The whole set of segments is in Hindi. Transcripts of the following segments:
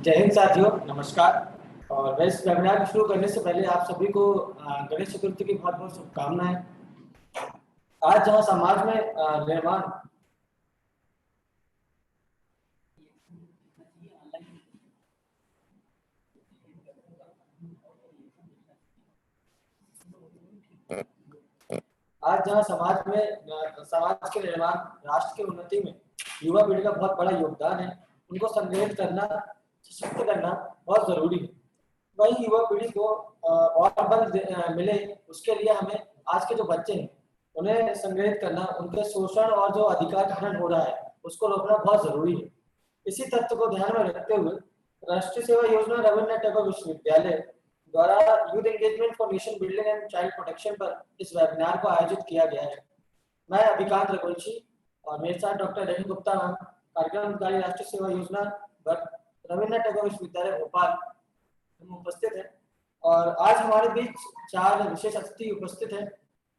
जय हिंद साथियों, नमस्कार। और मैं इस वेबिनार को शुरू करने से पहले आप सभी को गणेश चतुर्थी की बहुत बहुत शुभकामनाएं। आज जहां समाज में निर्माण समाज के निर्माण, राष्ट्र की उन्नति में युवा पीढ़ी का बहुत बड़ा योगदान है। उनको संगठित करना, सशक्त करना बहुत जरूरी है। वही युवा पीढ़ी को और बल मिले, उसके लिए हमें आज के जो बच्चे हैं उन्हें संगठित करना, उनके शोषण और जो अधिकार हनन हो रहा है उसको रोकना बहुत जरूरी है। इसी तथ्य को ध्यान में रखते हुए राष्ट्रीय सेवा योजना रविन्द्रनाथ टैगोर विश्वविद्यालय द्वारा youth engagement for nation building and child protection पर इस वेबिनार को आयोजित किया गया है। मैं अभिकांत रघुवंशी और मेरे साथ डॉक्टर रवि गुप्ता कार्यक्रम अधिकारी राष्ट्रीय सेवा योजना रविन्द्रनाथ टैगोर विश्वविद्यालय भोपाल हम उपस्थित हैं। और आज हमारे बीच 4 विशेष अतिथि उपस्थित हैं,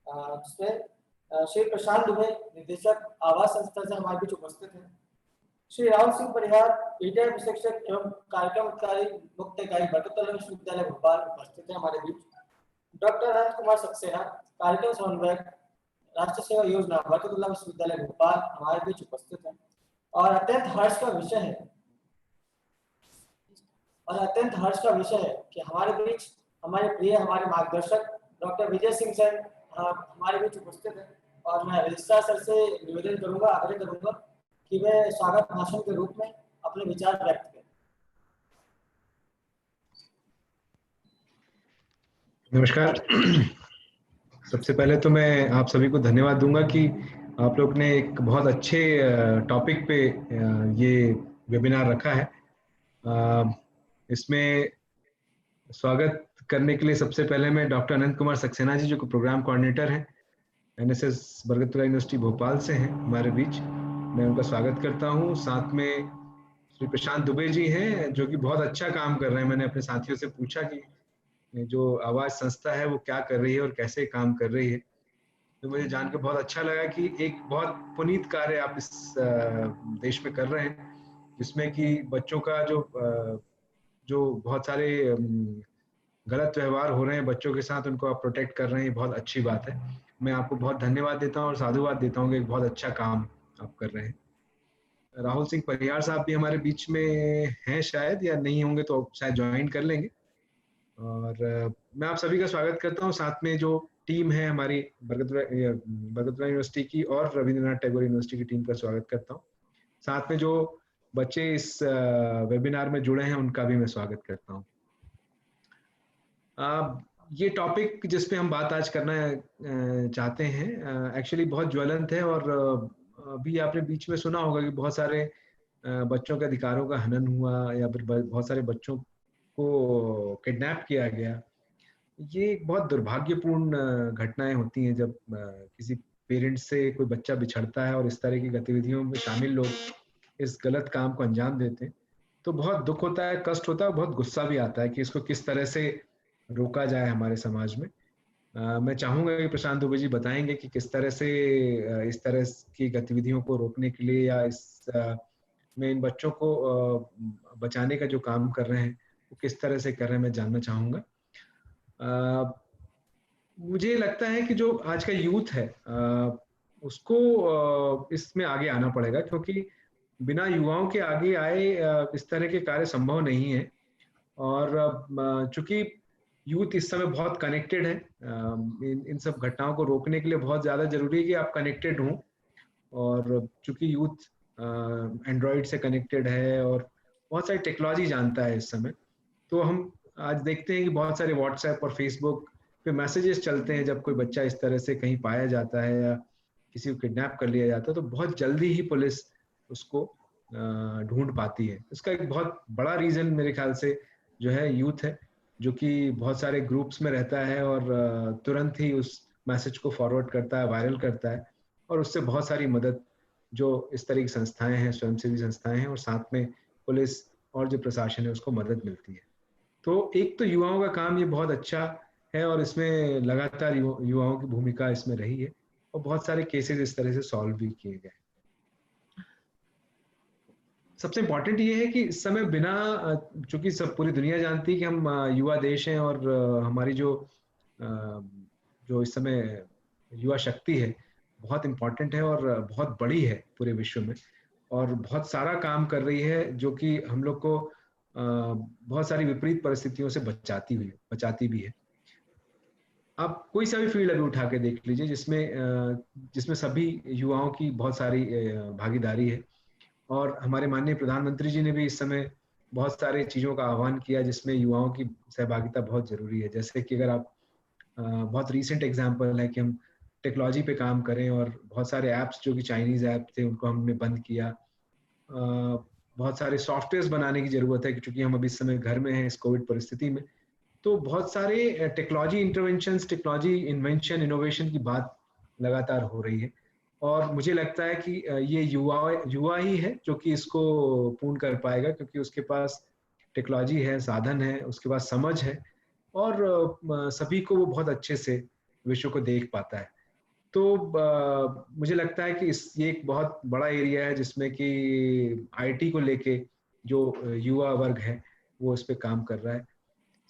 जिसमें श्री प्रशांत दुबे, निदेशक आवास संस्था से हमारे बीच उपस्थित हैं। श्री राहुल सिंह परिहार, पीटीआई प्रशिक्षक एवं कार्यक्रम अधिकारी मुख्य इकाई बरकतुल्लाह विश्वविद्यालय भोपाल उपस्थित हैं हमारे बीच। डॉक्टर अनंत कुमार सक्सेना, कार्यक्रम समन्वयक, राष्ट्रीय सेवा योजना बरकतुल्लाह विश्वविद्यालय भोपाल हमारे बीच उपस्थित हैं। और अत्यंत हर्ष का विषय है कि हमारे बीच हमारे मार्गदर्शक डॉक्टर विजय सिंह सर हमारे बीच उपस्थित हैं। और मैं रजिस्ट्रार सर से निवेदन करूंगा, आग्रह करूंगा कि वे स्वागत भाषण के रूप में अपने विचार व्यक्त करें। नमस्कार। सबसे पहले तो मैं आप सभी को धन्यवाद दूंगा कि आप लोग ने एक बहुत अच्छे टॉपिक पे ये वेबिनार रखा है। इसमें स्वागत करने के लिए सबसे पहले मैं डॉक्टर अनंत कुमार सक्सेना जी, जो प्रोग्राम कोऑर्डिनेटर हैं एनएसएस बरकतुल्लाह यूनिवर्सिटी भोपाल से हैं हमारे बीच, मैं उनका स्वागत करता हूँ। साथ में श्री प्रशांत दुबे जी हैं, जो कि बहुत अच्छा काम कर रहे हैं। मैंने अपने साथियों से पूछा कि जो आवाज संस्था है वो क्या कर रही है और कैसे काम कर रही है, तो मुझे जानकर बहुत अच्छा लगा कि एक बहुत पुनीत कार्य आप इस देश में कर रहे हैं, जिसमें कि बच्चों का जो बहुत सारे गलत व्यवहार हो रहे हैं बच्चों के साथ, उनको आप प्रोटेक्ट कर रहे हैं। बहुत अच्छी बात है। मैं आपको बहुत धन्यवाद देता हूँ और साधुवाद देता हूँ कि एक बहुत अच्छा काम आप कर रहे हैं। राहुल सिंह परिहार साहब भी हमारे बीच में हैं शायद, या नहीं होंगे तो शायद ज्वाइन कर लेंगे। और मैं आप सभी का स्वागत करता हूँ। साथ में जो टीम है हमारी बरकतुल्लाह यूनिवर्सिटी की और रविन्द्रनाथ टैगोर यूनिवर्सिटी की टीम का स्वागत करता हूँ। साथ में जो बच्चे इस वेबिनार में जुड़े हैं उनका भी मैं स्वागत करता हूँ। ये टॉपिक जिस पे हम बात आज करना चाहते हैं एक्चुअली बहुत ज्वलंत है। और अभी आपने बीच में सुना होगा कि बहुत सारे बच्चों के अधिकारों का हनन हुआ, या फिर बहुत सारे बच्चों को किडनैप किया गया। ये एक बहुत दुर्भाग्यपूर्ण घटनाएं होती हैं जब किसी पेरेंट्स से कोई बच्चा बिछड़ता है और इस तरह की गतिविधियों में शामिल लोग इस गलत काम को अंजाम देते हैं। तो बहुत दुख होता है, कष्ट होता है, बहुत गुस्सा भी आता है कि इसको किस तरह से रोका जाए हमारे समाज में। मैं चाहूंगा कि प्रशांत दुबे जी बताएंगे कि किस तरह से इस तरह की गतिविधियों को रोकने के लिए या इस में इन बच्चों को बचाने का जो काम कर रहे हैं वो किस तरह से कर रहे हैं, मैं जानना चाहूंगा। मुझे लगता है कि जो आज का यूथ है उसको इसमें आगे आना पड़ेगा, क्योंकि बिना युवाओं के आगे आए इस तरह के कार्य संभव नहीं है। और चूंकि यूथ इस समय बहुत कनेक्टेड है, इन सब घटनाओं को रोकने के लिए बहुत ज़्यादा जरूरी है कि आप कनेक्टेड हों। और चूंकि यूथ एंड्रॉइड से कनेक्टेड है और बहुत सारी टेक्नोलॉजी जानता है इस समय, तो हम आज देखते हैं कि बहुत सारे व्हाट्सएप और फेसबुक पे मैसेजेस चलते हैं जब कोई बच्चा इस तरह से कहीं पाया जाता है या किसी को किडनैप कर लिया जाता है, तो बहुत जल्दी ही पुलिस उसको ढूंढ पाती है। इसका एक बहुत बड़ा रीजन मेरे ख्याल से जो है यूथ है, जो कि बहुत सारे ग्रुप्स में रहता है और तुरंत ही उस मैसेज को फॉरवर्ड करता है, वायरल करता है, और उससे बहुत सारी मदद जो इस तरह की संस्थाएं हैं, स्वयंसेवी संस्थाएं हैं, और साथ में पुलिस और जो प्रशासन है उसको मदद मिलती है। तो एक तो युवाओं का काम ये बहुत अच्छा है और इसमें लगातार युवाओं की भूमिका इसमें रही है और बहुत सारे केसेस इस तरह से सॉल्व भी किए गए। सबसे इम्पोर्टेंट ये है कि इस समय बिना चूंकि सब पूरी दुनिया जानती है कि हम युवा देश हैं, और हमारी अ, जो इस समय युवा शक्ति है बहुत इम्पोर्टेंट है और बहुत बड़ी है पूरे विश्व में, और बहुत सारा काम कर रही है जो कि हम लोग को बहुत सारी विपरीत परिस्थितियों से बचाती भी है। आप कोई सा भी फील्ड अभी उठा के देख लीजिए जिसमें सभी युवाओं की बहुत सारी भागीदारी है। और हमारे माननीय प्रधानमंत्री जी ने भी इस समय बहुत सारे चीज़ों का आह्वान किया जिसमें युवाओं की सहभागिता बहुत ज़रूरी है। जैसे कि अगर आप बहुत रीसेंट एग्जांपल है कि हम टेक्नोलॉजी पे काम करें, और बहुत सारे ऐप्स जो कि चाइनीज़ ऐप थे उनको हमने बंद किया। बहुत सारे सॉफ्टवेयर्स बनाने की ज़रूरत है कि चूँकि हम अभी इस समय घर में हैं इस कोविड परिस्थिति में। तो बहुत सारे technology interventions, technology invention, innovation की बात लगातार हो रही है। और मुझे लगता है कि ये युवा ही है जो कि इसको पूर्ण कर पाएगा, क्योंकि उसके पास टेक्नोलॉजी है, साधन है, उसके पास समझ है, और सभी को वो बहुत अच्छे से विश्व को देख पाता है। तो मुझे लगता है कि ये एक बहुत बड़ा एरिया है जिसमें कि आईटी को लेके जो युवा वर्ग है वो इस पे काम कर रहा है।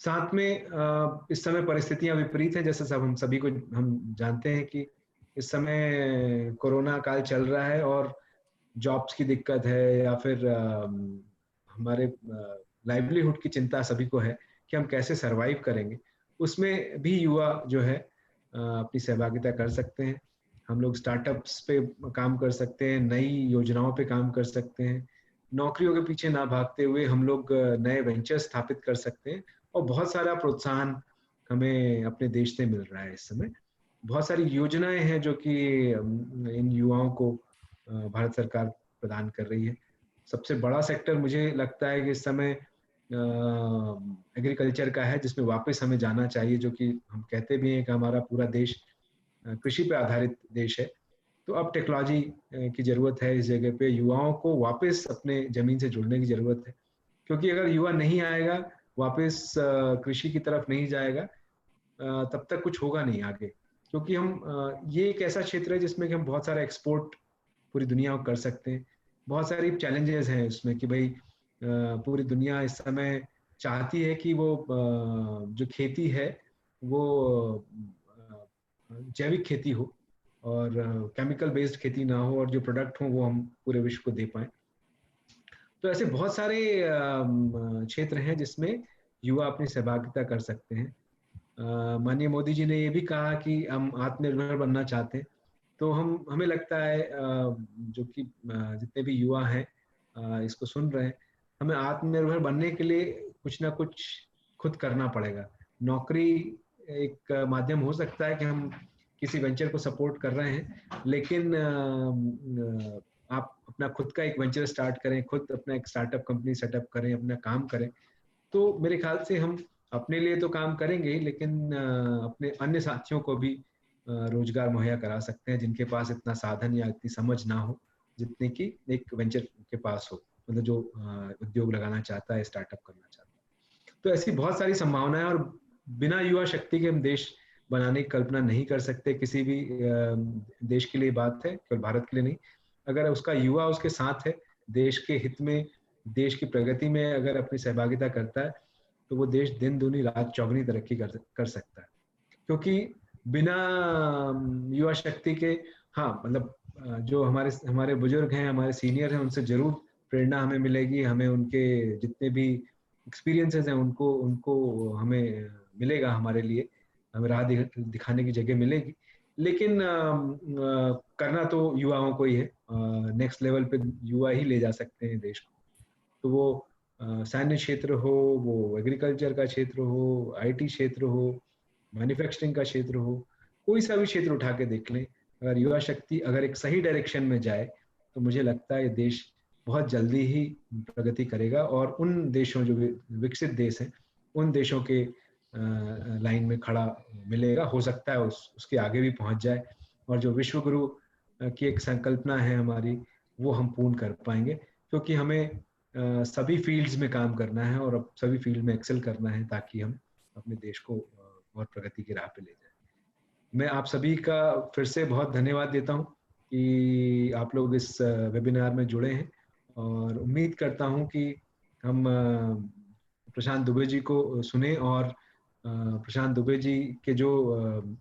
साथ में इस समय परिस्थितियां विपरीत हैं, जैसे हम सभी को हम जानते हैं कि इस समय कोरोना काल चल रहा है, और जॉब्स की दिक्कत है, या फिर हमारे लाइवलीहुड की चिंता सभी को है कि हम कैसे सरवाइव करेंगे। उसमें भी युवा जो है अपनी सहभागिता कर सकते हैं। हम लोग स्टार्टअप्स पे काम कर सकते हैं, नई योजनाओं पे काम कर सकते हैं, नौकरियों के पीछे ना भागते हुए हम लोग नए वेंचर स्थापित कर सकते हैं, और बहुत सारा प्रोत्साहन हमें अपने देश से मिल रहा है इस समय। बहुत सारी योजनाएं हैं जो कि इन युवाओं को भारत सरकार प्रदान कर रही है। सबसे बड़ा सेक्टर मुझे लगता है कि इस समय एग्रीकल्चर का है, जिसमें वापस हमें जाना चाहिए, जो कि हम कहते भी हैं कि हमारा पूरा देश कृषि पे आधारित देश है। तो अब टेक्नोलॉजी की ज़रूरत है इस जगह पे, युवाओं को वापस अपने ज़मीन से जुड़ने की ज़रूरत है। क्योंकि अगर युवा नहीं आएगा, वापस कृषि की तरफ नहीं जाएगा, तब तक कुछ होगा नहीं आगे। क्योंकि ये एक ऐसा क्षेत्र है जिसमें कि हम बहुत सारा एक्सपोर्ट पूरी दुनिया को कर सकते हैं। बहुत सारी चैलेंजेस हैं उसमें कि भई पूरी दुनिया इस समय चाहती है कि वो जो खेती है वो जैविक खेती हो, और केमिकल बेस्ड खेती ना हो, और जो प्रोडक्ट हो वो हम पूरे विश्व को दे पाएँ। तो ऐसे बहुत सारे क्षेत्र हैं जिसमें युवा अपनी सहभागिता कर सकते हैं। माननीय मोदी जी ने ये भी कहा कि हम आत्मनिर्भर बनना चाहते हैं। तो हमें लगता है जो कि जितने भी युवा हैं इसको सुन रहे हैं, हमें आत्मनिर्भर बनने के लिए कुछ ना कुछ खुद करना पड़ेगा। नौकरी एक माध्यम हो सकता है कि हम किसी वेंचर को सपोर्ट कर रहे हैं, लेकिन आप अपना खुद का एक वेंचर स्टार्ट करें, खुद अपना एक स्टार्टअप कंपनी सेटअप करें, अपना काम करें, तो मेरे ख्याल से हम अपने लिए तो काम करेंगे ही, लेकिन अपने अन्य साथियों को भी रोजगार मुहैया करा सकते हैं जिनके पास इतना साधन या इतनी समझ ना हो जितनी कि एक वेंचर के पास हो, मतलब जो उद्योग लगाना चाहता है, स्टार्टअप करना चाहता है। तो ऐसी बहुत सारी संभावनाएं, और बिना युवा शक्ति के हम देश बनाने की कल्पना नहीं कर सकते। किसी भी देश के लिए बात है, केवल भारत के लिए नहीं। अगर उसका युवा उसके साथ है, देश के हित में, देश की प्रगति में अगर अपनी सहभागिता करता है, तो वो देश दिन दूनी रात चौगुनी तरक्की कर सकता है। क्योंकि बिना युवा शक्ति के, हाँ मतलब जो हमारे हमारे बुजुर्ग हैं, हमारे सीनियर हैं, उनसे जरूर प्रेरणा हमें मिलेगी, हमें उनके जितने भी एक्सपीरियंसेस हैं उनको उनको हमें मिलेगा, हमारे लिए हमें राह दिखाने की जगह मिलेगी। लेकिन करना तो युवाओं को ही है। नेक्स्ट लेवल पे युवा ही ले जा सकते हैं देश को। तो वो सैन्य क्षेत्र हो, वो एग्रीकल्चर का क्षेत्र हो, आईटी क्षेत्र हो, मैन्युफैक्चरिंग का क्षेत्र हो, कोई सा भी क्षेत्र उठा के देख लें, अगर युवा शक्ति अगर एक सही डायरेक्शन में जाए, तो मुझे लगता है ये देश बहुत जल्दी ही प्रगति करेगा, और उन देशों जो विकसित देश हैं, उन देशों के लाइन में खड़ा मिलेगा। हो सकता है उसके आगे भी पहुंच जाए, और जो विश्व गुरु की एक संकल्पना है हमारी, वो हम पूर्ण कर पाएंगे। क्योंकि हमें सभी फील्ड्स में काम करना है, और अब सभी फील्ड में एक्सेल करना है, ताकि हम अपने देश को और प्रगति की राह पे ले जाए। मैं आप सभी का फिर से बहुत धन्यवाद देता हूँ कि आप लोग इस वेबिनार में जुड़े हैं, और उम्मीद करता हूँ कि हम प्रशांत दुबे जी को सुने और प्रशांत दुबे जी के जो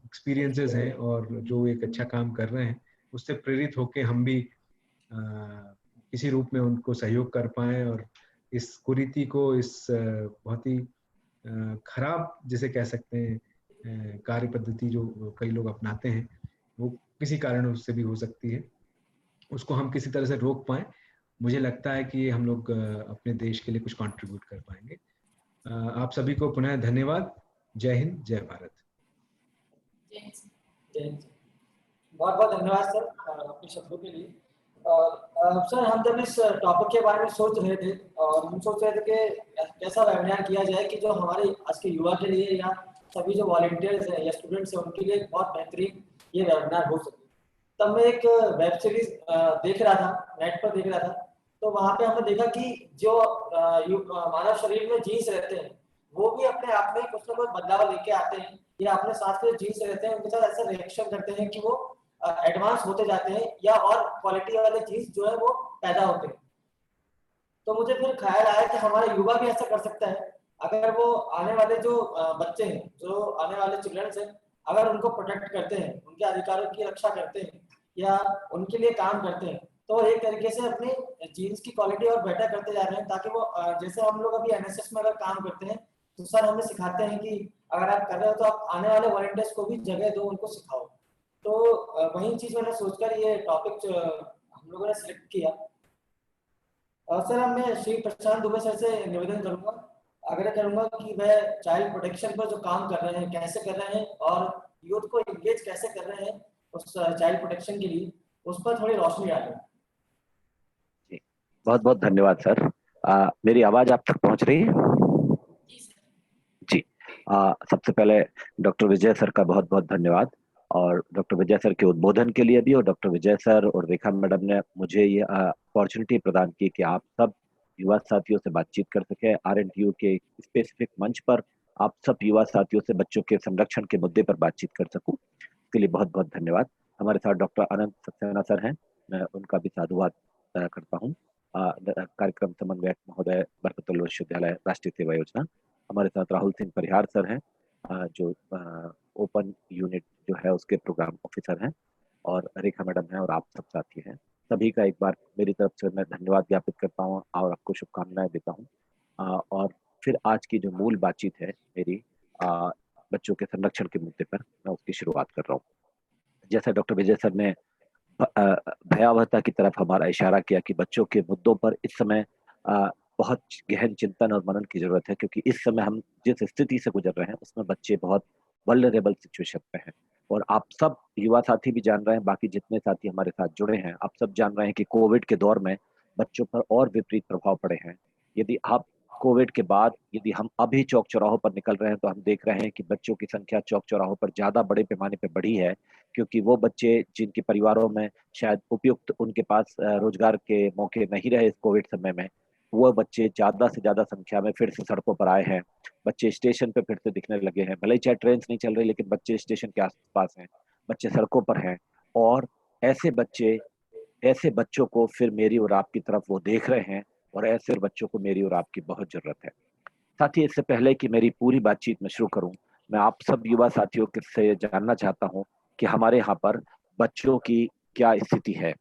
एक्सपीरियंसेस हैं और जो एक अच्छा काम कर रहे हैं उससे प्रेरित होकर हम भी किसी रूप में उनको सहयोग कर पाए और इस कुरीति को, इस बहुत ही खराब जिसे कह सकते हैं कार्य पद्धति जो कई लोग अपनाते हैं, वो किसी कारण उससे भी हो सकती है, उसको हम किसी तरह से रोक पाए। मुझे लगता है कि हम लोग अपने देश के लिए कुछ कंट्रीब्यूट कर पाएंगे। आप सभी को पुनः धन्यवाद। जय हिंद, जय भारत। बहुत बहुत धन्यवाद सर अपने शब्दों के लिए। और सर हम जब इस टॉपिक के बारे में सोच रहे थे और हम सोच रहे थे कि कैसा वेबिनार किया जाए कि जो हमारे आज के युवा के लिए या सभी जो वॉलंटियर्स हैं या स्टूडेंट्स हैं उनके लिए बहुत बेहतरीन ये वेबिनार हो सके। तब मैं एक वेब सीरीज देख रहा था, नेट पर देख रहा था, तो वहाँ पे हमने देखा कि जो मानव शरीर में जीन्स रहते हैं वो भी अपने आप में कुछ ना कुछ बदलाव लेके आते हैं या अपने साथ के जीन्स रहते हैं उनके साथ ऐसा रिएक्शन करते हैं कि वो एडवांस होते जाते हैं या और क्वालिटी वाले चीज जो है वो पैदा होते हैं। तो मुझे फिर ख्याल आया कि हमारा युवा भी ऐसा कर सकता है अगर वो आने वाले जो बच्चे हैं, जो आने वाले चिल्ड्रंस हैं, अगर उनको प्रोटेक्ट करते हैं, उनके अधिकारों की रक्षा करते हैं या उनके लिए काम करते हैं, तो एक तरीके से अपनी जीन्स की क्वालिटी और बेटर करते जा रहे हैं ताकि वो जैसे हम लोग अभी एनएसएस में अगर काम करते हैं तो सर हमें सिखाते हैं कि अगर आप कर रहे हो तो आप आने वाले वॉलंटियर्स को भी जगह दो, उनको सिखाओ। तो वही चीज मैंने सोचकर ये टॉपिक हम लोगों ने सिलेक्ट किया। सर मैं श्री प्रशांत दुबे सर से निवेदन करूंगा, आग्रह करूंगा कि वह चाइल्ड प्रोटेक्शन पर जो काम कर रहे हैं कैसे कर रहे हैं और यूथ को इंगेज कैसे कर रहे हैं उस चाइल्ड प्रोटेक्शन के लिए, उस पर थोड़ी रोशनी डालें। जी, बहुत बहुत धन्यवाद सर। मेरी आवाज आप तक पहुंच रही है? जी। सबसे पहले डॉक्टर विजय सर का बहुत बहुत धन्यवाद, और डॉक्टर विजय सर के उद्बोधन के लिए भी, और डॉक्टर विजय सर और रेखा मैडम ने मुझे ये अपॉर्चुनिटी प्रदान की कि आप सब युवा साथियों से बातचीत कर सके RNTU के स्पेसिफिक मंच पर। आप सब युवा साथियों से बच्चों के संरक्षण के मुद्दे पर बातचीत कर सकूं, इसके लिए बहुत बहुत धन्यवाद। हमारे साथ डॉक्टर अनंत सक्सेना सर हैं, मैं उनका भी साधुवाद करता हूँ। कार्यक्रम समन्वयक महोदय, बरकतुल्लाह विश्वविद्यालय राष्ट्रीय सेवा योजना। हमारे साथ राहुल सिंह परिहार सर हैं, जो ओपन यूनिट जो है उसके प्रोग्राम ऑफिसर हैं, और रेखा मैडम हैं, और आप सब साथी हैं। सभी का एक बार मेरी तरफ से मैं धन्यवाद ज्ञापित करता हूँ और आपको शुभकामनाएं देता हूँ। और फिर आज की जो मूल बातचीत है मेरी, बच्चों के संरक्षण के मुद्दे पर, मैं उसकी शुरुआत कर रहा हूँ। जैसा डॉक्टर विजय सर ने भयावहता की तरफ हमारा इशारा किया कि बच्चों के मुद्दों पर इस समय बहुत गहन चिंतन और मनन की जरूरत है, क्योंकि इस समय हम जिस स्थिति से गुजर रहे हैं उसमें बच्चे बहुत वल्नरेबल सिचुएशन पे हैं। और आप सब युवा साथी भी जान रहे हैं, बाकी जितने साथी हमारे साथ जुड़े हैं, आप सब जान रहे हैं कि कोविड के दौर में बच्चों पर और विपरीत प्रभाव पड़े हैं। यदि आप कोविड के बाद यदि हम अभी चौक चौराहों पर निकल रहे हैं तो हम देख रहे हैं कि बच्चों की संख्या चौक चौराहों पर ज्यादा बड़े पैमाने पर बढ़ी है, क्योंकि वो बच्चे जिनके परिवारों में शायद उपयुक्त उनके पास रोजगार के मौके नहीं रहे इस कोविड समय में, वो बच्चे ज्यादा से ज्यादा संख्या में फिर से सड़कों पर आए हैं। बच्चे स्टेशन पे फिर से दिखने लगे हैं, भले ही चाहे ट्रेन नहीं चल रही, लेकिन बच्चे स्टेशन के आसपास हैं, बच्चे सड़कों पर हैं। और ऐसे बच्चे, ऐसे बच्चों को फिर मेरी और आपकी तरफ वो देख रहे हैं, और ऐसे बच्चों को मेरी और आपकी बहुत जरूरत है। साथ ही इससे पहले कि मेरी पूरी बातचीत में शुरू करूं, मैं आप सब युवा साथियों से जानना चाहता हूं कि हमारे यहाँ पर बच्चों की क्या स्थिति है।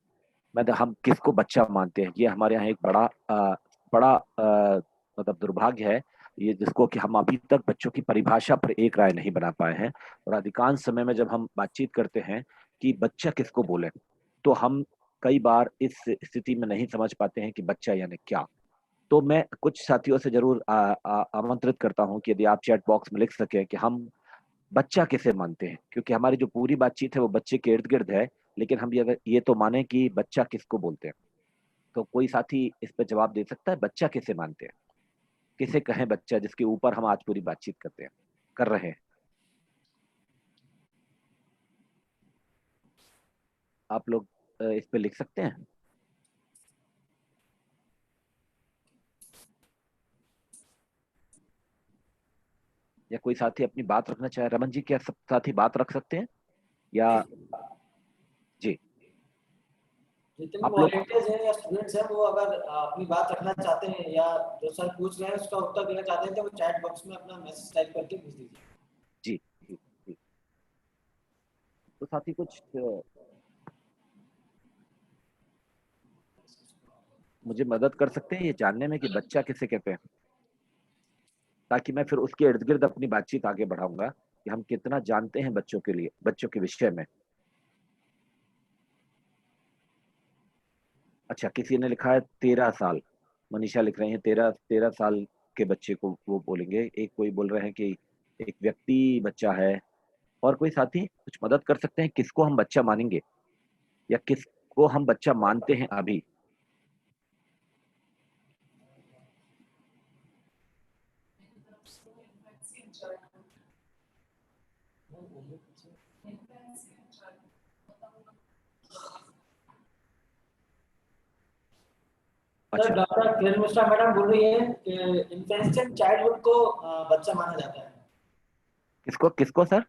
हम किसको बच्चा मानते हैं, ये हमारे यहाँ एक बड़ा मतलब दुर्भाग्य है ये, जिसको कि हम अभी तक बच्चों की परिभाषा पर एक राय नहीं बना पाए हैं। और अधिकांश समय में जब हम बातचीत करते हैं कि बच्चा किसको बोले, तो हम कई बार इस स्थिति में नहीं समझ पाते हैं कि बच्चा यानी क्या। तो मैं कुछ साथियों से जरूर आमंत्रित करता हूं कि यदि आप चैट बॉक्स में लिख सके कि हम बच्चा किसे मानते हैं, क्योंकि हमारी जो पूरी बातचीत है वो बच्चे के इर्द गिर्द है, लेकिन हम ये तो माने कि बच्चा किसको बोलते हैं। तो कोई साथी इस पर जवाब दे सकता है, बच्चा किसे मानते हैं, किसे कहें बच्चा, जिसके ऊपर हम आज पूरी बातचीत कर रहे हैं। आप लोग इस पे लिख सकते हैं। या कोई साथी अपनी बात रखना चाहे? रमन जी, क्या सब साथी बात रख सकते हैं या? जी, जितने आप लोग वॉलंटियर्स हैं या स्टूडेंट्स हैं वो अगर अपनी बात रखना चाहते हैं या जो सर पूछ रहे हैं उसका उत्तर देना चाहते हैं तो वो चैट बॉक्स में अपना मैसेज टाइप करके भेज दीजिए। जी जी जी। तो साथ ही कुछ मुझे मदद कर सकते हैं ये जानने में कि बच्चा किसे कहते हैं, ताकि मैं फिर उसके इर्द गिर्द अपनी बातचीत आगे बढ़ाऊंगा कि हम कितना जानते हैं बच्चों के लिए, बच्चों के विषय में। अच्छा, किसी ने लिखा है 13 साल, मनीषा लिख रही है 13 साल के बच्चे को वो बोलेंगे। एक कोई बोल रहे हैं कि एक व्यक्ति बच्चा है। और कोई साथी कुछ मदद कर सकते हैं, किसको हम बच्चा मानेंगे या किसको हम बच्चा मानते हैं अभी? सर अच्छा, डॉक्टर किरण मिश्रा मैडम बोल रही है कि इन्फेंशियल चाइल्डहुड को बच्चा माना जाता है। किसको किसको सर?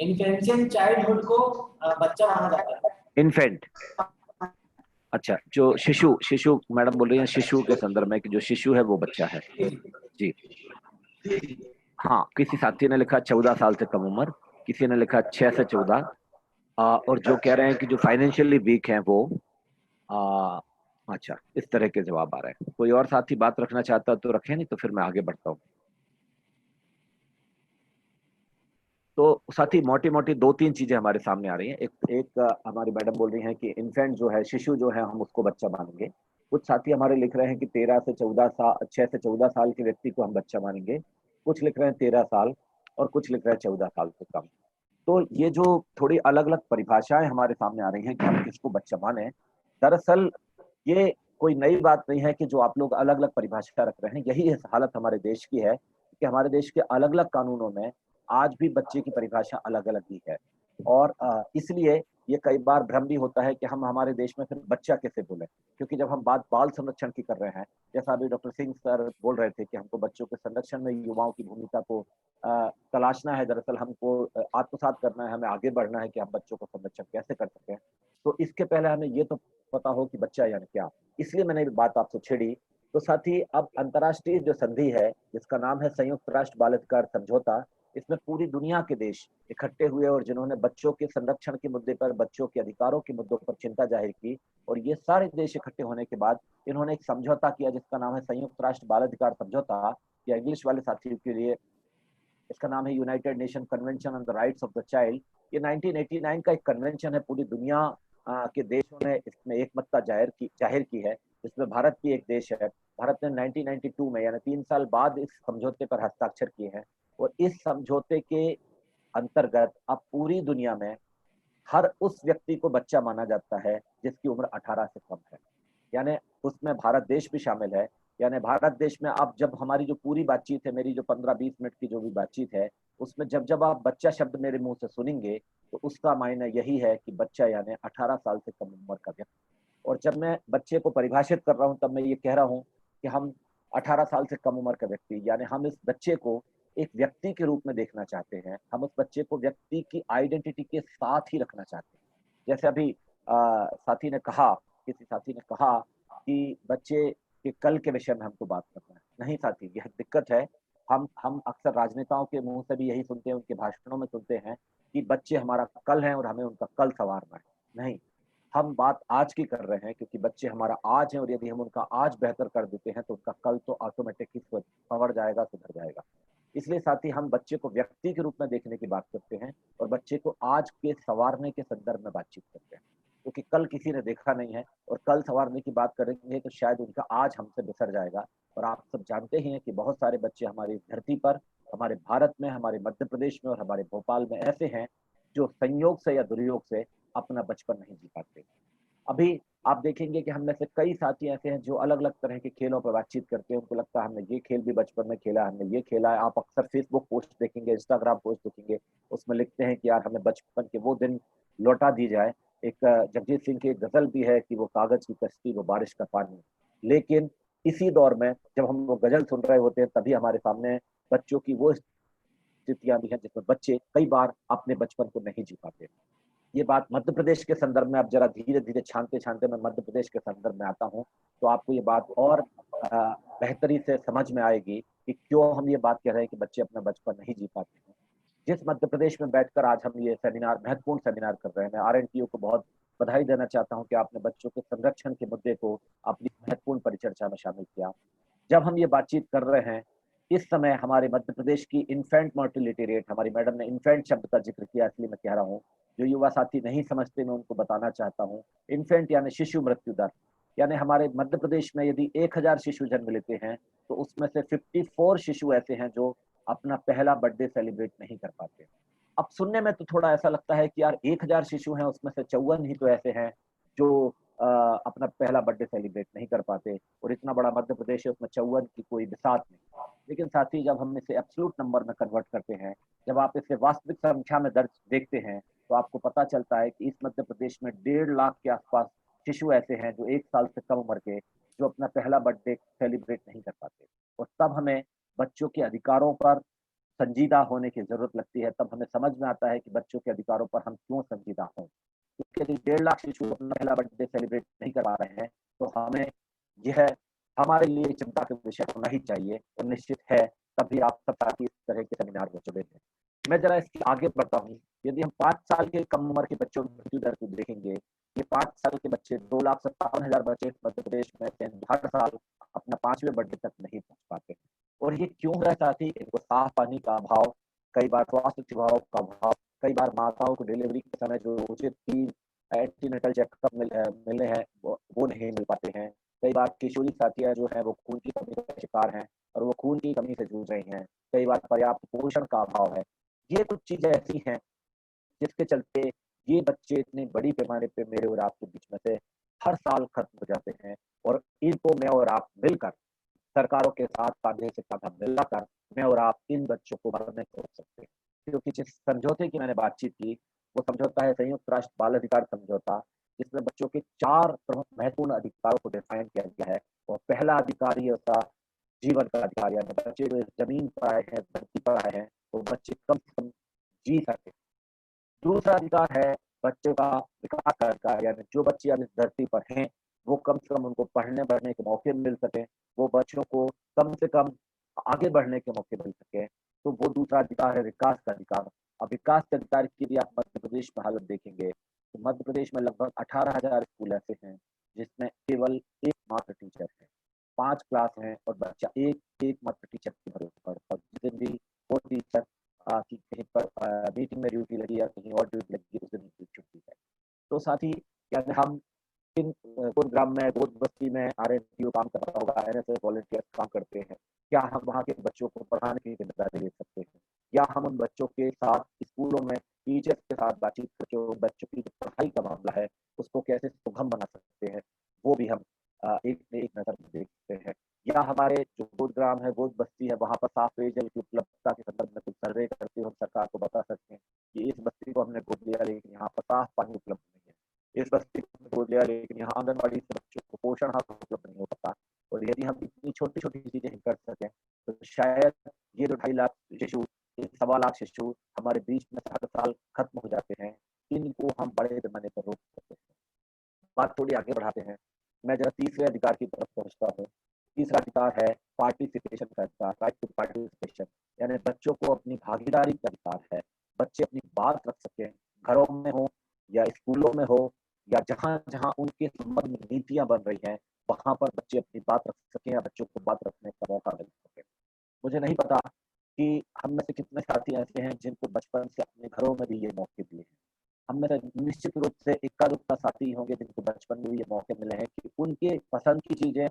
इन्फेंशियल चाइल्डहुड को बच्चा माना जाता है। इन्फेंट। अच्छा, जो शिशु शिशु मैडम बोल रही हैं शिशु के संदर्भ में कि जो शिशु है वो बच्चा है। जी हाँ, किसी साथी ने लिखा 14 साल से कम उम्र, किसी ने लिखा 6 से 14। और जो कह रहे हैं कि जो फाइनेंशियली वीक हैं वो आ, अच्छा, इस तरह के जवाब आ रहे हैं। कोई और साथी बात रखना चाहता है तो रखें, नहीं तो फिर मैं आगे बढ़ता हूँ। तो साथी मोटी मोटी दो तीन चीजें हमारे सामने आ रही हैं। हमारी मैडम बोल रही हैं कि इन्फेंट जो है, शिशु जो है, हम उसको बच्चा मानेंगे। कुछ साथी हमारे लिख रहे हैं कि 13 से 14 साल, 6 से 14 साल के व्यक्ति को हम बच्चा मानेंगे। कुछ लिख रहे हैं 13 साल, और कुछ लिख रहे हैं 14 साल से कम। तो ये जो थोड़ी अलग अलग परिभाषाएं हमारे सामने आ रही हैं कि हम किसको बच्चा माने, दरअसल ये कोई नई बात नहीं है कि जो आप लोग अलग अलग परिभाषा रख रहे हैं। यही इस हालत हमारे देश की है कि हमारे देश के अलग अलग कानूनों में आज भी बच्चे की परिभाषा अलग अलग ही है। और इसलिए ये कई बार भ्रम भी होता है कि हम हमारे देश में फिर बच्चा कैसे बोले, क्योंकि जब हम बात बाल संरक्षण की कर रहे हैं, जैसा अभी डॉक्टर सिंह सर बोल रहे थे कि हमको बच्चों के संरक्षण में युवाओं की भूमिका को तलाशना है, दरअसल हमको आत्मसात करना है, हमें आगे बढ़ना है कि हम बच्चों को संरक्षण कैसे कर सकें। तो इसके पहले हमें ये तो पता हो कि बच्चा यानी क्या। इसलिए मैंने बात आपसे छेड़ी। तो साथ ही अब अंतर्राष्ट्रीय जो संधि है जिसका नाम है संयुक्त राष्ट्र बाल अधिकार समझौता, इसमें पूरी दुनिया के देश इकट्ठे हुए और जिन्होंने बच्चों के संरक्षण के मुद्दे पर, बच्चों के अधिकारों के मुद्दों पर चिंता जाहिर की, और ये सारे देश इकट्ठे होने के बाद इन्होंने एक समझौता किया जिसका नाम है संयुक्त राष्ट्र बाल अधिकार समझौता, या इंग्लिश वाले साथियों के लिए इसका नाम है United nation convention on the rights of the child. ये 1989 का एक कन्वेंशन है। पूरी दुनिया के देशों ने इसमें एकमतता जाहिर की है, जिसमें भारत भी एक देश है। भारत ने 1992 में, यानी 3 साल बाद, इस समझौते पर हस्ताक्षर किए हैं। और इस समझौते के अंतर्गत अब पूरी दुनिया में हर उस व्यक्ति को बच्चा माना जाता है जिसकी उम्र 18 से कम है। यानी उसमें भारत देश भी शामिल है। यानी भारत देश में अब जब हमारी जो पूरी बातचीत है, मेरी जो 15-20 मिनट की जो भी बातचीत है, उसमें जब जब आप बच्चा शब्द मेरे मुंह से सुनेंगे तो उसका मायने यही है कि बच्चा यानी 18 साल से कम उम्र का व्यक्ति। और जब मैं बच्चे को परिभाषित कर रहा हूं तब मैं ये कह रहा हूं कि हम 18 साल से कम उम्र का व्यक्ति, यानी हम इस बच्चे को एक व्यक्ति के रूप में देखना चाहते हैं। हम उस बच्चे को व्यक्ति की आइडेंटिटी के साथ ही रखना चाहते हैं। जैसे अभी साथी ने कहा, किसी साथी ने कहा कि बच्चे के कल के विषय में हमको बात करना है। नहीं साथी, यह दिक्कत है। हम अक्सर राजनेताओं के मुंह से भी यही सुनते हैं, उनके भाषणों में सुनते हैं कि बच्चे हमारा कल है और हमें उनका कल संवारना है। नहीं, हम बात आज की कर रहे हैं, क्योंकि बच्चे हमारा आज है और यदि हम उनका आज बेहतर कर देते हैं तो उनका कल तो ऑटोमेटिक ही संवर जाएगा, सुधर जाएगा। इसलिए साथ ही हम बच्चे को व्यक्ति के रूप में देखने की बात करते हैं और बच्चे को आज के संवारने के संदर्भ में बातचीत करते हैं, क्योंकि कल किसी ने देखा नहीं है और कल संवारने की बात करेंगे तो शायद उनका आज हमसे बिसर जाएगा। और आप सब जानते ही हैं कि बहुत सारे बच्चे हमारी धरती पर, हमारे भारत में, हमारे मध्य प्रदेश में और हमारे भोपाल में ऐसे हैं जो संयोग से या दुर्योग से अपना बचपन नहीं जी पाते। अभी आप देखेंगे कि हम में से कई साथी ऐसे हैं जो अलग अलग तरह के खेलों पर बातचीत करते हैं। उनको लगता है हमने ये खेल भी बचपन में खेला, हमने ये खेला है। आप अक्सर फेसबुक पोस्ट देखेंगे, इंस्टाग्राम पोस्ट देखेंगे, उसमें लिखते हैं कि यार हमें बचपन के वो दिन लौटा दी जाए। एक जगजीत सिंह की एक गजल भी है कि वो कागज की कश्ती, वो बारिश का पानी। लेकिन इसी दौर में जब हम वो गजल सुन रहे होते हैं तभी हमारे सामने बच्चों की वो स्थितियां भी हैं जिसमें बच्चे कई बार अपने बचपन को नहीं जी पाते। ये बात मध्य प्रदेश के संदर्भ में, अब जरा धीरे धीरे छानते छानते मैं मध्य प्रदेश के संदर्भ में आता हूँ, तो आपको ये बात और बेहतरी से समझ में आएगी कि क्यों हम ये बात कह रहे हैं कि बच्चे अपना बचपन नहीं जी पाते हैं। जिस मध्य प्रदेश में बैठकर आज हम ये सेमिनार, महत्वपूर्ण सेमिनार कर रहे हैं, मैं आरएनटीयू को बहुत बधाई देना चाहता हूँ कि आपने बच्चों के संरक्षण के मुद्दे को अपनी महत्वपूर्ण परिचर्चा में शामिल किया। जब हम ये बातचीत कर रहे हैं, इस समय हमारे मध्य प्रदेश की इन्फेंट मोर्टिलिटी रेट, हमारी मैडम ने इन्फेंट शब्द का जिक्र किया, इसलिए मैं कह रहा हूँ, जो युवा साथी नहीं समझते मैं उनको बताना चाहता हूँ। इन्फेंट यानी शिशु मृत्यु दर, यानी हमारे मध्य प्रदेश में यदि 1000 शिशु जन्म लेते हैं तो उसमें से 54 शिशु ऐसे हैं जो अपना पहला बर्थडे सेलिब्रेट नहीं कर पाते। अब सुनने में तो थोड़ा ऐसा लगता है कि यार 1000 शिशु हैं, उसमें से 54 ही तो ऐसे हैं जो अपना पहला बर्थडे सेलिब्रेट नहीं कर पाते, और इतना बड़ा मध्य प्रदेश है, उसमें 54 की कोई बिसात नहीं। लेकिन साथ ही जब हम इसे एब्सोल्यूट नंबर में कन्वर्ट करते हैं, जब आप इसे वास्तविक संख्या में दर्ज देखते हैं, तो आपको पता चलता है कि इस मध्य प्रदेश में 1.5 लाख के आसपास शिशु ऐसे हैं जो 1 साल से कम उम्र के, जो अपना पहला बर्थडे सेलिब्रेट नहीं कर पाते। और तब हमें बच्चों के अधिकारों पर संजीदा होने की जरूरत लगती है, तब हमें समझ में आता है कि बच्चों के अधिकारों पर हम क्यों संजीदा हों। क्योंकि यदि 1.5 लाख शिशु अपना पहला बर्थडे सेलिब्रेट नहीं करा रहे हैं, तो हमें यह हमारे लिए चिंता का विषय होना ही चाहिए, और निश्चित है तभी आप सब साथी इस तरह के सेमिनार में जुड़े हैं। मैं जरा इसके आगे बढ़ता हूँ। यदि हम 5 साल के कम उम्र के बच्चों की मृत्यु दर को देखेंगे, ये 5 साल के बच्चे, 2,57,000 बच्चे मध्य प्रदेश में हर साल अपना 5वें बर्थडे तक नहीं पहुंच पाते। और ये क्यों है साथी? इनको साफ पानी का अभाव, कई बार स्वास्थ्य सेवाओं का अभाव, कई बार माताओं को डिलीवरी के समय जो उचित एंटीनेटल चेकअप मिलने हैं वो नहीं मिल पाते हैं। कई बार किशोरी साथियां जो है वो खून की कमी का शिकार हैं और वो खून की कमी से जूझ रही हैं। कई बार पर्याप्त पोषण का अभाव है। ये कुछ चीजें ऐसी हैं जिसके चलते ये बच्चे इतने बड़ी पैमाने पे मेरे और आपके बीच में से हर साल खत्म हो जाते हैं, और इनको मैं और आप मिलकर, सरकारों के साथ कांधे से कांधा मिलाकर, मैं और आप इन बच्चों को भरने रोक सकते हैं। क्योंकि जिस समझौते की मैंने बातचीत की, वो समझौता है संयुक्त राष्ट्र बाल अधिकार समझौता, जिसमें बच्चों के 4 प्रमुख महत्वपूर्ण अधिकारों को डिफाइन किया गया है। और पहला अधिकार ये होता जीवन का अधिकार, यानी बच्चे जो इस जमीन पर आए हैं, धरती पर आए हैं, तो बच्चे कम से कम जी सके। दूसरा अधिकार है बच्चों का विकास का अधिकार, यानी जो बच्चे अब इस धरती पर हैं, वो कम से कम उनको पढ़ने बढ़ने के मौके मिल सके, वो बच्चों को कम से कम आगे बढ़ने के मौके मिल सके। तो वो दूसरा अधिकार है विकास का अधिकार। अब विकास के अधिकार की भी आप मध्य प्रदेश में हालत देखेंगे, तो मध्य प्रदेश में लगभग 18,000 स्कूल ऐसे हैं जिसमें केवल एक मात्र टीचर है। 5 क्लास हैं और बच्चा एक मात्र टीचर के भरोसे पर, और जिस दिन भी वो टीचर कि कहीं पर मीटिंग में ड्यूटी लगी या कहीं और ड्यूटी लगी, उस दिन उनकी छुट्टी है। तो साथ ही यानी हम इन गुरुग्राम में, गोद बस्ती में आरएनटीयू काम कर रहा होगा, एनएसएस वॉलंटियर्स काम करते हैं, क्या हम वहाँ के बच्चों को पढ़ाने की जिम्मेदारी ले सकते हैं? या हम उन बच्चों के साथ स्कूलों में टीचर्स के साथ बातचीत करके उन बच्चों की जो पढ़ाई का मामला है उसको कैसे सुगम बना सकते हैं, वो भी हम एक नजर में देखते हैं। या हमारे जो गुरुग्राम है, गोद बस्ती है, वहाँ पर साफ पेयजल की उपलब्धता के संदर्भ में कुछ सर्वे करके हम सरकार को बता सकते हैं कि इस बस्ती को हमने गोद लिया लेकिन यहाँ पर साफ पानी उपलब्ध नहीं है, इस बस्ती को हमने गोद लिया लेकिन यहाँ आंगनबाड़ी से बच्चों को पोषण हक उपलब्ध नहीं हो पाता। और यदि हम इतनी छोटी छोटी चीजें कर सकें, तो शायद ये जो 2.5 लाख शिशु, 1.25 लाख शिशु हमारे बीच में हर साल खत्म हो जाते हैं, इनको हम बड़े पैमाने पर रोक सकते हैं। बात थोड़ी आगे बढ़ाते हैं। मैं जरा तीसरे अधिकार की तरफ पहुंचता हूँ। तीसरा अधिकार है पार्टिसिपेशन का अधिकार, राइट टू पार्टिसिपेशन, यानी बच्चों को अपनी भागीदारी का अधिकार है। बच्चे अपनी बात रख सकें, घरों में हो या स्कूलों में हो या जहाँ जहाँ उनके संबंध में नीतियां बन रही हैं, वहां पर बच्चे अपनी बात रख सकें या बच्चों को बात रखने का मौका मिल सके। मुझे नहीं पता कि हम में से कितने साथी ऐसे हैं जिनको बचपन से अपने घरों में भी ये मौके दिए हैं। हम में से निश्चित रूप से इक्का दुक्का साथी होंगे जिनको बचपन में भी ये मौके मिले हैं कि उनके पसंद की चीजें,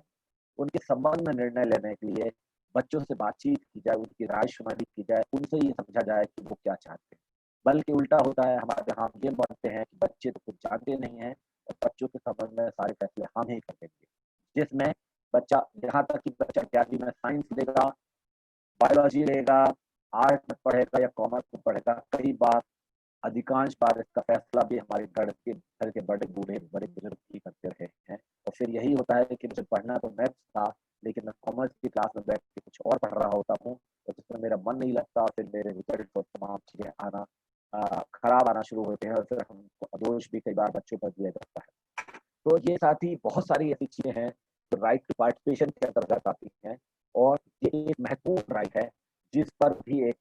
उनके संबंध में निर्णय लेने के लिए बच्चों से बातचीत की जाए, उनकी राय शुमारी की जाए, उनसे ये समझा जाए कि वो क्या चाहते हैं। बल्कि उल्टा होता है, हमारे यहाँ ये मानते हैं कि बच्चे तो कुछ जानते नहीं है और बच्चों के संबंध में सारे फैसले हम ही कर देंगे, जिसमें बच्चा, यहाँ तक कि बच्चा 11वीं में साइंस लेगा, बायोलॉजी लेगा, आर्ट में पढ़ेगा या कॉमर्स में पढ़ेगा, कई बार, अधिकांश बार इसका फैसला भी हमारे घर के बड़े बूढ़े बड़े बुजुर्ग ही करते रहे हैं। और फिर यही होता है कि मुझे पढ़ना तो मैथ्स था, लेकिन मैं कॉमर्स की क्लास में बैठ के कुछ और पढ़ रहा होता हूँ, और जिसमें मेरा मन नहीं लगता, फिर मेरे रिजल्ट और तमाम चीजें आना खराब आना शुरू होते हैं, और फिर हमको दोष भी कई बार बच्चों पर दिया जाता है। तो ये साथी बहुत सारी ऐसी चीजें हैं जो राइट टू पार्टिसिपेशन के अंतर्गत आती हैं, और ये एक महत्वपूर्ण राइट है जिस पर भी एक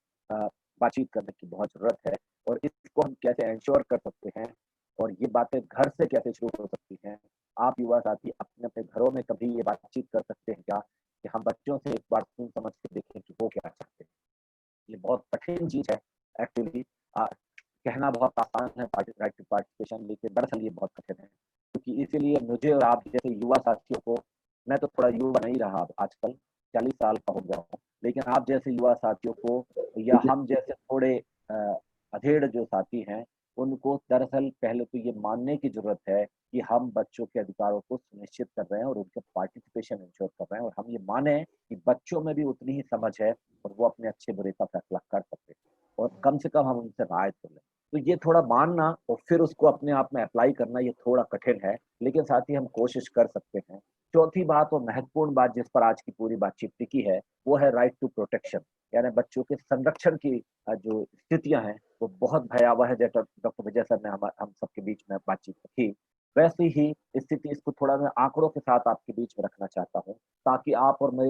बातचीत करने की बहुत जरूरत है, और इसको हम कैसे इंश्योर कर सकते हैं और ये बातें घर से कैसे शुरू हो सकती हैं। आप युवा साथी अपने अपने घरों में कभी ये बातचीत कर सकते हैं क्या कि हम बच्चों से एक बार सुन समझ के देखें कि वो क्या चाहते हैं। ये बहुत कठिन चीज है एक्चुअली। कहना बहुत आसान है राइट टू पार्टिसिपेशन, लेकिन दरअसल ये बहुत कठिन है, क्योंकि इसीलिए मुझे और आप जैसे युवा साथियों को, मैं तो थोड़ा युवा नहीं रहा अब आजकल, 40 साल का हो गया हूँ, लेकिन आप जैसे युवा साथियों को या हम जैसे थोड़े अधेड़ जो साथी हैं, उनको दरअसल पहले तो ये मानने की जरूरत है कि हम बच्चों के अधिकारों को सुनिश्चित कर रहे हैं और उनके पार्टिसिपेशन इंश्योर कर रहे हैं, और हम ये माने कि बच्चों में भी उतनी ही समझ है और वो अपने अच्छे बुरे का फैसला कर सकते हैं, और कम से कम हम उनसे राय तो लें। तो ये थोड़ा मानना और फिर उसको अपने आप में अप्लाई करना ये थोड़ा कठिन है, लेकिन साथ ही हम कोशिश कर सकते हैं। चौथी बात और महत्वपूर्ण बात जिस पर आज की पूरी बातचीत टिकी है, वो है राइट टू प्रोटेक्शन, यानी बच्चों के संरक्षण की जो स्थितियां हैं वो बहुत भयावह है, जैसा डॉक्टर विजय सर ने हम सबके बीच में बातचीत की। वैसे ही स्थिति, इसको थोड़ा मैं आंकड़ों के साथ आपके बीच में रखना चाहता हूँ, ताकि आप और मैं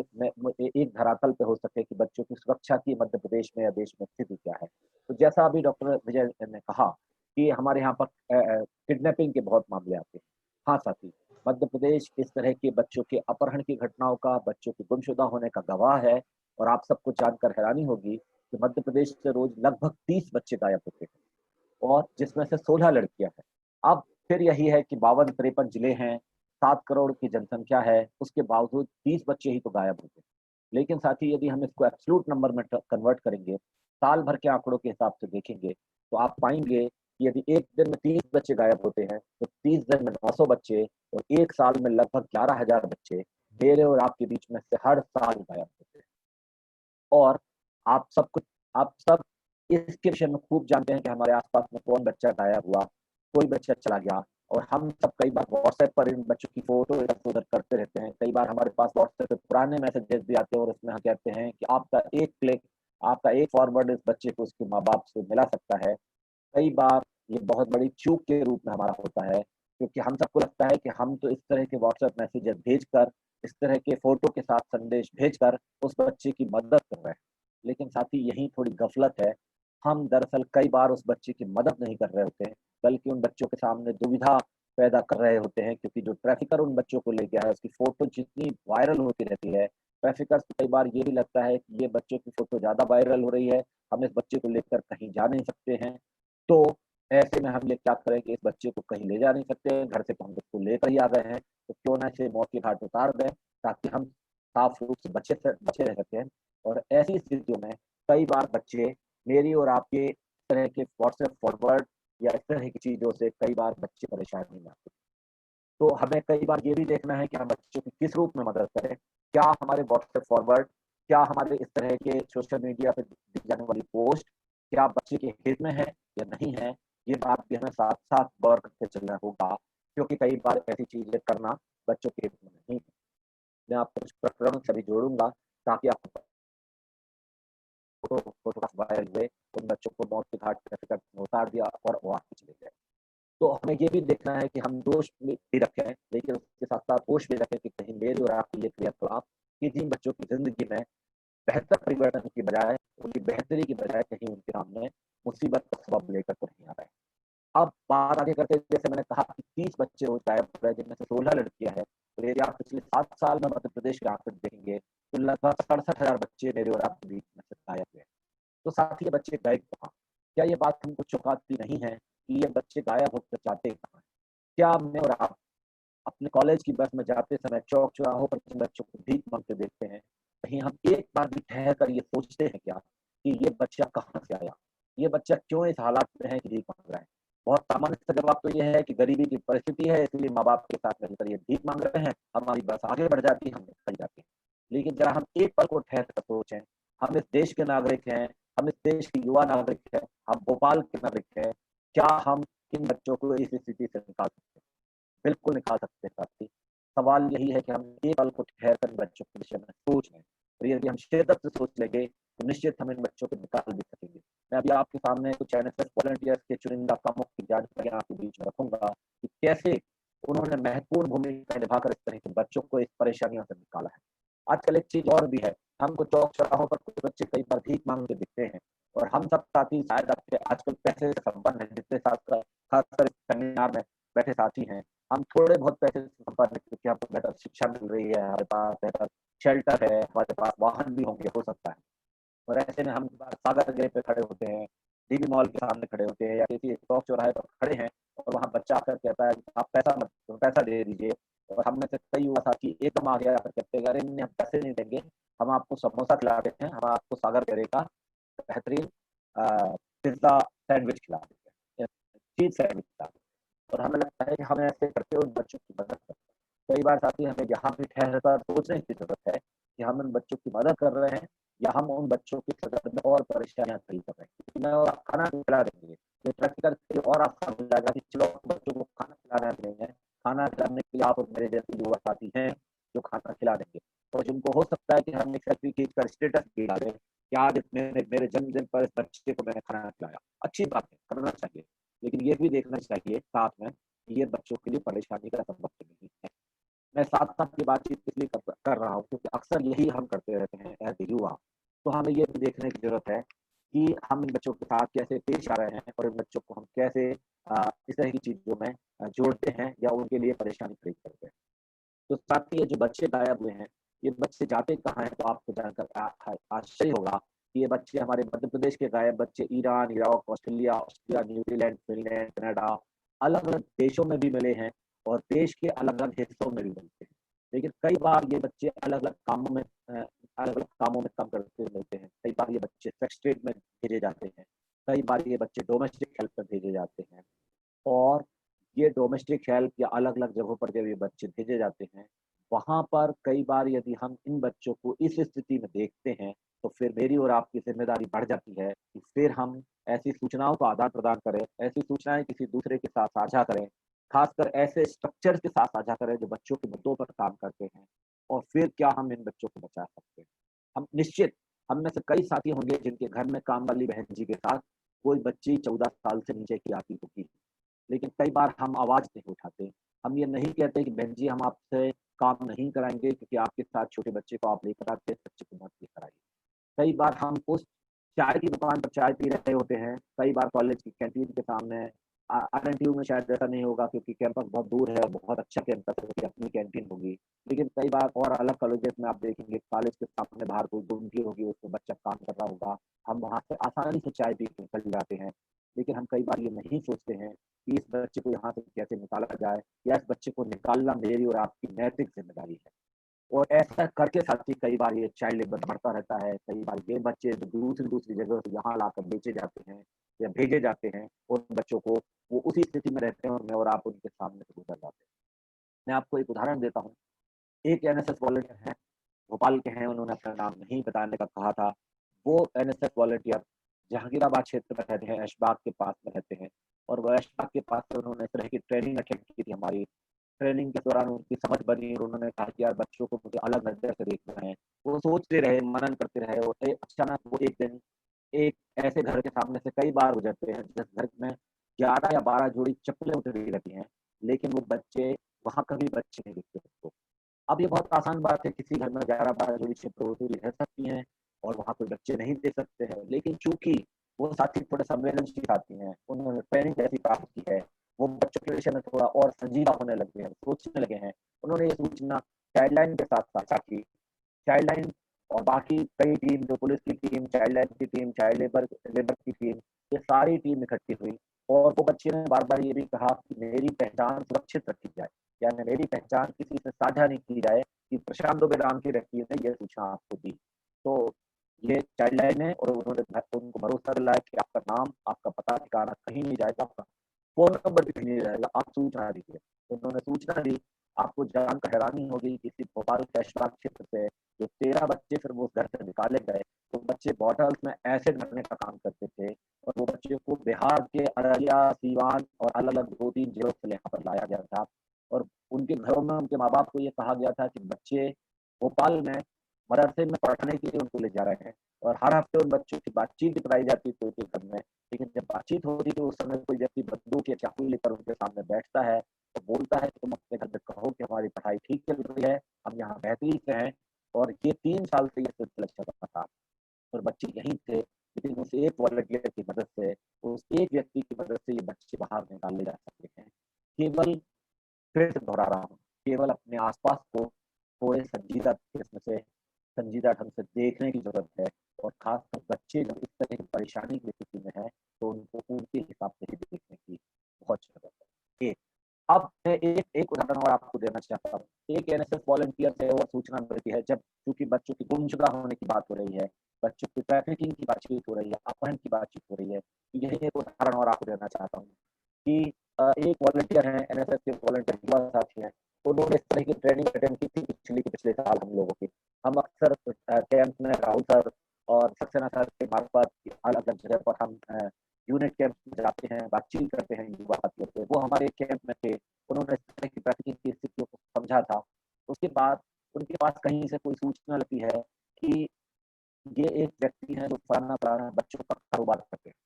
एक धरातल पे हो सके कि बच्चों की सुरक्षा की मध्य प्रदेश में या देश में स्थिति क्या है। तो जैसा अभी डॉक्टर विजय ने कहा कि हमारे यहाँ पर किडनैपिंग के बहुत मामले आते हैं। हाँ साथी, मध्य प्रदेश इस तरह के बच्चों के अपहरण की घटनाओं का, बच्चों के गुमशुदा होने का गवाह है, और आप सबको जानकर हैरानी होगी कि मध्य प्रदेश से रोज लगभग 30 बच्चे गायब होते हैं, और जिसमें से 16 लड़कियां हैं। अब फिर यही है कि 52-53 जिले हैं, 7 करोड़ की जनसंख्या है, उसके बावजूद 30 बच्चे ही तो गायब होते हैं। लेकिन साथी, यदि हम इसको एब्सोल्यूट नंबर में कन्वर्ट करेंगे, साल भर के आंकड़ों के हिसाब से देखेंगे, तो आप पाएंगे कि यदि एक दिन में 30 बच्चे गायब होते हैं, तो 30 दिन में 900 बच्चे, और एक साल में लगभग 11,000 बच्चे मेरे और आपके बीच में से हर साल गायब होते हैं। और आप सब कुछ आप सब इसके विषय में खूब जानते हैं कि हमारे आसपास में कौन बच्चा गायब हुआ, कोई बच्चा चला गया, और हम सब कई बार व्हाट्सएप पर इन बच्चों की फोटो इधर उधर करते रहते हैं। कई बार हमारे पास व्हाट्सएप पे पुराने मैसेजेस भी आते हैं, और उसमें हम कहते हैं कि आपका एक क्लिक, आपका एक फॉरवर्ड इस बच्चे को उसके माँ बाप से मिला सकता है। कई बार ये बहुत बड़ी चूक के रूप में हमारा होता है, क्योंकि हम सबको लगता है कि हम तो इस तरह के व्हाट्सएप मैसेजेस भेजकर, इस तरह के फोटो के साथ संदेश भेजकर उस बच्चे की मदद कर रहे हैं। लेकिन साथ ही यही थोड़ी गफलत है, हम दरअसल कई बार उस बच्चे की मदद नहीं कर रहे होते हैं, बल्कि उन बच्चों के सामने दुविधा पैदा कर रहे होते हैं, क्योंकि जो ट्रैफिकर उन बच्चों को ले गया है उसकी फोटो जितनी वायरल होती रहती है, ट्रैफिकर्स को कई बार ये भी लगता है कि ये बच्चे की फोटो ज्यादा वायरल हो रही है, हम इस बच्चे को लेकर कहीं जा नहीं सकते हैं। तो ऐसे में हम ये क्या करें कि इस बच्चे को कहीं ले जा नहीं सकते, घर से तो हम उसको लेकर ही आ गए हैं, तो क्यों ना इसे मौत के घाट उतार दें, ताकि हम साफ रूप से बचे रह सकते हैं। और ऐसी स्थितियों में कई बार बच्चे मेरी और आपके तरह के व्हाट्सएप फॉरवर्ड या इस तरह की चीजों से कई बार बच्चे परेशानी में आते हैं। तो हमें कई बार ये भी देखना है कि हम बच्चों की किस रूप में मदद करें। क्या हमारे व्हाट्सएप फॉरवर्ड, क्या हमारे इस तरह के सोशल मीडिया पे दी जाने वाली पोस्ट, क्या बच्चे के हित में है या नहीं है, ये बात भी हमें साथ साथ गौर करके चलना होगा, क्योंकि कई बार ऐसी चीजें करना बच्चों के हित में नहीं है। मैं आपको कुछ प्रकरण सभी जोड़ूंगा, ताकि आपको फोटो वायरल हुए, उन बच्चों को मौत के घाट पे उतार दिया और वो आगे चले गए। तो हमें ये भी देखना है कि हम दोष भी रखें, लेकिन उसके साथ साथ होश भी रखें कि कहीं मेरे और आपके ये क्रियाकलाप कि जिन बच्चों की जिंदगी में बेहतर परिवर्तन की बजाय, उनकी बेहतरी की बजाय कहीं उनके सामने मुसीबत का सबब लेकर तो नहीं आ रहा है। अब बात आगे करते हैं, जैसे मैंने कहा कि 30 बच्चे रोज गायब हो रहे हैं, जिनमें से 16 लड़कियां हैं। तो यदि आप पिछले 7 साल में मध्य प्रदेश के आंकड़े देखेंगे, तो लगभग 67,000 बच्चे मेरे और आपके बीच में से गायब हुए। तो साथ ही ये बच्चे गए कहाँ? क्या ये बात हमको चौंकाती नहीं है कि ये बच्चे गायब होकर जाते कहाँ हैं? क्या मैं और आप अपने कॉलेज की बस में जाते समय चौक चौराहों पर जिन बच्चों को भीख मांगते देखते हैं, कहीं हम एक बार भी ठहर कर ये सोचते हैं क्या कि ये बच्चा कहाँ से आया? ये बच्चा क्यों इस हालात में है कि भीख मांग रहा है? बहुत सामान्य सा जवाब तो ये है कि गरीबी की परिस्थिति है, इसलिए माँ बाप के साथ मिलकर ये भीख मांग रहे हैं, हमारी बस आगे बढ़ जाती है, हम निकल जाते हैं। लेकिन जरा हम एक पल को ठहर कर सोचें, हम इस देश के नागरिक हैं, हम इस देश के युवा नागरिक हैं, हम भोपाल के नागरिक हैं, क्या हम इन बच्चों को इस स्थिति से निकाल सकते हैं? बिल्कुल निकाल सकते हैं साथी। सवाल यही है कि हम एक पल को ठहर कर बच्चों के विषय में सोच लें, और यदि हम शिद्दत से सोच लेंगे, तो निश्चित हम इन बच्चों को निकाल भी सकेंगे। मैं अभी आपके सामने कुछ एनएसएस वॉलंटियर्स के चुनिंदा कामों की जानकारी आपके बीच में रखूंगा कि कैसे उन्होंने महत्वपूर्ण भूमिका निभाकर इस तरह के बच्चों को इस परेशानियों से निकाला है। आजकल एक चीज और भी है, हमको चौक चौराहों पर कुछ बच्चे कई बार भीख मांगते दिखते हैं, और हम सब साथी शायद आपके आजकल पैसे से संपन्न है, जितने साथ खासकर इस सेमिनार में बैठे साथी हैं, हम थोड़े बहुत पैसे से संपन्न हैं, क्योंकि हमको बेहतर शिक्षा मिल रही है, हमारे पास बेहतर शेल्टर है, हमारे पास वाहन भी होंगे, हो सकता है। और ऐसे में हम सागर गेट पे खड़े होते हैं, डीबी मॉल के सामने खड़े होते हैं, या किसी चौक चौराहे पर खड़े हैं, और वहाँ बच्चा आकर कहता है आप पैसा मत, पैसा दे दीजिए, और हम में से कई युवा साथी एकदम आगे आकर कहते हैं अरे नहीं, हम पैसे नहीं देंगे, हम आपको समोसा खिला देते हैं, हम आपको सागर गेरे का बेहतरीन पिज्जा सैंडविच खिला देते हैं, चीज सैंडविच खिला देते हैं। और हमें लगता है कि हमें ऐसे करके उन बच्चों की मदद करते हैं। कई बार साथी हमें यहाँ भी ठहर कर सोचने की जरूरत है कि हम उन बच्चों की मदद कर रहे हैं, या हम उन बच्चों की सदर में और परेशानियां खड़ी कर रहे हैं। क्योंकि मैं और आप खाना खिला देंगे, ये प्रैक्टिकल और आसान हो जाएगा कि चलो बच्चों को खाना खिलाना नहीं है, खाना खिलाने के लिए आप और मेरे जैसे युवा साथी हैं जो खाना खिला देंगे, और जिनको हो सकता है कि हम एक सर्टिफिकेट का स्टेटस दिला दें कि आज मेरे जन्मदिन पर इस बच्चे को मैंने खाना खिलाया। अच्छी बात है, करना चाहिए, लेकिन ये भी देखना चाहिए साथ में कि ये बच्चों के लिए परेशानी का सबब तो नहीं है। मैं साथ-साथ की बातचीत इसलिए कर रहा हूँ क्योंकि अक्सर यही हम करते रहते हैं एज़ ए युवा। तो हमें ये भी देखने की ज़रूरत है कि हम इन बच्चों के साथ कैसे पेश आ रहे हैं, और इन बच्चों को हम कैसे इस तरह की चीज़ों में जोड़ते हैं या उनके लिए परेशानी खड़ी करते हैं। तो साथ ही ये जो बच्चे गायब हुए हैं, ये बच्चे जाते कहाँ हैं, तो आपको जानकर आश्चर्य होगा कि ये बच्चे हमारे मध्य प्रदेश के गायब बच्चे Iran, Iraq, Australia, New Zealand, Finland, Canada, अलग-अलग देशों में भी मिले हैं, और देश के अलग-अलग हिस्सों में भी मिलते हैं। लेकिन कई बार ये बच्चे अलग-अलग कामों में काम करते हुए मिलते हैं। कई बार ये बच्चे सेक्स ट्रेड में भेजे जाते हैं। कई बार ये बच्चे डोमेस्टिक हेल्प में भेजे जाते हैं, और ये डोमेस्टिक हेल्प या अलग-अलग जगहों पर जब ये बच्चे भेजे जाते हैं, वहाँ पर कई बार यदि हम इन बच्चों को इस स्थिति में देखते हैं, तो फिर मेरी और आपकी ज़िम्मेदारी बढ़ जाती है कि फिर हम ऐसी सूचनाओं का आदान-प्रदान करें, ऐसी सूचनाएँ किसी दूसरे के साथ साझा करें, खासकर ऐसे स्ट्रक्चर्स के साथ साझा करें जो बच्चों के मुद्दों पर काम करते हैं, और फिर क्या हम इन बच्चों को बचा सकते हैं। हम में से कई साथी होंगे जिनके घर में काम वाली बहन जी के साथ कोई बच्ची 14 साल से नीचे की आती होगी। लेकिन कई बार हम आवाज़ नहीं उठाते। हम ये नहीं कहते कि बहन जी हम आपसे काम नहीं कराएँगे क्योंकि आपके साथ छोटे बच्चे को आप लेकर आते हैं, इस बच्चे को मत लेकर आइए। कई बार हम उस चाय की दुकान पर चाय पी रहे होते हैं, कई बार कॉलेज की कैंटीन के सामने आरएनटीयू में शायद ऐसा नहीं होगा क्योंकि कैंपस बहुत दूर है और बहुत अच्छा कैंपस है, उसकी अपनी कैंटीन होगी। लेकिन कई बार और अलग कॉलेजेस में आप देखेंगे कॉलेज के सामने बाहर कोई गुमटी होगी, उसमें बच्चा काम कर रहा होगा, हम वहाँ से आसानी से चाय पी के निकल जाते हैं। लेकिन हम कई बार ये नहीं सोचते हैं कि इस बच्चे को यहाँ से कैसे निकाला जाए, या इस बच्चे को निकालना मेरी और आपकी नैतिक ज़िम्मेदारी है। और ऐसा करके साथ ही कई बार ये चाइल्ड लेबर बढ़ता रहता है। कई बार ये बच्चे जो दूसरी-दूसरी जगह से यहाँ लाकर बेचे जाते हैं या भेजे जाते हैं, उन बच्चों को वो उसी स्थिति में रहते हैं और मैं और आप उनके सामने से गुज़र जाते हैं। मैं आपको एक उदाहरण देता हूँ। एक एनएसएस वॉलंटियर हैं, भोपाल के हैं, उन्होंने अपना नाम नहीं बताने का कहा था। वो एनएसएस वॉलंटियर जहांगीराबाद क्षेत्र में रहते हैं, ऐशबाग के पास में रहते हैं, और वो ऐशबाग के पास से उन्होंने इस तरह की ट्रेनिंग अटेंड की थी हमारी। ट्रेनिंग के दौरान उनकी समझ बनी और उन्होंने कहा कि यार बच्चों को मुझे अलग नज़र से देखना है। वो सोचते रहे, मनन करते रहे, और अचानक वो एक दिन एक ऐसे घर के सामने से कई बार गुज़रते हैं जिस घर में 11 या 12 जोड़ी चप्पलें उतरी रहती हैं, लेकिन वो बच्चे वहाँ कभी बच्चे नहीं दिखते उसको। अब ये बहुत आसान बात है, किसी घर में 11-12 जोड़ी चप्पलें रह सकती हैं और वहाँ कोई बच्चे नहीं देख सकते हैं। लेकिन चूँकि वो साथी थोड़े संवेदनशील साथी हैं, उन्होंने ट्रेनिंग ऐसी प्राप्त की है, वो बच्चों के विषय में थोड़ा और संजीदा होने लगे हैं, सोचने लगे हैं। उन्होंने ये सूचना चाइल्डलाइन के साथ साझा की। चाइल्डलाइन और बाकी कई टीम, जो पुलिस की टीम, चाइल्डलाइन की टीम, चाइल्ड लेबर लेबर की टीम, ये सारी टीम इकट्ठी हुई, और वो बच्चे ने बार-बार ये भी कहा कि मेरी पहचान सुरक्षित रखी जाए, यानी मेरी पहचान किसी से साझा नहीं की जाए कि प्रशांत दुबे नाम के व्यक्ति ने ये सूचना आपको दी। तो ये चाइल्डलाइन है, और उन्होंने उनको भरोसा दिलाया कि आपका नाम, आपका पता ठिकाना कहीं नहीं जाएगा, आपका फ़ोन नंबर भी कहीं नहीं जाएगा, आप सूचना दीजिए। उन्होंने सूचना दी। आपको जानकर हैरानी होगी कि इसी भोपाल के ऐशबाग क्षेत्र से जो 13 बच्चे फिर वो उस घर से निकाले गए, वो बच्चे बॉटल्स में एसिड भरने का काम करते थे, और वो बच्चे को बिहार के अररिया, सीवान और अलग-अलग 2-3 जिलों से यहाँ पर लाया गया था, और उनके घरों में उनके माँ-बाप को ये कहा गया था कि बच्चे भोपाल में मदरसे में पढ़ने के लिए उनको ले जा रहे हैं, और हर हफ्ते उन बच्चों की बातचीत भी कराई जाती थी उनके घर में। लेकिन जब बातचीत होती थी उस समय कोई व्यक्ति बंदूक या चाकू लेकर उनके सामने बैठता है और बोलता है कि तुम अपने घर में कहो कि हमारी पढ़ाई ठीक चल रही है, हम यहाँ बेहतरी से हैं। और ये 3 साल से ये सिलसिला चल रहा था और बच्चे यहीं थे, लेकिन उस एक वॉलंटियर की मदद से, उस एक व्यक्ति की मदद से ये बच्चे बाहर निकाले जा सकते हैं। केवल, फिर से दोहरा रहा हूँ, केवल अपने आस-पास को थोड़े संजीदा ढंग से देखने की ज़रूरत है। और खासकर बच्चे जब इस तरह की परेशानी की स्थिति में हैं, तो उनको उनके हिसाब से ही देखने की बहुत ज़रूरत है। एक अब मैं एक एक उदाहरण और आपको देना चाहता हूँ। एक एनएसएस वॉलंटियर से और सूचना मिलती है, जब चूँकि बच्चों की गुमशुदा होने की बात हो रही है, बच्चों की ट्रैफिकिंग की बातचीत हो रही है, अपहरण की बातचीत हो रही है। तो यही एक उदाहरण और आपको देना चाहता हूँ कि एक वॉलंटियर हैं, एनएसएस के वॉलंटियर युवा साथी हैं, उन्होंने इस तरह की ट्रेनिंग अटेंड की थी पिछले साल हम लोगों की। हम अक्सर कैंप में राहुल सर और सक्सेना सर के मार्फत अलग-अलग जगह पर हम यूनिट कैंप में जाते हैं, बातचीत करते हैं युवा साथियों से। वो हमारे कैंप में थे, उन्होंने इस तरह की ट्रैफिकिंग की स्थितियों को समझा था। उसके बाद उनके पास कहीं से कोई सूचना लगती है कि ये एक व्यक्ति हैं जो पुराना-पुराना बच्चों का कारोबार करते हैं।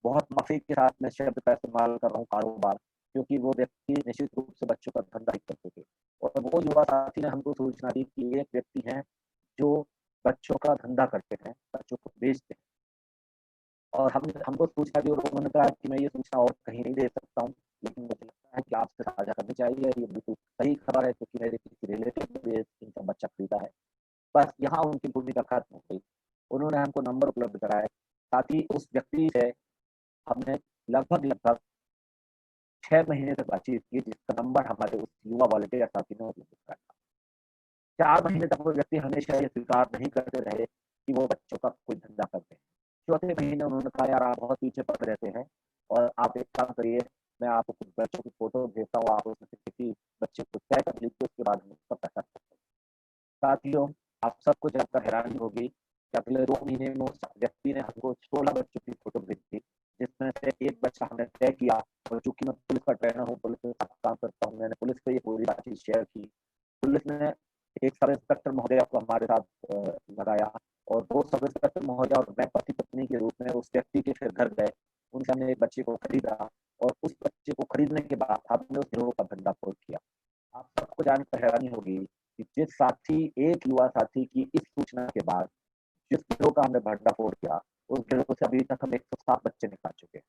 बहुत माफ़ी के साथ मैं शब्द का इस्तेमाल कर रहा हूँ कारोबार, क्योंकि वो व्यक्ति निश्चित रूप से बच्चों का धंधा ही करते थे। और वो युवा साथी ने हमको सूचना दी कि एक व्यक्ति हैं, जो बच्चों का धंधा करते हैं, बच्चों को बेचते हैं। और हमको सूचना दी और उन्होंने कहा कि मैं ये सूचना और कहीं नहीं दे सकता हूँ, लेकिन मुझे लगता है कि आपसे साझा करनी चाहिए। ये बिल्कुल सही खबर है, क्योंकि मेरे किसी रिलेटिव ने भी इनका बच्चा खरीदा है। बस यहाँ उनकी भूमिका खत्म हो गई। उन्होंने हमको नंबर उपलब्ध कराए, साथ ही उस व्यक्ति से हमने लगभग 6 महीने तक बातचीत की, जिसका नंबर हमारे उस युवा वॉलंटियर साथी ने उपलब्ध कराया। 4 महीने तक वो व्यक्ति हमेशा ये स्वीकार नहीं करते रहे कि वो बच्चों का कोई धंधा करते हैं। चौथे महीने उन्होंने कहा, यार आप बहुत पीछे पड़ रहते हैं और आप एक काम करिए, मैं आपको कुछ बच्चों की फ़ोटो भेजता हूँ, आप उसमें से किसी बच्चे को तय कर लीजिए, उसके बाद हम उसका पैसा देते हैं। साथियों, आप सबको जानकर हैरानी होगी कि अगले 2 महीने में उस व्यक्ति ने हमको 16 बच्चों की फ़ोटो भेजी, जिसमें से एक बच्चा हमने तय किया। और चूँकि मैं पुलिस का ट्रेनर हूँ, पुलिस के साथ काम करता हूँ, मैंने पुलिस को ये पूरी बातचीत शेयर की। पुलिस ने एक सब इंस्पेक्टर महोदया को हमारे साथ लगाया और 2 सब इंस्पेक्टर महोदया और मैं पति-पत्नी के रूप में उस व्यक्ति के फिर घर गए। उनसे हमने एक बच्चे को खरीदा और उस बच्चे को खरीदने के बाद हमने उस गिरोह का भंडाफोड़ किया। आप सबको जानकर हैरानी होगी कि एक युवा साथी की इस सूचना के बाद जिस गिरोह का हमने भंडाफोड़ किया, उस गिरोह से अभी तक हम 107 बच्चे निकाल चुके हैं,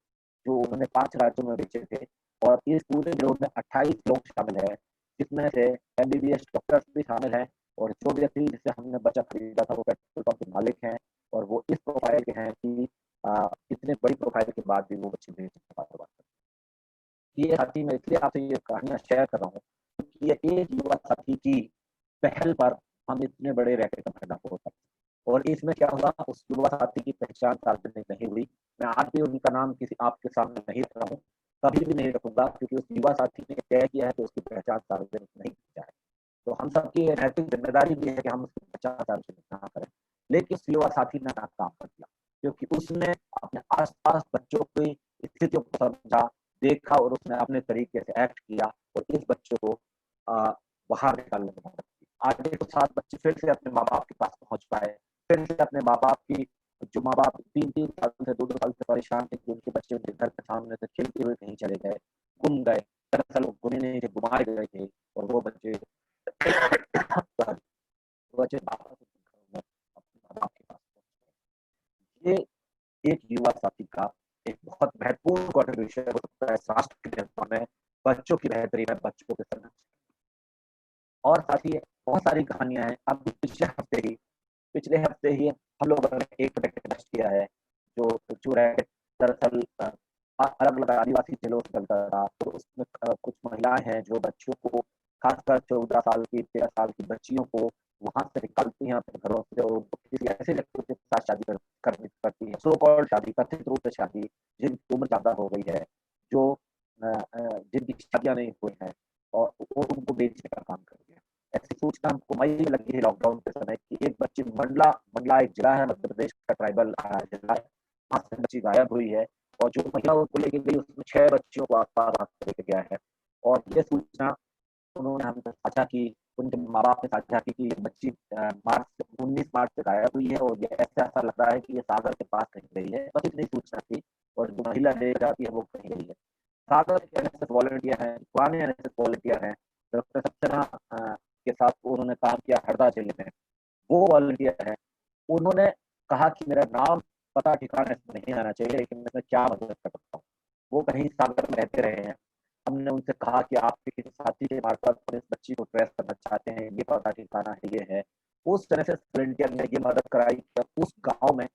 जो उन्होंने 5 राज्यों में बेचे थे। और इस पूरे गिरोह में 28 लोग शामिल हैं, जिसमें से एमबीबीएस डॉक्टर्स भी शामिल हैं। और जो व्यक्ति जिससे हमने बच्चा खरीदा था, वो पेट्रोल पंप के मालिक हैं और वो इस प्रोफाइल के हैं कि इतने बड़ी प्रोफाइल के बाद भी वो बच्चे बेचने का कारोबार करते हैं। ये साथी मैं इसलिए आपसे ये कहानियाँ शेयर कर रहा हूँ, क्योंकि ये एक युवा साथी की पहल पर हम इतने बड़े रैकेट का भंडाफोड़ कर। और इसमें क्या हुआ, उस युवा साथी की पहचान सार्वजनिक नहीं हुई। मैं आज भी उनका नाम किसी आपके सामने नहीं रख रहा हूँ, कभी भी नहीं रखूँगा, क्योंकि उस युवा साथी ने तय किया है कि उसकी पहचान सार्वजनिक नहीं की जाए। तो हम सबकी ये नैतिक ज़िम्मेदारी भी है कि हम उसकी पहचान सार्वजनिक ना करें। लेकिन उस युवा साथी ने नाकाम कर दिया, क्योंकि उसने अपने आस-पास बच्चों की स्थितियों को समझा, देखा और उसने अपने तरीके से एक्ट किया और इस बच्चों को अ, बाहर निकालने में मदद की। आज 107 बच्चे फिर से अपने माँ-बाप के पास पहुँच पाए, फिर से अपने माँ-बाप की, जो माँ-बाप 3-3 साल से 2-2 साल से परेशान थे कि उनके बच्चे उनके घर के सामने से खेलते हुए कहीं चले गए, गुम गए। दरअसल वो गुमे नहीं थे, गुमाए गए थे और वो बच्चे वो बच्चे वापस अपने घरों में अपने माँ-बाप के पास पहुँच गए। ये एक युवा साथी का एक बहुत महत्वपूर्ण कॉन्ट्रिब्यूशन हो सकता है इस राष्ट्र के निर्माण में, बच्चों की बेहतरी में, बच्चों के संरक्षण। और साथ ही बहुत सारी कहानियाँ हैं। अब पिछले हफ्ते ही हम लोगों ने एक रैकेट बस्ट किया है, जो रैकेट दरअसल अलग-अलग आदिवासी जिलों से चलता था। तो उसमें कुछ महिलाएँ हैं जो बच्चों को, खासकर 14 साल की, 13 साल की बच्चियों को वहाँ से निकालती हैं अपने घरों से और उनको किसी ऐसे व्यक्ति के साथ शादी करती हैं, सो कॉल्ड शादी, कथित रूप से शादी, जिनकी उम्र ज़्यादा हो गई है, जो जिनकी शादियाँ नहीं हुई हैं और वो उनको बेचने का काम करती हैं। ऐसी सूचना हमको मई में लगी थी लॉकडाउन के समय कि एक बच्ची मंडला एक जिला है, मध्य प्रदेश का ट्राइबल जिला है, वहाँ से बच्ची गायब हुई है और जो महिला उसको लेके गई उसमें 6 बच्चियों को आस-पास भाग के लेके गया है। और ये सूचना उन्होंने हमसे साझा की उनके माँ बाप ने साझा की कि बच्ची 19 मार्च से गायब हुई है और ये ऐसा लग रहा है कि ये सागर के पास कहीं गई है, बस इतनी सूचना थी। और जो महिला ले जाती है वो कहीं गई है। सागर के एनएसएस वॉलंटियर हैं, पुराने एनएसएस वॉलंटियर हैं, डॉक्टर सक्सेना के साथ उन्होंने काम किया हरदा जिले में, वो वॉलंटियर हैं। उन्होंने कहा कि मेरा नाम पता ठिकाना इसमें नहीं आना चाहिए, लेकिन मैं क्या मदद कर सकता हूँ। वो कहीं सागर में रहते रहे हैं। हमने उनसे कहा कि आपके किसी साथी के मार्फत इस बच्ची को ट्रेस करना चाहते हैं, ये पता ठिकाना है, ये है। उस तरह से वॉलंटियर ने ये मदद कराई कि उस गांव में,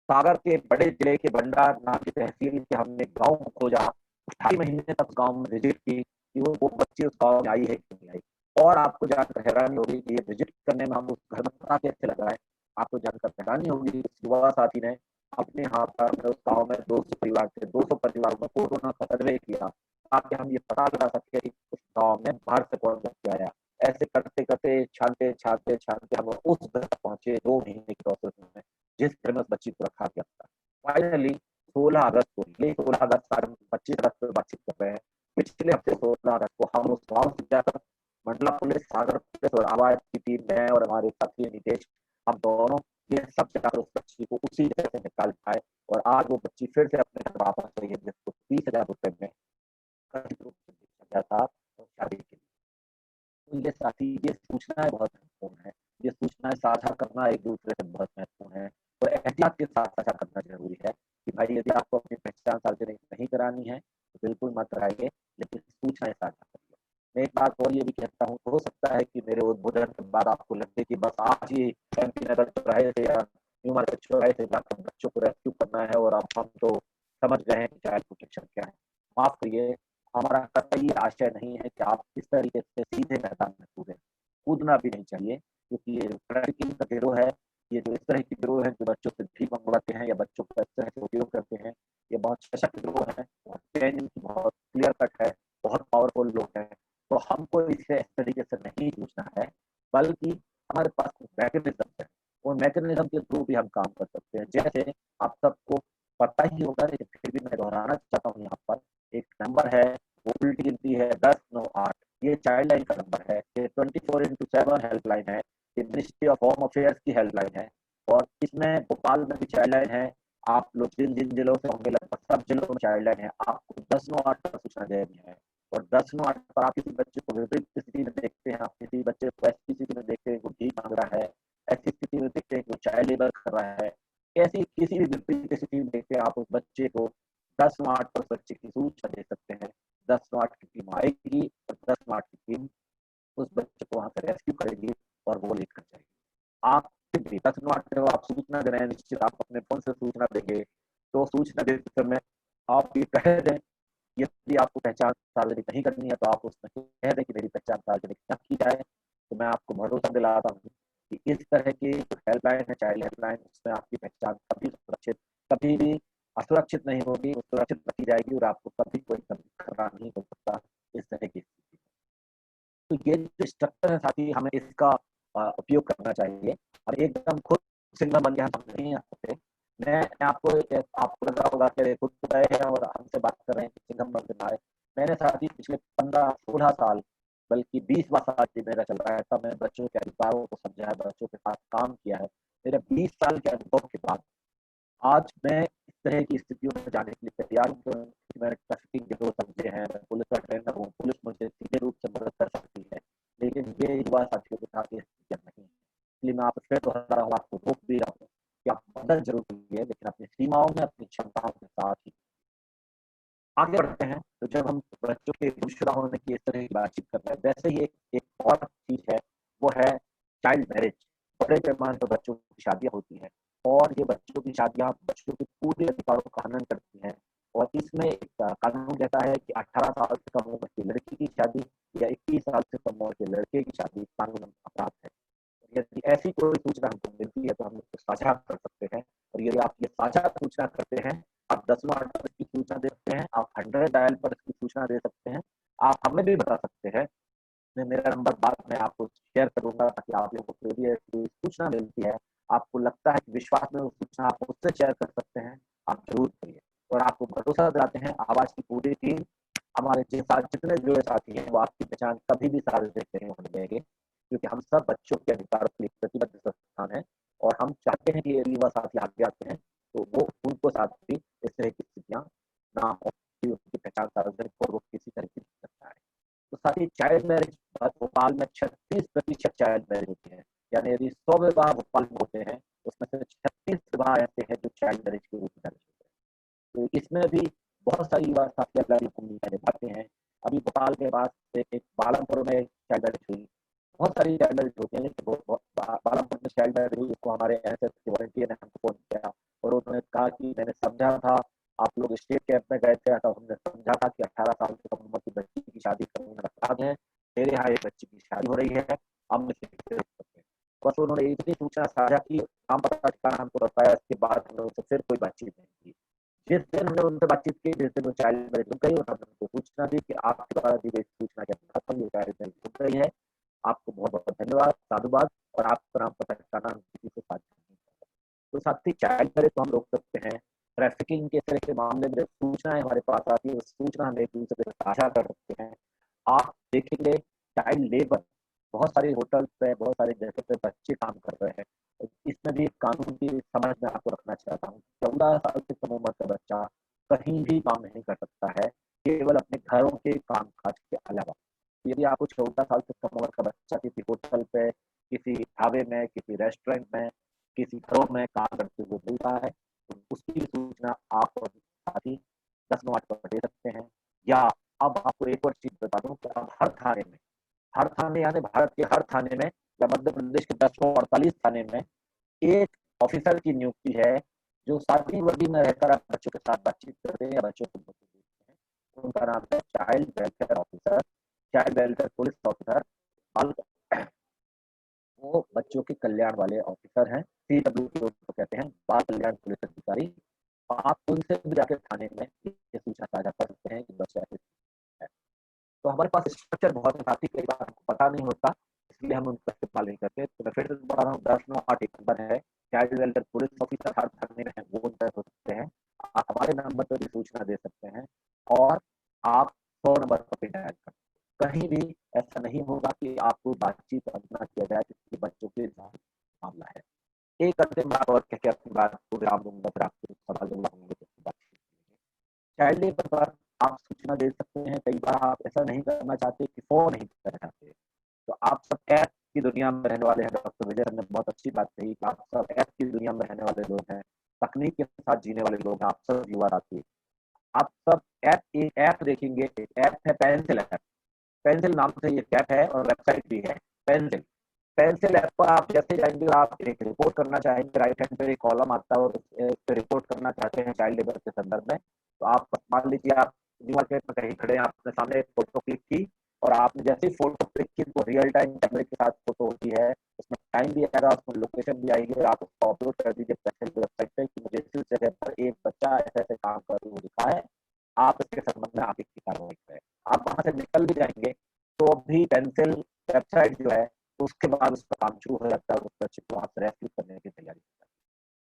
सागर के बड़े जिले के भंडार नाम की तहसील के हमने गांव को खोजा, 2.5 महीने तक गांव में विजिट की कि वो बच्ची उस गांव में आई है कि नहीं आई। और आपको जानकर हैरानी होगी कि ये विजिट करने में हम उस घर में पता कैसे लगा है। आपको जानकर हैरानी होगी, उस युवा साथी ने अपने हाथ पर उस गांव में 200 परिवार थे, 200 परिवारों में कोरोना का सर्वे किया ताकि हम ये पता लगा सके कि उस गांव में बाहर से कौन व्यक्ति आया। ऐसे करते करते छानते छानते छानते हम उस घर तक पहुंचे 2 महीने की प्रोसेस में, जिस घर में उस बच्ची को रखा गया था। फाइनली 16 अगस्त को, ये 16 अगस्त 25 अगस्त पर बातचीत कर रहे हैं, पिछले हफ्ते 16 अगस्त को हम उस गांव से जाकर मंडला पुलिस, सागर पुलिस और आवाज की टीम, मैं और हमारे साथी नितेश, हम दोनों ये सब जाकर उस बच्ची को उसी जगह से निकाल पाए। और आज वो बच्ची फिर से अपने घर वापस गई है, जिसको 30,000 रुपए में कथित रूप से बेचा गया था और शादी के लिए। तो ये साथी, ये सूचनाएं बहुत महत्वपूर्ण है। ये सूचनाएं साझा करना एक दूसरे से बहुत महत्वपूर्ण है और एहतियात के साथ साझा करना जरूरी है कि भाई यदि आपको अपनी पहचान सार्वजनिक नहीं करानी है तो बिल्कुल मत कराइए, लेकिन सूचनाएं साझा करिए। मैं एक बात और ये भी कहता हूँ, हो सकता है कि मेरे उद्बोधन के बाद आपको लगे कि बस आज ही एमपी नगर चौराहे से या न्यू मार्केट चौराहे से जाकर बच्चों को रेस्क्यू करना है और अब हम तो समझ गए हैं कि चाइल्ड प्रोटेक्शन क्या है। माफ करिए, हमारा कतई आशय नहीं है कि आप इस तरीके से सीधे मैदान में कूदें। कूदना भी नहीं चाहिए, क्योंकि ये जो ट्रैफिकिंग का गिरोह है, ये जो इस तरह के गिरोह है जो बच्चों से भीख मंगवाते हैं या बच्चों को इस तरह से उपयोग करते हैं, ये बहुत सशक्त गिरोह है, बहुत क्लियर कट है, बहुत पावरफुल लोग हैं। तो हमको इससे इस तरीके से नहीं जूझना है, बल्कि हमारे पास मैकेनिज्म है, उन मैकेनिज्म के थ्रू भी हम काम कर सकते हैं। जैसे आप सबको पता ही होगा, लेकिन फिर भी मैं दोहराना चाहता हूँ, यहाँ पर एक नंबर है, वो उल्टी गिनती है 1098। ये चाइल्ड लाइन का नंबर है, ये 24x7 हेल्पलाइन है, ये मिनिस्ट्री ऑफ होम अफेयर्स की हेल्पलाइन है। और इसमें भोपाल में भी चाइल्ड लाइन है। आप लोग जिन जिन जिलों से होंगे, लगभग सब जिलों में चाइल्ड लाइन है। आपको 1098 पर सूचना देनी है और 1098 पर आप किसी बच्चे को विपरीत स्थिति में देखते हैं, आप किसी बच्चे को ऐसी स्थिति में देखते हैं वो भीख मांग रहा है, ऐसी स्थिति में देखते हैं कि वो चाइल्ड लेबर कर रहा है, ऐसी किसी भी विपरीत स्थिति में देखते हैं, आप उस बच्चे को 1098 पर बच्चे की सूचना दे सकते हैं। 1098 की टीम आएगी और 1098 की टीम उस बच्चे को वहां से रेस्क्यू करेगी और वो लेकर जाएगी। आप 1098 में आप सूचना दे रहे हैं, निश्चित आप अपने फोन से सूचना देंगे, तो सूचना देते समय आप ये कह दें, यदि आपको पहचान सार्वजनिक नहीं करनी है तो आप उसमें कह दें कि मेरी पहचान सार्वजनिक न की जाए। तो मैं आपको भरोसा दिलाता हूँ कि इस तरह की हेल्पलाइन है, चाइल्ड हेल्पलाइन, उसमें आपकी पहचान कभी सुरक्षित, कभी भी असुरक्षित नहीं होगी, वो सुरक्षित रखी जाएगी और आपको कभी कोई खतरा नहीं हो सकता इस तरह की स्थिति। तो ये जो स्ट्रक्चर है साथी, हमें इसका उपयोग करना चाहिए और एकदम खुद सिंगल बन के हम नहीं आ सकते। मैं आपको लग रहा होगा कि खुद गए हैं और हमसे बात कर रहे हैं कि सिंघम बन के आए। मैंने साथी पिछले 15-16 साल, बल्कि 20वां साल मेरा चल रहा है, तब मैंने बच्चों के अधिकारों को समझा है, बच्चों के साथ काम किया है। मेरे 20 साल के अनुभव के बाद आज मैं इस तरह की स्थितियों में जाने के लिए तैयार हूँ, क्योंकि मैंने ट्रैफिकिंग के 2 समझे हैं, मैं पुलिस का ट्रेनर हूँ, पुलिस मुझे सीधे रूप से मदद कर सकती है, लेकिन ये युवा साथियों के साथ ये स्थितियाँ नहीं है। इसलिए मैं आपको फिर दोहरा रहा हूँ, आपको रोक भी रहा हूँ कि आप मदद जरूर करिए, लेकिन अपनी सीमाओं में, अपनी क्षमताओं के साथ ही। आगे बढ़ते हैं, तो जब हम बच्चों के गुमशुदा होने की इस तरह की बातचीत कर रहे हैं, वैसे ही एक और चीज है, वो है चाइल्ड मैरिज। बड़े पैमाने पर बच्चों की शादियां होती हैं और ये बच्चों की शादियां बच्चों के पूरे अधिकारों का हनन करती हैं। और इसमें एक कानून कहता है कि 18 साल से कम उम्र की लड़की की शादी या 21 साल से कम उम्र के लड़के की शादी कानून अपराध है। यदि ऐसी कोई सूचना हमको मिलती है तो हम उसको साझा कर सकते हैं। और यदि आप ये साझा सूचना करते हैं, आप 10वां पर इसकी सूचना दे सकते हैं, आप 100 डायल पर इसकी सूचना दे सकते हैं, आप हमें भी बता सकते हैं। मैं मेरा नंबर बाद में आपको शेयर करूंगा ताकि आप लोगों को भी ऐसी सूचना मिलती है, आपको लगता है कि विश्वास में वो सूचना आप उससे शेयर कर सकते हैं, आप जरूर करिए। और आपको भरोसा दिलाते हैं, आवाज की पूरी टीम, हमारे साथ जितने जुड़े साथी हैं, वो आपकी पहचान कभी भी सार्वजनिक नहीं होने देंगे। कि हम सब बच्चों के अधिकारों के लिए प्रतिबद्ध संस्थान है और हम चाहते हैं कि यदि युवा साथी आगे आते हैं तो वो उनको साथ भी इस तरह की स्थितियां ना हो कि उनकी पहचान सार्वजनिक और वो किसी तरह की दिक्कत ना आए। तो साथ ही चाइल्ड मैरिज भोपाल में 36% चाइल्ड मैरिज होती है, यानी यदि 100 विवाह भोपाल में होते हैं उसमें से 36 विवाह ऐसे हैं जो चाइल्ड मैरिज के रूप में दर्ज होते हैं। तो इसमें भी बहुत सारी युवा साथी अपनी भूमिका निभाते हैं। अभी भोपाल के पास से एक बालमपुर में चाइल्ड मैरिज हुई, बहुत सारी चाइल्ड मैरिज होती है, लेकिन बालमपुर में चाइल्ड मैरिज हुई, उसको हमारे एनएसएस के वॉलंटियर ने हमको फोन किया और उन्होंने कहा कि मैंने समझा था आप लोग स्टेट कैंप में गए थे तो हमने समझा था कि 18 साल से कम उम्र की बच्ची की शादी करने में अपराध है, मेरे यहाँ एक बच्ची की शादी हो रही है, हम बस उन्होंने इतनी सूचना साझा की, नाम पता ठिकाना हमको बताया, इसके बाद हमने उनसे फिर कोई बातचीत नहीं की। जिस दिन हमने उनसे बातचीत की, जिस दिन वो चाइल्ड मैरिज रुक गई और हमने उनको सूचना दी कि आपके द्वारा दी गई सूचना के आधार पर ये चाइल्ड मैरिज रुक गई है, आपको बहुत बहुत धन्यवाद, साधुवाद, और आपका नाम पता ठिकाना हम किसी से साझा नहीं करते। तो साथ ही चाइल्ड मैरिज को हम रोक सकते हैं। ट्रैफिकिंग के तरह के मामले में सूचनाएं हमारे पास आती है, उस सूचना हम एक दूसरे से साझा कर सकते हैं। आप देखेंगे चाइल्ड लेबर बहुत सारे होटल पे, बहुत सारे जगह पे बच्चे काम कर रहे हैं। इसमें भी कानून की समझ में आपको रखना चाहता हूँ। 14 साल से कम उम्र का बच्चा कहीं भी काम नहीं कर सकता है, केवल अपने घरों के काम काज के अलावा। यदि आपको 14 साल से कम उम्र का बच्चा किसी होटल पे, किसी ढाबे में, किसी रेस्टोरेंट में, किसी घरों में काम करते हुए मिल रहा है, तो उसकी सूचना आप और साथी 10 9 पर दे सकते हैं। या अब आपको एक और चीज बता दूं कि अब हर थाने यानी भारत के हर थाने में या मध्य प्रदेश के 1048 थाने में एक ऑफिसर की नियुक्ति है जो शादी वर्दी में रहकर आप बच्चों के साथ बातचीत करते हैं या बच्चों को देखते हैं। उनका नाम है child welfare officer, child welfare police officer. वो बच्चों के कल्याण वाले ऑफिसर हैं, CWP को कहते हैं, बाल कल्याण पुलिस अधिकारी। आप उनसे भी जाकर थाने में ये सूचना साझा कर सकते हैं कि बच्चा है। तो हमारे पास स्ट्रक्चर बहुत साथी कई बार हमको पता नहीं होता, इसलिए हम उनका इस्तेमाल नहीं करते। तो मैं फिर से बता रहा हूँ, 10 9 8 एक नंबर है, चाइल्ड वेलफेयर पुलिस ऑफिसर हर थाने में है, वो उन तक हो सकते हैं। आप हमारे नंबर पर भी सूचना दे सकते हैं और आप 100 नंबर पर भी डायल कर, कहीं भी ऐसा नहीं होगा कि आपको बातचीत ना किया जाए क्योंकि बच्चों के साथ मामला है। एक अंतिम बात और कह के अपनी बात को विराम दूंगा, फिर आपके सवाल जवाब होंगे तो बातचीत करेंगे। चाइल्ड लेबर पर आप सूचना दे सकते हैं। कई बार आप ऐसा नहीं करना चाहते कि फोन नहीं करना चाहते, तो आप सब ऐप की दुनिया में रहने वाले हैं। डॉक्टर विजय ने बहुत अच्छी बात कही कि आप सब ऐप की दुनिया में रहने वाले लोग हैं, तकनीक के साथ जीने वाले लोग हैं, आप सब युवा साथी। आप सब एक ऐप देखेंगे, एक ऐप है पेंसिल ऐप, पेंसिल नाम से ये ऐप है और वेबसाइट भी है पेंसिल। पेंसिल ऐप पर आप जैसे जाएंगे, आप एक रिपोर्ट करना चाहेंगे, राइट हैंड पे एक कॉलम आता है और उस पे रिपोर्ट करना चाहते हैं चाइल्ड लेबर के संदर्भ में, तो आप मान लीजिए आप मार्केट में कहीं खड़े हैं, आपने सामने एक फोटो क्लिक की और आपने जैसे ही फोटो क्लिक की तो रियल टाइम कैमरे के साथ फोटो होती है, उसमें टाइम भी आएगा, उसमें लोकेशन भी आएगी और आप उसको अपलोड कर दीजिए पेंसिल की वेबसाइट पे कि मुझे इस जगह पर एक बच्चा ऐसे ऐसे काम कर हुआ दिखा है, आप इसके संबंध में आगे की कार्रवाई करें। आप वहां से निकल भी जाएंगे तो अभी पेंसिल वेबसाइट जो है उसके बाद उसका काम शुरू हो जाता है, उस बच्चे को वहां से रेस्क्यू करने की तैयारी करता है।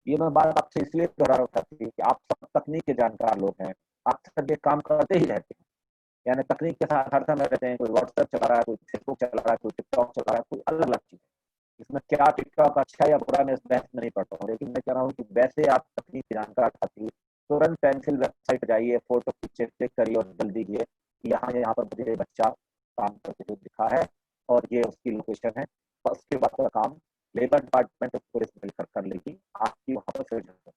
ये मैं बात आपसे इसलिए दोहरा रहा था कि आप सब तकनीक के जानकार लोग हैं, आप सब ये काम करते ही रहते हैं, यानी तकनीक के साथ हर समय रहते हैं। कोई व्हाट्सएप चला रहा है, कोई फेसबुक चला रहा है, कोई टिकटॉक चला रहा है, कोई अलग अलग चीज। इसमें क्या टिकटॉक अच्छा या बुरा मैं इस बहस में नहीं पढ़ता हूँ, लेकिन मैं कह रहा हूँ कि वैसे आप तकनीक के जानकार साथी तुरंत पेंसिल वेबसाइट जाइए, फोटो क्लिक करिए और जल्दी दीजिए कि यहाँ पर मुझे बच्चा काम करते हुए दिखा है और ये उसकी लोकेशन है, और उसके बाद का काम लेबर डिपार्टमेंट और पुलिस मिलकर कर लेगी, आपकी वहां पर फिर जरूरत है।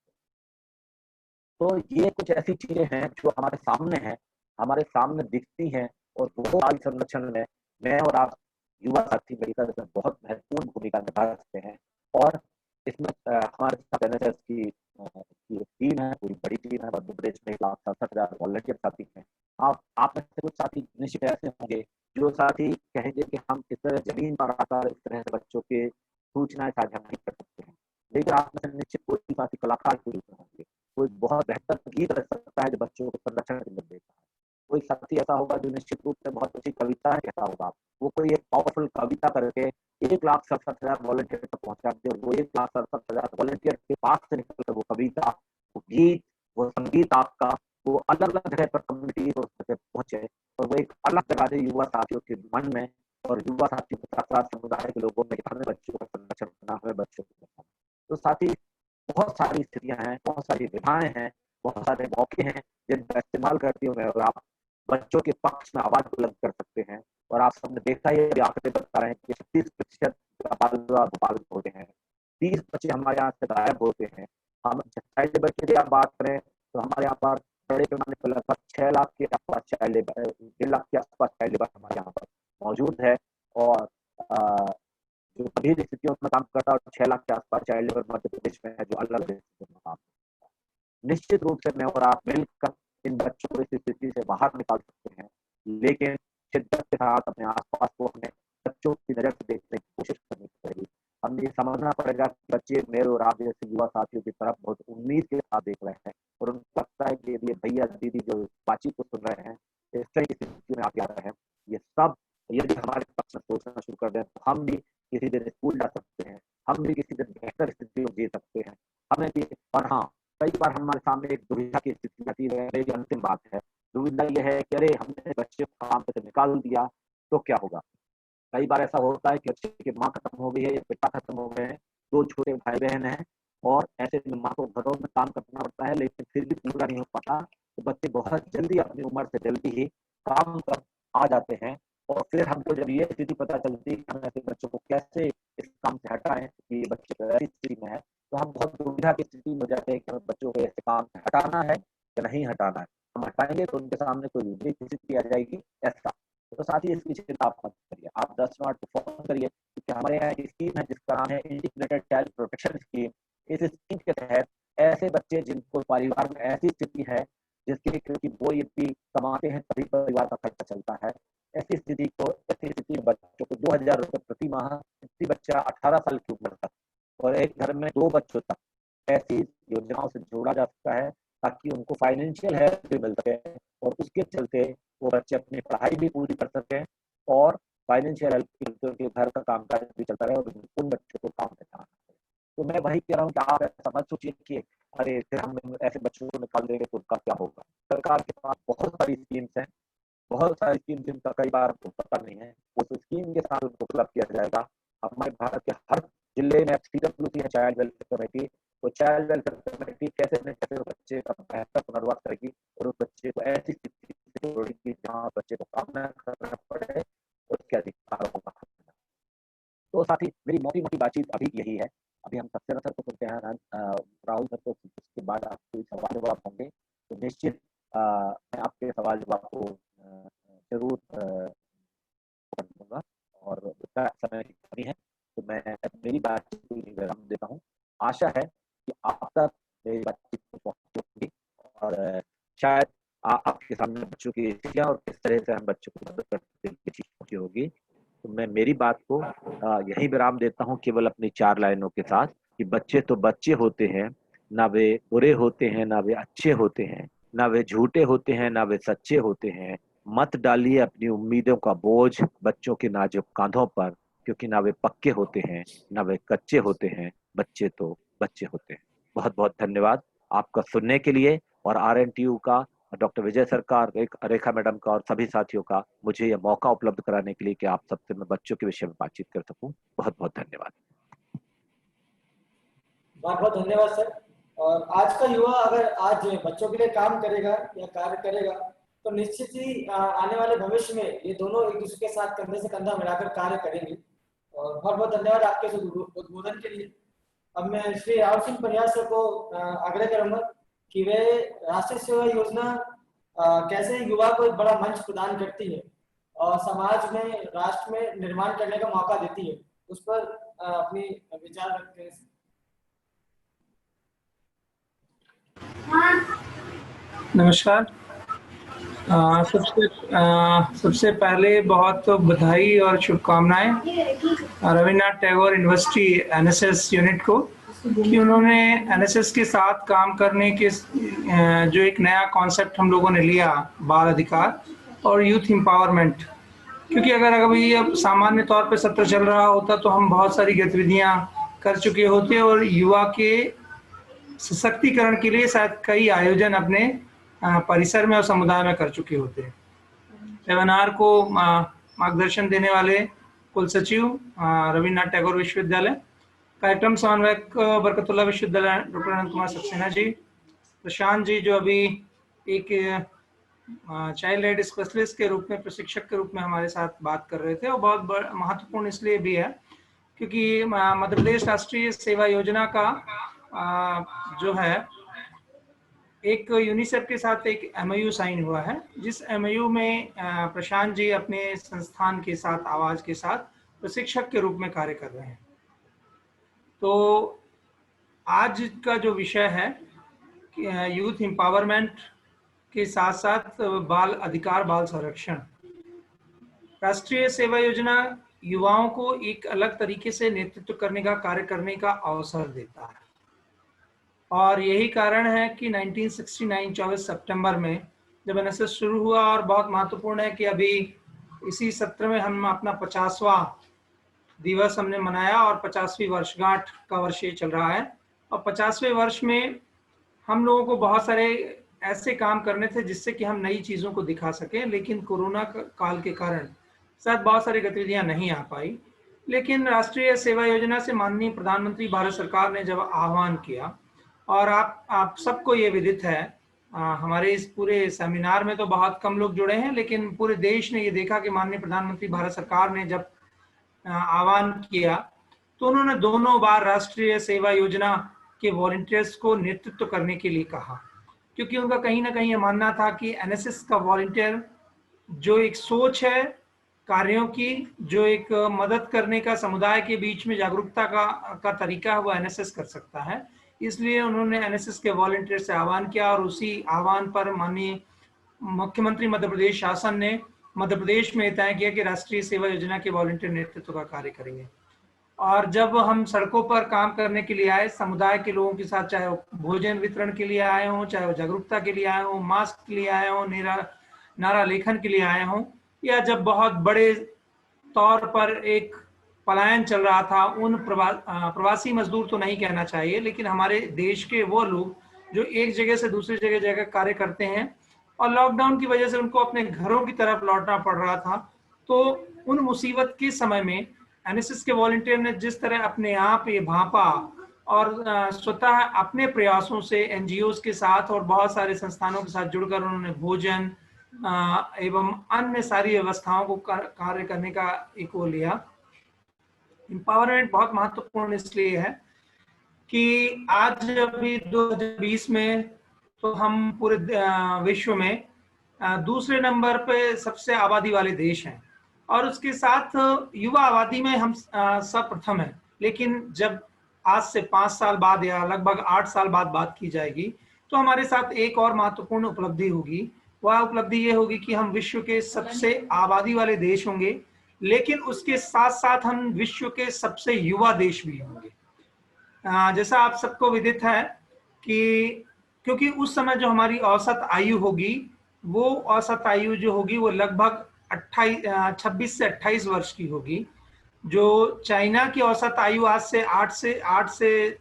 तो ये कुछ ऐसी चीजें हैं जो हमारे सामने हैं, हमारे सामने दिखती हैं, और वो बाल संरक्षण में मैं और आप युवा साथी मिलकर इसमें बहुत महत्वपूर्ण भूमिका निभा सकते हैं। और इसमें हमारे साथ एनएसएस की एक टीम है, पूरी बड़ी टीम है, मध्य प्रदेश में 1,67,000 वॉलंटियर साथी हैं। आप में से कुछ साथी निश्चित ऐसे होंगे जो साथी कहेंगे कि हम इस तरह जमीन पर आकर इस तरह से बच्चों के सूचनाएं साझा नहीं कर सकते हैं, लेकिन आप में से निश्चित कोई साथी कलाकार के रूप में होंगे, कोई बहुत बेहतर गीत रच सकता है जो बच्चों को संरक्षण के लिए देता है, कोई साथी ऐसा होगा जो निश्चित रूप से बहुत अच्छी कविता कहता होगा, वो कोई एक पावरफुल कविता करके 1,67,000 वॉलंटियर तक पहुंचा दे, और वो 1,67,000 वॉलंटियर के पास से निकल कर वो कविता, वो गीत, वो संगीत आपका वो अलग अलग जगह पर कम्युनिटी तक पहुंचे और वो एक अलग जगह से युवा साथियों के मन में और युवा साथियों के साथ साथ समुदाय के लोगों में हमें बच्चों का संरक्षण करना, हमें बच्चों को बचाना। तो साथ ही बहुत सारी स्थितियां हैं, बहुत सारी विधाएं हैं, बहुत सारे मौके हैं जिनका इस्तेमाल करते हुए और आप बच्चों के पक्ष में आवाज बुलंद कर सकते हैं। और आप सबने देखा ही है, आंकड़े बता रहे हैं कि 36% बाल विवाह भोपाल में होते हैं, 30 बच्चे हमारे यहाँ से गायब होते हैं। हम चाइल्ड लेबर की आप बात करें तो हमारे यहाँ पर बड़े पैमाने पर लगभग 6 लाख के आसपास चाइल्ड लेबर, 1.5 लाख के आसपास चाइल्ड लेबर हमारे यहाँ पर मौजूद है। और जो गंभीर स्थितियों में काम करता है, और 6 लाख के आसपास चाइल्ड लेबर मध्य प्रदेश में है जो अलग अलग स्थितियों में काम करता है। निश्चित रूप से मैं और आप मिलकर इन बच्चों को इस स्थिति से बाहर निकाल सकते हैं, लेकिन शिद्दत के साथ अपने आसपास को अपने बच्चों की नजर से देखने की कोशिश करनी पड़ेगी। हमें ये समझना पड़ेगा कि बच्चे मेरे और आप जैसे युवा साथियों की तरफ बहुत उम्मीद के साथ देख रहे हैं, और उनको लगता है कि यदि भैया दीदी जो बातचीत को सुन रहे हैं, इस तरह की स्थिति में आप आ रहे हैं, ये सब यदि हमारे पक्ष में सोचना शुरू कर दें तो हम भी किसी दिन स्कूल जा सकते हैं, हम भी किसी दिन बेहतर स्थिति में जी सकते हैं। हमें भी, और हाँ, कई बार हमारे सामने एक दुविधा की स्थिति आती है। मेरी अंतिम बात है, दुविधा यह है कि अरे हमने बच्चे को काम से निकाल दिया तो क्या होगा। कई बार ऐसा होता है कि बच्चे की माँ खत्म हो गई है या पिता खत्म हो गए हैं, 2 छोटे भाई बहन हैं, और ऐसे में माँ को घरों में काम करना पड़ता है, लेकिन फिर भी पूरा नहीं हो पाता, तो बच्चे बहुत जल्दी अपनी उम्र से जल्दी ही काम कर आ जाते हैं। और फिर हमको जब ये स्थिति पता चलती है कि हम ऐसे बच्चों को कैसे इस काम से हटाएं कि ये बच्चे तो ऐसी स्थिति में है, तो हम बहुत दुविधा की स्थिति में हो जाते हैं कि हमें बच्चों को ऐसे काम से हटाना है या नहीं हटाना है। हम हटाएंगे तो उनके सामने कोई विपरीत स्थिति आ जाएगी, ऐसा। तो साथ ही इसकी चिंता आप मत करिए, आप 10 मिनट को फोन करिए, क्योंकि हमारे यहाँ एक स्कीम है जिसका नाम है इंटीग्रेटेड चाइल्ड प्रोटेक्शन स्कीम। इस स्कीम के तहत ऐसे बच्चे जिनको परिवार में ऐसी स्थिति है जिसके क्योंकि वो यदि कमाते हैं तभी परिवार का खर्चा चलता है, ऐसी स्थिति में बच्चों को 2,000 रुपये प्रति माह, प्रति बच्चा 18 साल की उम्र तक और एक घर में 2 बच्चों तक ऐसी योजनाओं से जोड़ा जा सकता है, ताकि उनको फाइनेंशियल हेल्प भी मिल सके और उसके चलते वो बच्चे अपनी पढ़ाई भी पूरी कर सकें और फाइनेंशियल हेल्प के चलते उनके घर का कामकाज भी चलता रहे और उन बच्चों को काम करना। तो मैं वही कह रहा हूँ कि आप ऐसा मत सोचिए कि अरे फिर हम ऐसे बच्चों को निकाल देंगे तो उनका क्या होगा। सरकार के पास बहुत सारी स्कीम्स हैं, बहुत सारी स्कीम जिनका कई बार पता नहीं है, उस स्कीम के साथ उनको क्लब किया जाएगा। हमारे भारत के हर जिले में CWC है, चाइल्ड वेलफेयर कमेटी। वो चाइल्ड वेलफेयर कमेटी कैसे न कैसे बच्चे का बेहतर पुनर्वास करेगी और उस बच्चे को ऐसी स्थिति से जोड़ेगी जहाँ बच्चे को काम न करना पड़े और उसके अधिकारों को। तो साथ ही मेरी मोटी बातचीत अभी यही है। अभी हम सक्सेना सर को सुनते हैं, राहुल सर को, उसके बाद आपके सवाल जवाब होंगे, तो निश्चित मैं आपके सवाल जवाब को जरूर करूंगा और समय की कमी है तो मैं मेरी बातचीत को विराम देता हूँ। आशा है कि आप तक मेरी बातचीत पहुंची होगी और शायद आपके सामने बच्चों की स्थितियां और किस तरह से हम बच्चों को मदद करते हैं चीज पहुंची होगी। तो मैं मेरी बात को यही विराम देता हूँ केवल अपनी 4 लाइनों के साथ कि बच्चे तो बच्चे होते हैं, ना वे बुरे होते हैं ना वे अच्छे होते हैं, ना वे झूठे होते हैं ना वे सच्चे होते हैं। मत डालिए अपनी उम्मीदों का बोझ बच्चों के नाजुक कांधों पर, क्योंकि ना वे पक्के होते हैं ना वे कच्चे होते हैं, बच्चे तो बच्चे होते हैं। बहुत बहुत धन्यवाद आपका सुनने के लिए और RNTU का, डॉक्टर विजय सरकार, रेखा मैडम का और सभी साथियों का मुझे यह मौका उपलब्ध कराने के लिए कि आप सबसे मैं बच्चों के विषय में बातचीत कर सकूं। बहुत बहुत धन्यवाद। बहुत बहुत धन्यवाद सर। और आज का युवा अगर आज बच्चों के लिए काम करेगा या कार्य करेगा तो निश्चित ही आने वाले भविष्य में ये दोनों एक दूसरे के साथ कंधे से कंधा मिलाकर कार्य करेंगे। और बहुत बहुत धन्यवाद आपके उद्बोधन के लिए। अब मैं श्री राहुल सिंह परिहार सर को आग्रह करूंगा कि वे राष्ट्रीय सेवा योजना कैसे युवा को एक बड़ा मंच प्रदान करती है और समाज में, राष्ट्र में निर्माण करने का मौका देती है, उस पर अपनी विचार रखते हैं। नमस्कार। सबसे पहले बहुत बधाई और शुभकामनाएं Rabindranath Tagore university NSS unit को कि उन्होंने NSS के साथ काम करने के जो एक नया कॉन्सेप्ट हम लोगों ने लिया, बाल अधिकार और यूथ एम्पावरमेंट। क्योंकि अगर अभी अब सामान्य तौर पे सत्र चल रहा होता तो हम बहुत सारी गतिविधियां कर चुके होते और युवा के सशक्तिकरण के लिए शायद कई आयोजन अपने परिसर में और समुदाय में कर चुके होते हैं। वेबिनार को मार्गदर्शन देने वाले कुल सचिव रविन्द्रनाथ टैगोर विश्वविद्यालय, कार्यक्रम समन्वयक बरकतुल्लाह विश्वविद्यालय डॉक्टर अनंत कुमार सक्सेना जी, प्रशांत जी जो अभी एक चाइल्ड राइट स्पेशलिस्ट के रूप में, प्रशिक्षक के रूप में हमारे साथ बात कर रहे थे, और बहुत महत्वपूर्ण इसलिए भी है क्योंकि मध्य प्रदेश राष्ट्रीय सेवा योजना का जो है एक यूनिसेफ के साथ एक MOU साइन हुआ है, जिस MOU में प्रशांत जी अपने संस्थान के साथ, आवाज के साथ प्रशिक्षक के रूप में कार्य कर रहे हैं। तो आज का जो विषय है यूथ एम्पावरमेंट के साथ साथ बाल अधिकार, बाल संरक्षण। राष्ट्रीय सेवा योजना युवाओं को एक अलग तरीके से नेतृत्व करने का, कार्य करने का अवसर देता है, और यही कारण है कि 1969 24 सितंबर में जब NSS शुरू हुआ, और बहुत महत्वपूर्ण है कि अभी इसी सत्र में हम अपना 50वां दिवस हमने मनाया और 50वीं वर्षगांठ का वर्ष ये चल रहा है। और 50वें वर्ष में हम लोगों को बहुत सारे ऐसे काम करने थे जिससे कि हम नई चीज़ों को दिखा सकें, लेकिन कोरोना काल के कारण शायद बहुत सारी गतिविधियां नहीं आ पाई। लेकिन राष्ट्रीय सेवा योजना से माननीय प्रधानमंत्री भारत सरकार ने जब आह्वान किया, और आप सबको ये विदित है, हमारे इस पूरे सेमिनार में तो बहुत कम लोग जुड़े हैं, लेकिन पूरे देश ने ये देखा कि माननीय प्रधानमंत्री भारत सरकार ने जब आह्वान किया तो उन्होंने दोनों बार राष्ट्रीय सेवा योजना के वॉलंटियर्स को नेतृत्व करने के लिए कहा, क्योंकि उनका कहीं ना कहीं ये मानना था कि NSS का वॉलंटियर जो एक सोच है कार्यों की, जो एक मदद करने का, समुदाय के बीच में जागरूकता का तरीका है, वो NSS कर सकता है। इसलिए उन्होंने NSS के वॉलंटियर से आह्वान किया, और उसी आह्वान पर माननीय मुख्यमंत्री मध्य प्रदेश शासन ने मध्य प्रदेश में तय किया कि राष्ट्रीय सेवा योजना के वॉलंटियर नेतृत्व का कार्य करेंगे। और जब हम सड़कों पर काम करने के लिए आए, समुदाय के लोगों के साथ, चाहे वो भोजन वितरण के लिए आए हों, चाहे वो जागरूकता के लिए आए हों, मास्क के लिए आए हों, नारा लेखन के लिए आए हों, या जब बहुत बड़े तौर पर एक पलायन चल रहा था, उन प्रवासी मजदूर तो नहीं कहना चाहिए, लेकिन हमारे देश के वो लोग जो एक जगह से दूसरी जगह कार्य करते हैं, और लॉकडाउन की वजह से उनको अपने घरों की तरफ लौटना पड़ रहा था, तो उन मुसीबत के समय में NSS के वॉलंटियर ने जिस तरह अपने आप ये भांपा, और स्वतः अपने प्रयासों से NGOs के साथ और बहुत सारे संस्थानों के साथ जुड़कर उन्होंने भोजन एवं अन्य सारी व्यवस्थाओं को कार्य करने का एक वो लिया। एम्पावरमेंट बहुत महत्वपूर्ण इसलिए है कि आज अभी 2020 में तो हम पूरे विश्व में दूसरे नंबर पे सबसे आबादी वाले देश हैं, और उसके साथ युवा आबादी में हम सब प्रथम हैं। लेकिन जब आज से 5 साल बाद या लगभग 8 साल बाद बात की जाएगी, तो हमारे साथ एक और महत्वपूर्ण उपलब्धि होगी। वह उपलब्धि ये होगी कि हम विश्व के सबसे आबादी वाले देश होंगे, लेकिन उसके साथ साथ हम विश्व के सबसे युवा देश भी होंगे। जैसा आप सबको विदित है कि क्योंकि उस समय जो हमारी औसत आयु होगी, वो औसत आयु जो होगी वो लगभग 26 से 28 वर्ष की होगी। जो चाइना की औसत आयु आज से 8 से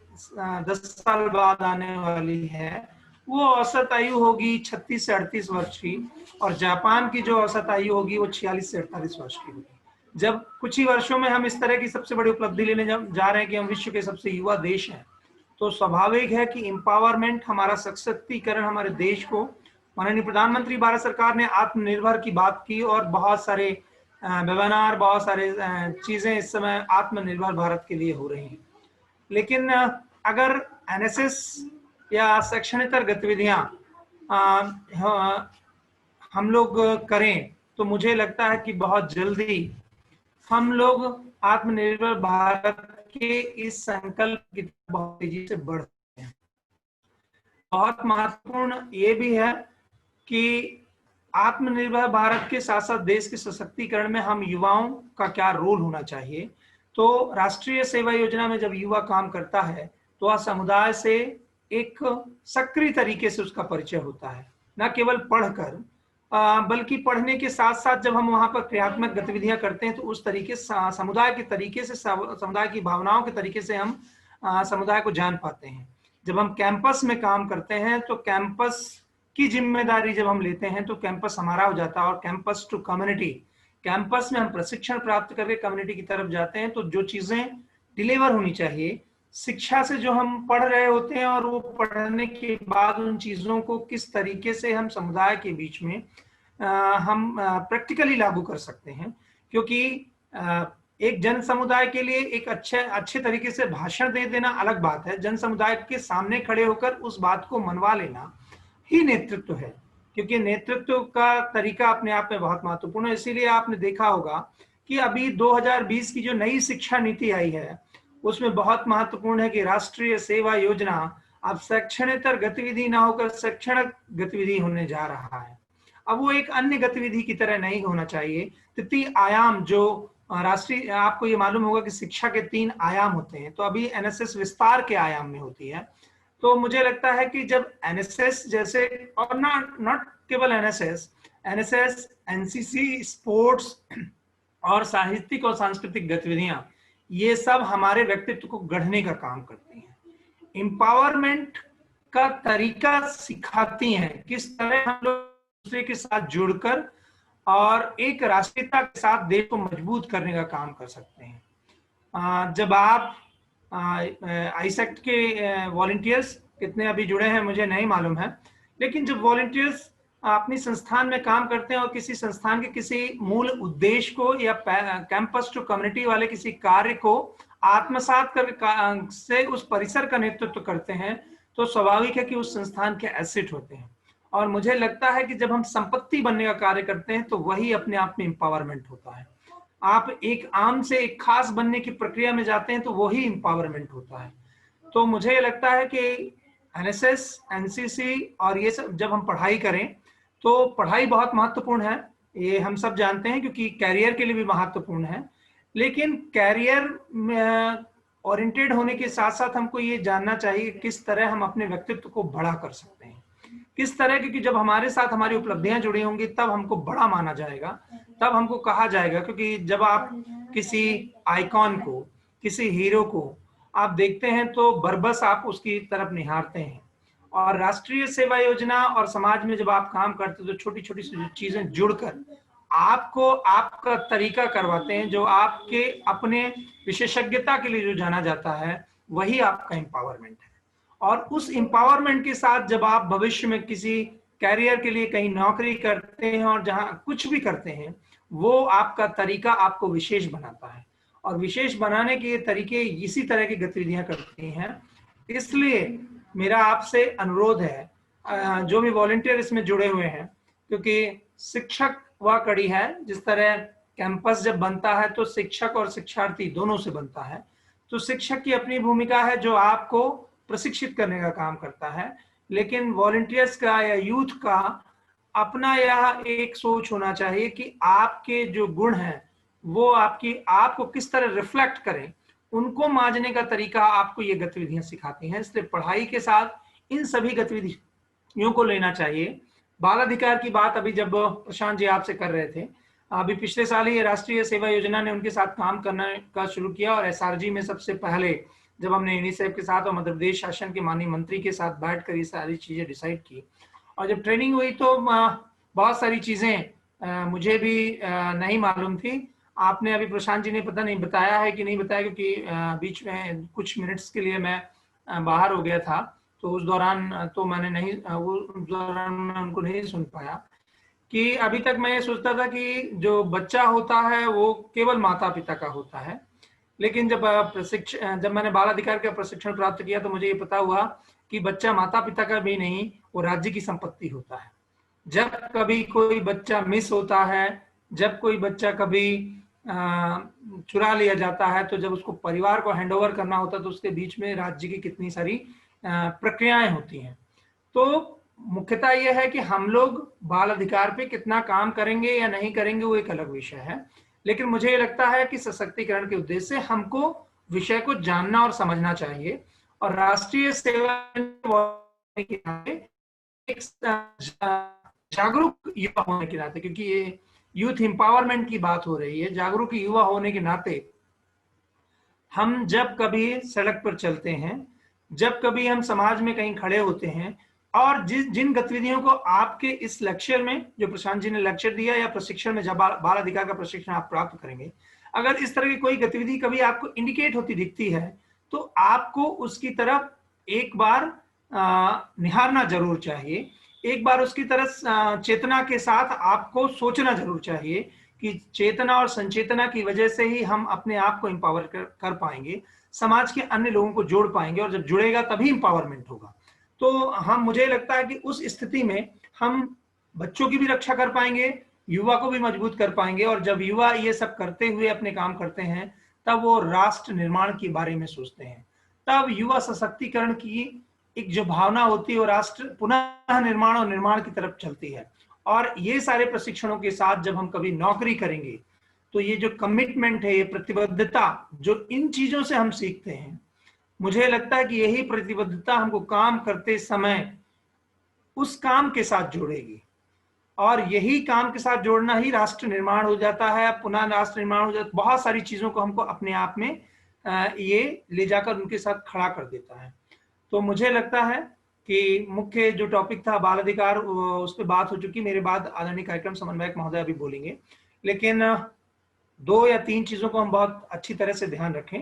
10 साल बाद आने वाली है, वो औसत आयु होगी 36 से 38 वर्ष की, और जापान की जो औसत आयु होगी वो 46 से 48 वर्ष की होगी। जब कुछ ही वर्षों में हम इस तरह की सबसे बड़ी उपलब्धि लेने जा रहे हैं कि हम विश्व के सबसे युवा देश हैं, तो स्वाभाविक है कि एम्पावरमेंट, हमारा सशक्तिकरण, हमारे देश को, माननीय प्रधानमंत्री भारत सरकार ने आत्मनिर्भर की बात की, और बहुत सारे वेबिनार, बहुत सारे चीजें इस समय आत्मनिर्भर भारत के लिए हो रही हैं। लेकिन अगर NSS या शैक्षणिक गतिविधियां हम लोग करें, तो मुझे लगता है कि बहुत जल्दी हम लोग आत्मनिर्भर भारत के इस संकल्प की बहुत तेजी से बढ़ सकते हैं। बहुत महत्वपूर्ण ये भी है कि आत्मनिर्भर भारत के साथ साथ देश के सशक्तिकरण में हम युवाओं का क्या रोल होना चाहिए। तो राष्ट्रीय सेवा योजना में जब युवा काम करता है, तो वह समुदाय से एक सक्रिय तरीके से उसका परिचय होता है, न केवल पढ़कर, बल्कि पढ़ने के साथ साथ जब हम वहां पर क्रियात्मक गतिविधियां करते हैं, तो उस तरीके समुदाय के तरीके से, समुदाय की भावनाओं के तरीके से हम समुदाय को जान पाते हैं। जब हम कैंपस में काम करते हैं, तो कैंपस की जिम्मेदारी जब हम लेते हैं, तो कैंपस हमारा हो जाता है, और कैंपस टू कम्युनिटी कैंपस में हम प्रशिक्षण प्राप्त करके कम्युनिटी की तरफ जाते हैं, तो जो चीजें डिलीवर होनी चाहिए शिक्षा से जो हम पढ़ रहे होते हैं, और वो पढ़ने के बाद उन चीजों को किस तरीके से हम समुदाय के बीच में हम प्रैक्टिकली लागू कर सकते हैं। क्योंकि एक जन समुदाय के लिए एक अच्छे तरीके से भाषण दे देना अलग बात है, जन समुदाय के सामने खड़े होकर उस बात को मनवा लेना ही नेतृत्व है। क्योंकि नेतृत्व का तरीका अपने आप में बहुत महत्वपूर्ण है। इसीलिए आपने देखा होगा कि अभी 2020 की जो नई शिक्षा नीति आई है उसमें बहुत महत्वपूर्ण है कि राष्ट्रीय सेवा योजना अब शैक्षणेतर गतिविधि ना होकर शैक्षणिक गतिविधि होने जा रहा है। अब वो एक अन्य गतिविधि की तरह नहीं होना चाहिए। तृतीय आयाम जो राष्ट्रीय, आपको ये मालूम होगा कि शिक्षा के 3 आयाम होते हैं, तो अभी एनएसएस विस्तार के आयाम में होती है। तो मुझे लगता है कि जब एनएसएस जैसे, और नॉट केवल एनएसएस, एनसीसी, स्पोर्ट्स और साहित्यिक और सांस्कृतिक गतिविधियां, ये सब हमारे व्यक्तित्व को गढ़ने का काम करती हैं, एम्पावरमेंट का तरीका सिखाती हैं, किस तरह हम लोग दूसरे के साथ जुड़कर और एक राष्ट्रीयता के साथ देश को मजबूत करने का काम कर सकते हैं। जब आप आईसेक्ट के वॉलंटियर्स कितने अभी जुड़े हैं मुझे नहीं मालूम है, लेकिन जब वॉलंटियर्स अपनी संस्थान में काम करते हैं और किसी संस्थान के किसी मूल उद्देश्य को या कैंपस टू कम्युनिटी वाले किसी कार्य को आत्मसात कर से उस परिसर का नेतृत्व करते हैं, तो स्वाभाविक है कि उस संस्थान के एसेट होते हैं। और मुझे लगता है कि जब हम संपत्ति बनने का कार्य करते हैं तो वही अपने आप में एम्पावरमेंट होता है। आप एक आम से एक खास बनने की प्रक्रिया में जाते हैं तो वही एम्पावरमेंट होता है। तो मुझे लगता है कि एनएसएस, एनसीसी और ये सब जब हम पढ़ाई करें तो पढ़ाई बहुत महत्वपूर्ण है, ये हम सब जानते हैं, क्योंकि कैरियर के लिए भी महत्वपूर्ण है। लेकिन कैरियर में ओरिएंटेड होने के साथ साथ हमको ये जानना चाहिए किस तरह हम अपने व्यक्तित्व को बड़ा कर सकते हैं, किस तरह, क्योंकि जब हमारे साथ हमारी उपलब्धियां जुड़ी होंगी तब हमको बड़ा माना जाएगा, तब हमको कहा जाएगा। क्योंकि जब आप किसी आइकॉन को, किसी हीरो को आप देखते हैं तो बरबस आप उसकी तरफ निहारते हैं। और राष्ट्रीय सेवा योजना और समाज में जब आप काम करते हैं तो छोटी छोटी चीजें जुड़कर आपको आपका तरीका करवाते हैं, जो आपके अपने विशेषज्ञता के लिए जो जाना जाता है वही आपका एम्पावरमेंट है। और उस एम्पावरमेंट के साथ जब आप भविष्य में किसी कैरियर के लिए कहीं नौकरी करते हैं और जहां कुछ भी करते हैं, वो आपका तरीका आपको विशेष बनाता है। और विशेष बनाने के तरीके इसी तरह की गतिविधियां करती हैं। इसलिए मेरा आपसे अनुरोध है, जो भी वॉलंटियर इसमें जुड़े हुए हैं, क्योंकि शिक्षक वह कड़ी है, जिस तरह कैंपस जब बनता है तो शिक्षक और शिक्षार्थी दोनों से बनता है, तो शिक्षक की अपनी भूमिका है जो आपको प्रशिक्षित करने का काम करता है, लेकिन वॉलंटियर्स का या यूथ का अपना यह एक सोच होना चाहिए कि आपके जो गुण हैं वो आपको किस तरह रिफ्लेक्ट करें, उनको मांझने का तरीका आपको ये गतिविधियां सिखाती हैं। इसलिए पढ़ाई के साथ इन सभी गतिविधियों को लेना चाहिए। बाल अधिकार की बात अभी जब प्रशांत जी आपसे कर रहे थे, अभी पिछले साल ही राष्ट्रीय सेवा योजना ने उनके साथ काम करने का शुरू किया, और एसआरजी में सबसे पहले जब हमने यूनिसेफ के साथ और मध्य प्रदेश शासन के माननीय मंत्री के साथ बैठकर ये सारी चीजें डिसाइड की, और जब ट्रेनिंग हुई तो बहुत सारी चीजें मुझे भी नहीं मालूम थी। आपने अभी प्रशांत जी ने पता नहीं बताया है कि नहीं बताया, क्योंकि बीच में कुछ मिनट्स के लिए मैं बाहर हो गया था, तो उस दौरान तो मैंने नहीं, उस दौरान मैं उनको नहीं सुन पाया। कि अभी तक मैं ये सोचता था कि जो बच्चा होता है वो केवल माता पिता का होता है, लेकिन जब मैंने बाल अधिकार का प्रशिक्षण प्राप्त किया तो मुझे ये पता हुआ कि बच्चा माता पिता का भी नहीं, वो राज्य की संपत्ति होता है। जब कभी कोई बच्चा मिस होता है, जब कोई बच्चा कभी चुरा लिया जाता है, तो जब उसको परिवार को हैंडओवर करना होता है तो उसके बीच में राज्य की कितनी सारी प्रक्रियाएं होती हैं। तो मुख्यतः यह है कि हम लोग बाल अधिकार पे कितना काम करेंगे या नहीं करेंगे वो एक अलग विषय है, लेकिन मुझे लगता है कि सशक्तिकरण के उद्देश्य से हमको विषय को जानना और समझना चाहिए। और राष्ट्रीय सेवा के नाते एक जागरूक युवा होने के नाते, क्योंकि ये यूथ एम्पावरमेंट की बात हो रही है, जागरूक युवा होने के नाते हम जब कभी सड़क पर चलते हैं, जब कभी हम समाज में कहीं खड़े होते हैं, और जिन गतिविधियों को आपके इस लेक्चर में, जो प्रशांत जी ने लेक्चर दिया या प्रशिक्षण में, जब बाल अधिकार का प्रशिक्षण आप प्राप्त करेंगे, अगर इस तरह की कोई गतिविधि कभी आपको इंडिकेट होती दिखती है तो आपको उसकी तरफ एक बार निहारना जरूर चाहिए, एक बार उसकी तरफ चेतना के साथ आपको सोचना जरूर चाहिए कि चेतना और संचेतना की वजह से ही हम अपने आप को एम्पावर कर पाएंगे, समाज के अन्य लोगों को जोड़ पाएंगे, और जब जुड़ेगा तभी एम्पावरमेंट होगा। तो हम, मुझे लगता है कि उस स्थिति में हम बच्चों की भी रक्षा कर पाएंगे, युवा को भी मजबूत कर पाएंगे, और जब युवा ये सब करते हुए अपने काम करते हैं तब वो राष्ट्र निर्माण के बारे में सोचते हैं, तब युवा सशक्तिकरण की एक जो भावना होती है वो राष्ट्र पुनः निर्माण और निर्माण की तरफ चलती है। और ये सारे प्रशिक्षणों के साथ जब हम कभी नौकरी करेंगे तो ये जो कमिटमेंट है, ये प्रतिबद्धता जो इन चीजों से हम सीखते हैं, मुझे लगता है कि यही प्रतिबद्धता हमको काम करते समय उस काम के साथ जोड़ेगी, और यही काम के साथ जोड़ना ही राष्ट्र निर्माण हो जाता है, पुनः राष्ट्र निर्माण हो जाता है। बहुत सारी चीजों को हमको अपने आप में ये ले जाकर उनके साथ खड़ा कर देता है। तो मुझे लगता है कि मुख्य जो टॉपिक था बाल अधिकार, उस पर बात हो चुकी। मेरे बाद आदरणीय कार्यक्रम समन्वयक महोदय अभी बोलेंगे, लेकिन 2 या 3 चीजों को हम बहुत अच्छी तरह से ध्यान रखें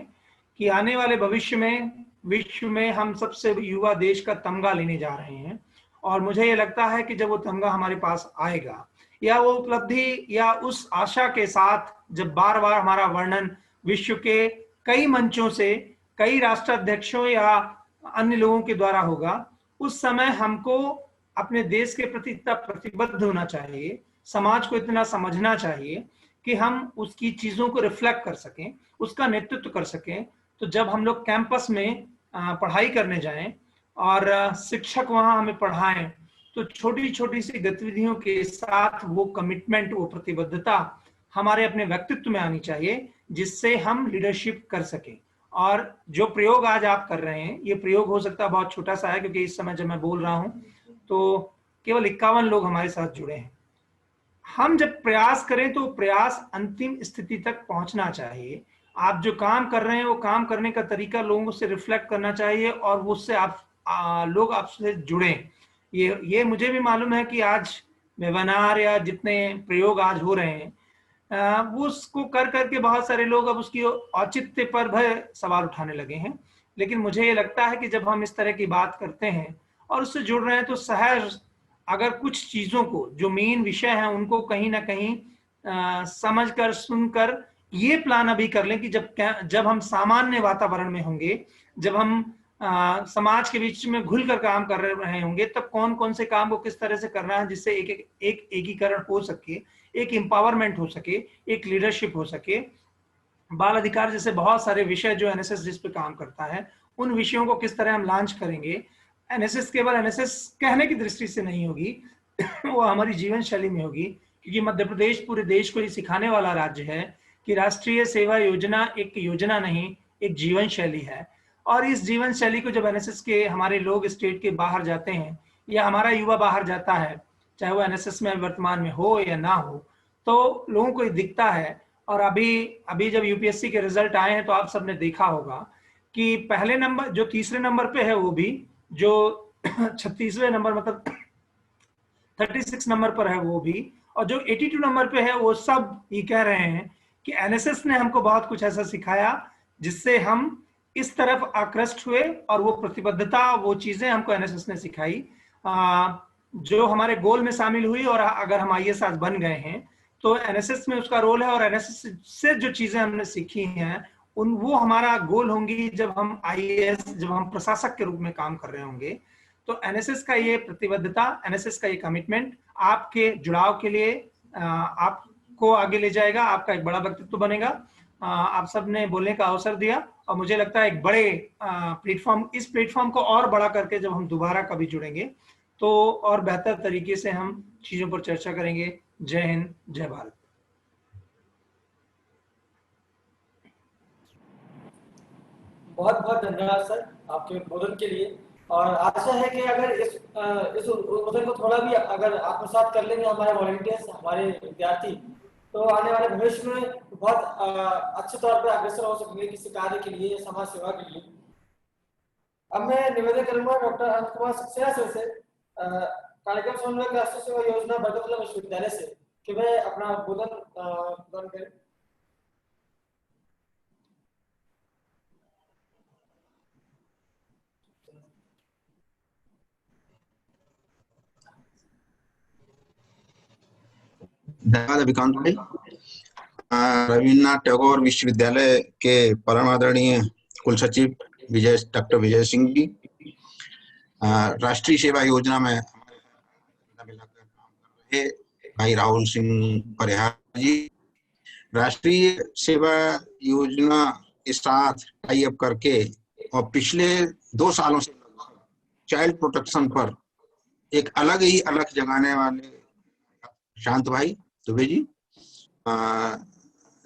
कि आने वाले भविष्य में विश्व में हम सबसे युवा देश का तमगा लेने जा रहे हैं, और मुझे ये लगता है कि जब वो तमगा हमारे पास आएगा, या वो उपलब्धि या उस आशा के साथ जब बार बार हमारा वर्णन विश्व के कई मंचों से, कई राष्ट्राध्यक्षों या अन्य लोगों के द्वारा होगा, उस समय हमको अपने देश के प्रति इतना प्रतिबद्ध होना चाहिए, समाज को इतना समझना चाहिए कि हम उसकी चीजों को रिफ्लेक्ट कर सकें, उसका नेतृत्व कर सकें। तो जब हम लोग कैंपस में पढ़ाई करने जाएं और शिक्षक वहां हमें पढ़ाएं, तो छोटी छोटी सी गतिविधियों के साथ वो कमिटमेंट, वो प्रतिबद्धता हमारे अपने व्यक्तित्व में आनी चाहिए, जिससे हम लीडरशिप कर सकें। और जो प्रयोग आज आप कर रहे हैं, ये प्रयोग हो सकता है बहुत छोटा सा है, क्योंकि इस समय जब मैं बोल रहा हूं तो केवल 51 लोग हमारे साथ जुड़े हैं। हम जब प्रयास करें तो प्रयास अंतिम स्थिति तक पहुंचना चाहिए। आप जो काम कर रहे हैं वो काम करने का तरीका लोगों से रिफ्लेक्ट करना चाहिए, और उससे आप लोग आपसे जुड़े। ये मुझे भी मालूम है कि आज वेबिनार या जितने प्रयोग आज हो रहे हैं, वो उसको कर करके बहुत सारे लोग अब उसकी औचित्य पर भी सवाल उठाने लगे हैं। लेकिन मुझे ये लगता है कि जब हम इस तरह की बात करते हैं और उससे जुड़ रहे हैं, तो सहज अगर कुछ चीजों को, जो मेन विषय है, उनको कहीं ना कहीं समझकर, सुनकर ये प्लान अभी कर लें कि जब हम सामान्य वातावरण में होंगे, जब हम समाज के बीच में घुलकर काम कर रहे होंगे, तब कौन कौन से काम को किस तरह से करना है, जिससे एक एकीकरण हो सके, एक एम्पावरमेंट हो सके, एक लीडरशिप हो सके। बाल अधिकार जैसे बहुत सारे विषय जो एनएसएस जिस पे काम करता है, उन विषयों को किस तरह हम लॉन्च करेंगे। एनएसएस केवल एनएसएस कहने की दृष्टि से नहीं होगी, वो हमारी जीवन शैली में होगी, क्योंकि मध्य प्रदेश पूरे देश को ये सिखाने वाला राज्य है कि राष्ट्रीय सेवा योजना एक योजना नहीं, एक जीवन शैली है। और इस जीवन शैली को जब एनएसएस के हमारे लोग स्टेट के बाहर जाते हैं, या हमारा युवा बाहर जाता है, चाहे वो एनएसएस में वर्तमान में हो या ना हो, तो लोगों को ये दिखता है। और अभी जब यूपीएससी के रिजल्ट आए हैं तो आप सबने देखा होगा कि पहले नंबर, जो तीसरे नंबर पे है वो भी, जो 36वें नंबर मतलब 36 नंबर पर है वो भी, और जो 82 नंबर पे है वो सब ये कह रहे हैं कि एनएसएस ने हमको बहुत कुछ ऐसा सिखाया जिससे हम इस तरफ आकृष्ट हुए, और वो प्रतिबद्धता, वो चीजें हमको एनएसएस ने सिखाई जो हमारे गोल में शामिल हुई। और अगर हम आईएएस आज बन गए हैं तो एनएसएस में उसका रोल है, और एनएसएस से जो चीजें हमने सीखी हैं वो हमारा गोल होंगी जब हम आईएएस, जब हम प्रशासक के रूप में काम कर रहे होंगे। तो एनएसएस का ये प्रतिबद्धता, एनएसएस का ये कमिटमेंट आपके जुड़ाव के लिए आपको आगे ले जाएगा, आपका एक बड़ा व्यक्तित्व बनेगा। आप सबने बोलने का अवसर दिया, और मुझे लगता है एक बड़े प्लेटफॉर्म, इस प्लेटफॉर्म को और बड़ा करके जब हम दोबारा कभी जुड़ेंगे तो और बेहतर तरीके से हम चीजों पर चर्चा करेंगे। जय हिंद, जय भारत। बहुत बहुत धन्यवाद सर आपके उद्बोधन के लिए। और आशा है कि अगर इस उद्बोधन को थोड़ा भी अगर आत्मसात कर लेंगे हमारे वॉलंटियर्स, हमारे विद्यार्थी, तो आने वाले भविष्य में बहुत अच्छे तौर पर अग्रसर हो सकेंगे किसी कार्य के लिए, समाज सेवा के लिए। अब मैं निवेदन करूंगा डॉक्टर अनंत कुमार सक्सेना सर से कार्यक्रम समन्वयक राष्ट्रीय सेवा योजना बरकतुल्लाह विश्वविद्यालय से कि वे अपना उद्बोधन प्रदान करें। धन्यवाद अभिकांत भाई। रविन्द्रनाथ टैगोर विश्वविद्यालय के परम आदरणीय कुल सचिव डॉक्टर विजय सिंह जी, राष्ट्रीय सेवा योजना में मिलाकर काम कर रहे भाई राहुल सिंह परिहार जी, राष्ट्रीय सेवा योजना के साथ टाई अप करके और पिछले 2 सालों से चाइल्ड प्रोटेक्शन पर एक अलग ही अलग जगाने वाले शांत भाई दुबे जी,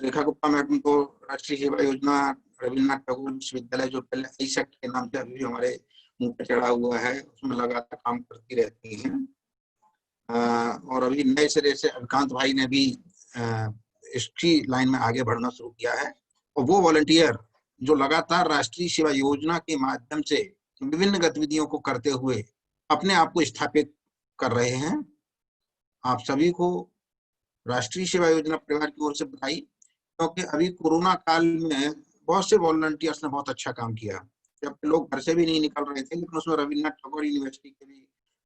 रेखा गुप्ता मैडम को राष्ट्रीय सेवा योजना रविन्द्रनाथ टैगोर विश्वविद्यालय जो पहले आईसेक्ट के नाम से अभी हमारे मुंह पे चढ़ा हुआ है उसमें लगातार काम करती रहती हैं। और अभी नए सिरे से अभिकांत भाई ने भी इसकी लाइन में आगे बढ़ना शुरू किया है और वो वॉलंटियर जो लगातार राष्ट्रीय सेवा योजना के माध्यम से विभिन्न गतिविधियों को करते हुए अपने आप को स्थापित कर रहे हैं। आप सभी को राष्ट्रीय सेवा योजना परिवार की ओर से बधाई, क्योंकि अभी कोरोना काल में बहुत से वॉलंटियर्स ने बहुत अच्छा काम किया। जब लोग घर से भी नहीं निकल रहे थे, लेकिन उसमें रविन्द्रनाथ टैगोर यूनिवर्सिटी के भी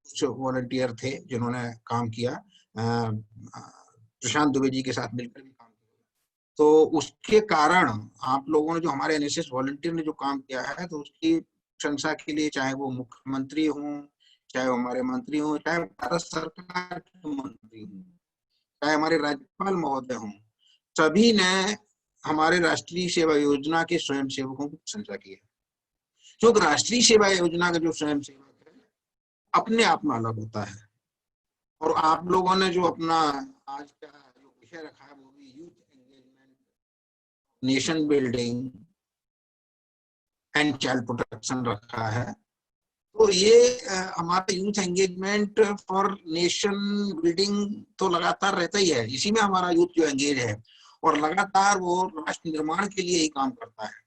कुछ वॉलंटियर थे जिन्होंने काम किया, प्रशांत दुबे जी के साथ मिलकर भी काम किया। तो उसके कारण आप लोगों ने जो हमारे एनएसएस वॉलंटियर ने जो काम किया है, तो उसकी प्रशंसा के लिए चाहे वो मुख्यमंत्री हों, चाहे हमारे मंत्री हों, चाहे भारत सरकार के मंत्री हों, चाहे हमारे राज्यपाल महोदय हों, सभी ने हमारे राष्ट्रीय सेवा योजना के स्वयंसेवकों की प्रशंसा की है। क्योंकि राष्ट्रीय सेवा योजना का जो स्वयंसेवक है अपने आप में अलग होता है। और आप लोगों ने जो अपना आज का जो विषय रखा है वो भी youth engagement, nation building and child protection रखा है। तो ये हमारा youth engagement for nation building तो लगातार रहता ही है, इसी में हमारा यूथ जो एंगेज है और लगातार वो राष्ट्र निर्माण के लिए ही काम करता है।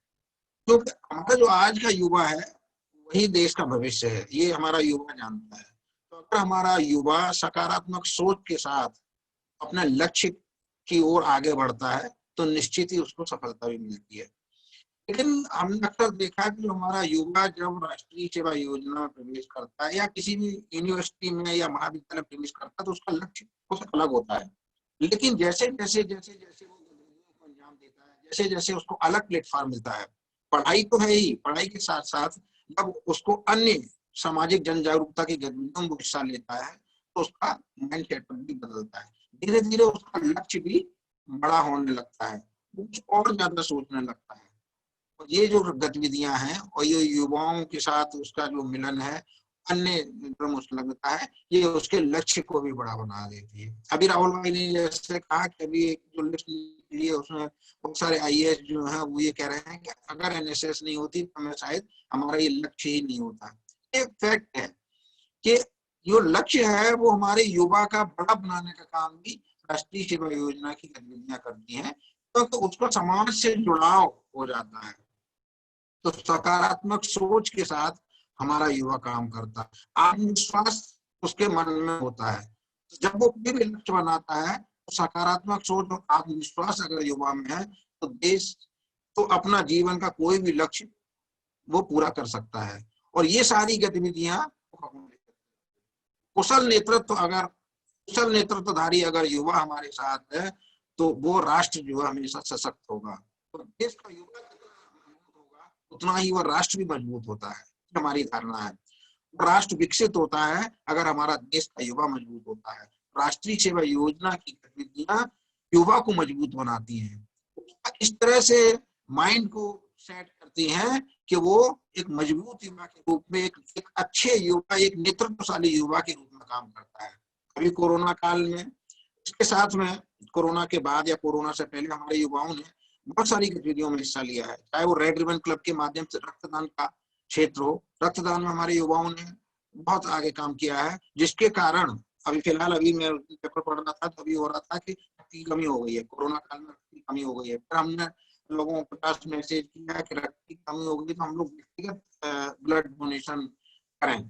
क्योंकि हमारा जो आज का युवा है वही देश का भविष्य है, ये हमारा युवा जानता है। तो अगर हमारा युवा सकारात्मक सोच के साथ अपने लक्ष्य की ओर आगे बढ़ता है तो निश्चित ही उसको सफलता भी मिलती है। लेकिन हमने अक्सर देखा कि हमारा युवा जब राष्ट्रीय सेवा योजना में प्रवेश करता है या किसी भी यूनिवर्सिटी में या महाविद्यालय में प्रवेश करता है तो उसका लक्ष्य कुछ अलग होता है। लेकिन जैसे जैसे वो गतिविधियों को अंजाम देता है, जैसे जैसे उसको अलग प्लेटफॉर्म मिलता है, पढ़ाई तो है ही, पढ़ाई के साथ साथ जब उसको अन्य सामाजिक जन जागरूकता की गतिविधियों में हिस्सा लेता है तो उसका माइंड सेट भी बदलता है। धीरे धीरे उसका लक्ष्य भी बड़ा होने लगता है, कुछ और ज्यादा सोचने लगता है। ये जो गतिविधियां हैं और ये युवाओं के साथ उसका जो मिलन है अन्य मुझे लगता है ये उसके लक्ष्य को भी बड़ा बना देती है। अभी राहुल भाई ने जैसे कहा कि अभी एक जो लिस्ट निकली है उसमें बहुत सारे आईएएस जो है वो ये कह रहे हैं कि अगर एनएसएस नहीं होती तो हमें शायद हमारा ये लक्ष्य ही नहीं होता। एक फैक्ट है कि जो लक्ष्य है वो हमारे युवा का बड़ा बनाने का काम भी राष्ट्रीय सेवा योजना की गतिविधियां करती हैं, तो उसको समाज से जुड़ाव हो जाता है। तो सकारात्मक सोच के साथ हमारा युवा काम करता है, आत्मविश्वास उसके मन में होता है। जब वो कोई भी लक्ष्य बनाता है तो सकारात्मक सोच और आत्मविश्वास अगर युवा में है तो देश तो अपना जीवन का कोई भी लक्ष्य वो पूरा कर सकता है। और ये सारी गतिविधियां कुशल नेतृत्वधारी अगर युवा हमारे साथ है तो वो राष्ट्र जो है हमेशा सशक्त होगा। तो देश का युवा उतना ही वह राष्ट्र भी मजबूत होता है, हमारी धारणा है। राष्ट्र विकसित होता है अगर हमारा देश का युवा मजबूत होता है। राष्ट्रीय सेवा योजना की गतिविधियां युवा को मजबूत बनाती हैं, इस तरह से माइंड को सेट करती हैं कि वो एक मजबूत युवा के रूप में एक अच्छे युवा, एक नेतृत्वशाली युवा के रूप में काम करता है। अभी कोरोना काल में, इसके साथ में कोरोना के बाद या कोरोना से पहले हमारे युवाओं ने बहुत सारी गतिविधियों में हिस्सा लिया है, चाहे वो रेड रिबन क्लब के माध्यम से रक्तदान का क्षेत्र हो। रक्तदान में हमारे युवाओं ने बहुत आगे काम किया है, जिसके कारण अभी फिलहाल अभी मैं पेपर पढ़ रहा था तो अभी हो रहा था कि रक्त की कमी हो गई है, कोरोना काल में रक्त की कमी हो गई है। फिर हमने लोगों के पास मैसेज किया कि रक्त की कमी हो गई तो हम लोग व्यक्तिगत ब्लड डोनेशन करें।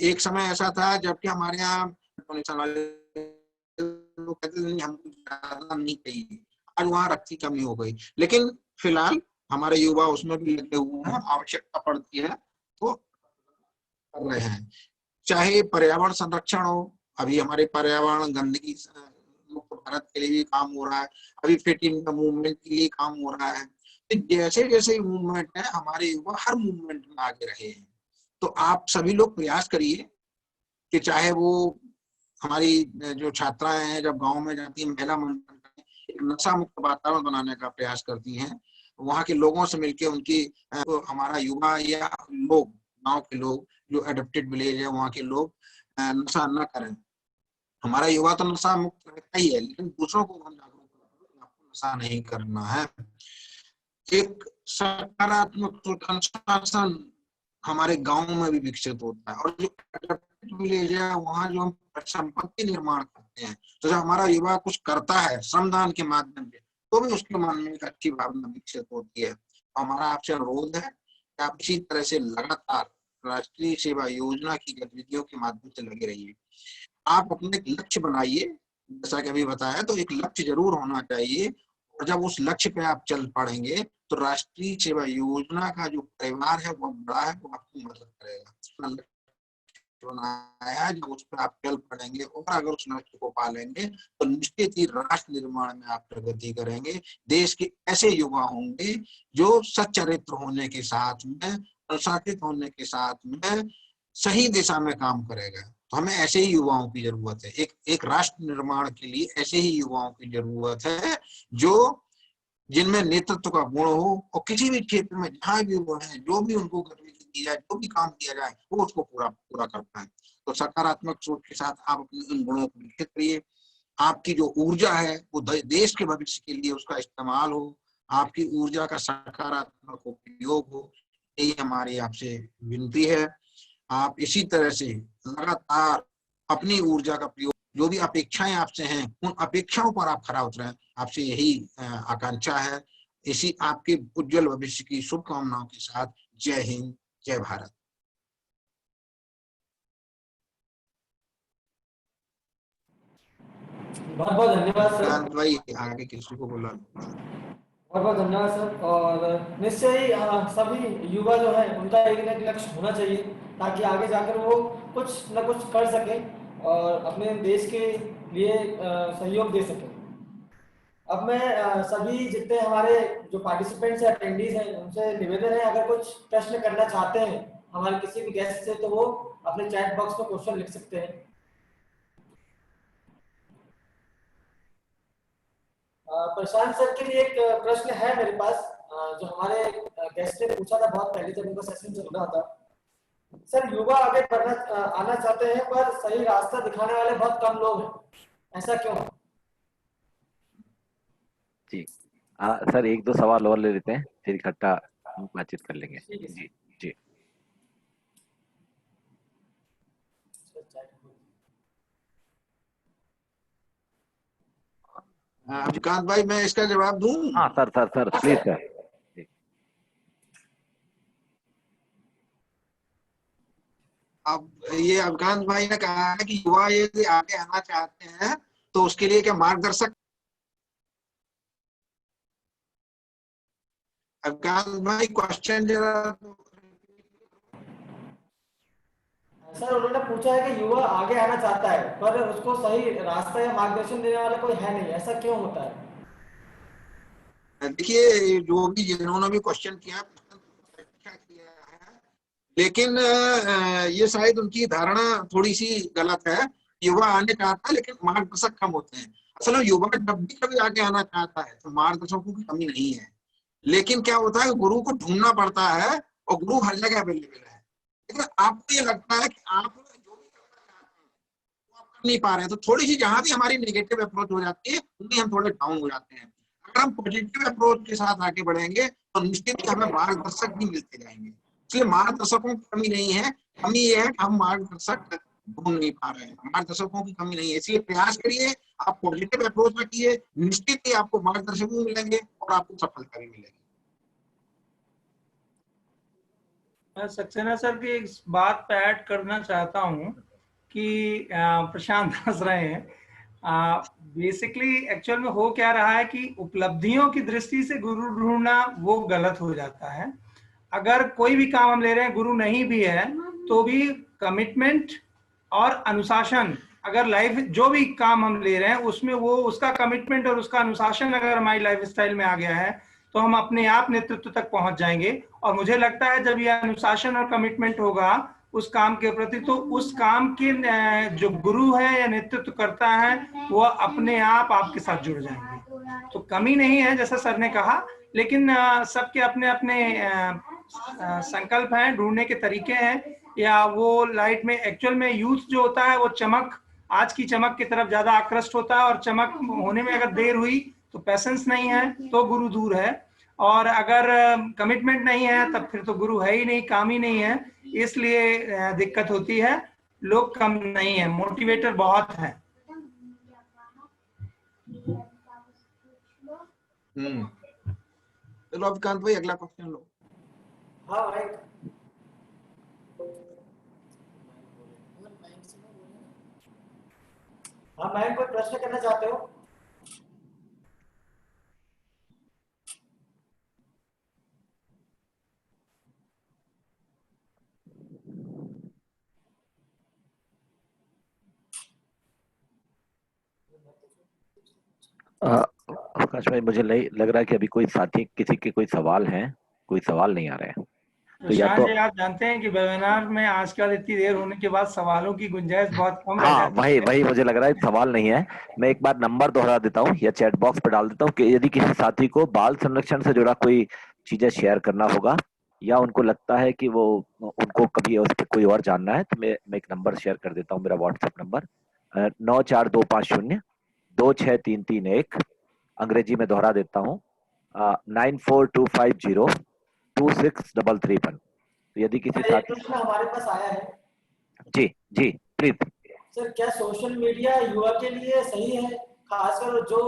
एक समय ऐसा था जबकि हमारे यहाँ डोनेशन वाले लोग कहते थे नहीं हमको ज्यादा नहीं चाहिए, आज वहाँ रक्त की कमी हो गई। लेकिन फिलहाल हमारे युवा उसमें भी लगे हुए हैं, आवश्यकता पड़ती है तो कर रहे हैं। चाहे पर्यावरण संरक्षण हो, अभी हमारे पर्यावरण गंदगी मुक्त भारत के लिए भी काम हो रहा है, अभी फिट इंडिया मूवमेंट के लिए काम हो रहा है। तो जैसे जैसे मूवमेंट है हमारे युवा हर मूवमेंट में आगे रहे हैं। तो आप सभी लोग प्रयास करिए कि चाहे वो हमारी जो छात्राएं हैं जब गांव में जाती है महिला मंडल एक नशा मुक्त वातावरण बनाने का प्रयास करती हैं, वहाँ के लोगों से मिलके उनकी तो हमारा युवा या लोग गांव के लोग जो एडप्टेड विलेज है वहाँ के लोग नशा न करें। हमारा युवा तो नशा मुक्त रहता ही है, लेकिन दूसरों को हम जागरूक करें आपको नशा नहीं करना है। एक सकारात्मक अनुशासन हमारे गांव में भी विकसित होता है, और जो एडप्टेड विलेज है वहाँ जो हम संपत्ति निर्माण करते हैं, तो हमारा युवा कुछ करता है श्रमदान के माध्यम से तो भी उसके मन में एक अच्छी भावना विकसित होती है। हमारा आपसे अनुरोध है कि आप इसी तरह से लगातार राष्ट्रीय सेवा योजना की गतिविधियों के माध्यम से लगे रहिए। आप अपने एक लक्ष्य बनाइए, जैसा कि अभी बताया, तो एक लक्ष्य जरूर होना चाहिए, और जब उस लक्ष्य पे आप चल पड़ेंगे तो राष्ट्रीय सेवा योजना का जो परिवार है वो बड़ा है, वो आपकी मदद करेगा। बनाया जब उस पर आप चल पड़ेंगे और अगर उस लक्ष्य को पालेंगे तो निश्चित ही राष्ट्र निर्माण में आप प्रगति करेंगे। देश के ऐसे युवा होंगे जो सच्चरित्र होने के साथ में, अनुशासित होने के साथ में सही दिशा में काम करेगा। तो हमें ऐसे ही युवाओं की जरूरत है। एक राष्ट्र निर्माण के लिए ऐसे ही युवाओं की जरूरत है जो जिनमें नेतृत्व का गुण हो, और किसी भी क्षेत्र में जहां भी वो है, जो भी उनको गतिविधि दी जाए, जो भी काम किया जाए, वो उसको पूरा कर पाए। तो सकारात्मक सोच के साथ आप अपने इन गुणों को विकसित करिए। आपकी जो ऊर्जा है वो देश के भविष्य के लिए उसका इस्तेमाल हो, आपकी ऊर्जा का सकारात्मक उपयोग हो, यही हमारी आपसे विनती है। आप इसी तरह से लगातार अपनी ऊर्जा का प्रयोग, जो भी अपेक्षाएं आपसे हैं उन अपेक्षाओं पर आप खरा उतरें, आपसे यही आकांक्षा है। इसी आपके उज्जवल भविष्य की शुभकामनाओं के साथ जय हिंद, जय भारत। बहुत बहुत धन्यवाद सर। भाई आगे किसी को बोला। बहुत बहुत धन्यवाद सर। और निश्चय ही सभी युवा जो है उनका एक न एक लक्ष्य होना चाहिए ताकि आगे जाकर वो कुछ न कुछ कर सके और अपने देश के लिए सहयोग दे सके। अब मैं सभी जितने हमारे जो पार्टिसिपेंट्स या अटेंडीज हैं उनसे निवेदन है, अगर कुछ प्रश्न करना चाहते हैं हमारे किसी भी गेस्ट से तो वो अपने चैट बॉक्स में क्वेश्चन लिख सकते हैं। प्रशांत सर के लिए एक प्रश्न है मेरे पास, जो हमारे गेस्ट ने पूछा था बहुत पहले जब उनका सेशन चल रहा था। सर, युवा आगे बढ़ना आना चाहते हैं पर सही रास्ता दिखाने वाले बहुत कम लोग हैं, ऐसा क्यों? जी सर, एक दो सवाल और ले लेते हैं, फिर इकट्ठा बातचीत कर लेंगे। जी जी। अभिकांत भाई, मैं इसका जवाब दूं? हाँ सर प्लीज सर। अब ये अभिकांत भाई ने कहा है कि युवा यदि आगे आना चाहते हैं तो उसके लिए क्या मार्गदर्शक। अभिकांत भाई क्वेश्चन जरा। सर, उन्होंने पूछा है कि युवा आगे आना चाहता है पर उसको सही रास्ता या मार्गदर्शन देने वाला कोई है नहीं, ऐसा क्यों होता है? देखिए, जो भी जिन्होंने भी क्वेश्चन किया है, लेकिन ये शायद उनकी धारणा थोड़ी सी गलत है। युवा आने चाहता है लेकिन मार्गदर्शक कम होते हैं। असल में युवा जब भी कभी आगे आना चाहता है तो मार्गदर्शकों की कमी नहीं है, लेकिन क्या होता है गुरु को ढूंढना पड़ता है और गुरु हर जगह अवेलेबल है। लेकिन आपको ये लगता है कि आप जो भी करना चाहते हैं वो आप कर नहीं पा रहे हैं, तो थोड़ी सी जहां भी हमारी नेगेटिव अप्रोच हो जाती है उनमें हम थोड़े डाउन हो जाते हैं। अगर हम पॉजिटिव अप्रोच के साथ आगे बढ़ेंगे तो निश्चित ही हमें मार्गदर्शक भी मिलते जाएंगे। इसलिए मार्गदर्शकों की कमी नहीं है, कमी ये है कि हम मार्गदर्शक ढूंढ नहीं पा रहे हैं। मार्गदर्शकों की कमी नहीं है, इसलिए प्रयास करिए, आप पॉजिटिव अप्रोच रखिए, निश्चित ही आपको मार्गदर्शक भी मिलेंगे और आपको सफलता भी मिलेगी। मैं सक्सेना सर की एक बात पे ऐड करना चाहता हूँ कि प्रशांत हंस रहे हैं। बेसिकली एक्चुअल में हो क्या रहा है कि उपलब्धियों की दृष्टि से गुरु ढूंढना वो गलत हो जाता है। अगर कोई भी काम हम ले रहे हैं, गुरु नहीं भी है तो भी कमिटमेंट और अनुशासन, अगर लाइफ जो भी काम हम ले रहे हैं उसमें वो उसका कमिटमेंट और उसका अनुशासन अगर हमारी लाइफ स्टाइल में आ गया है तो हम अपने आप नेतृत्व तक पहुंच जाएंगे। और मुझे लगता है जब ये अनुशासन और कमिटमेंट होगा उस काम के प्रति, तो उस काम के जो गुरु है या नेतृत्व करता है वो अपने आप आपके साथ जुड़ जाएंगे। तो कमी नहीं है जैसा सर ने कहा, लेकिन सबके अपने अपने संकल्प हैं, ढूंढने के तरीके हैं, या वो लाइट में एक्चुअल में यूथ जो होता है वो चमक, आज की चमक की तरफ ज्यादा आकृष्ट होता है, और चमक होने में अगर देर हुई तो पैसेंस नहीं है तो गुरु दूर है, और अगर कमिटमेंट नहीं है तब फिर तो गुरु है ही नहीं, काम ही नहीं है। इसलिए दिक्कत होती है, लोग कम नहीं है, मोटिवेटर बहुत है। चलो अभिकांत भाई अगला क्वेश्चन लो। हाँ भाई, हाँ मैं कोई प्रश्न करना चाहते हो? आकाश भाई, मुझे लग रहा है कि अभी कोई साथी किसी के कोई सवाल हैं, कोई सवाल नहीं आ रहे हैं। तो या प्रशांत तो जी, आप जानते हैं कि वेबिनार में आजकल इतनी देर होने के बाद सवालों की गुंजाइश बहुत कम रह हाँ, जाती वही है। वही मुझे लग रहा है सवाल नहीं है। मैं एक बार नंबर दोहरा देता हूँ या चैट बॉक्स पे डाल देता हूँ कि यदि किसी साथी को बाल संरक्षण से जुड़ा कोई चीजें शेयर करना होगा या उनको लगता है कि वो उनको कभी उस पर कोई और जानना है, तो मैं एक नंबर शेयर कर देता हूँ, मेरा व्हाट्सएप नंबर 9425026331। अंग्रेजी में दोहरा देता हूँ 9425026331। तो यदि किसी एक साथी, प्रश्न हमारे पास आया है। जी जी प्लीज। सर, क्या सोशल मीडिया युवा के लिए सही है, खासकर जो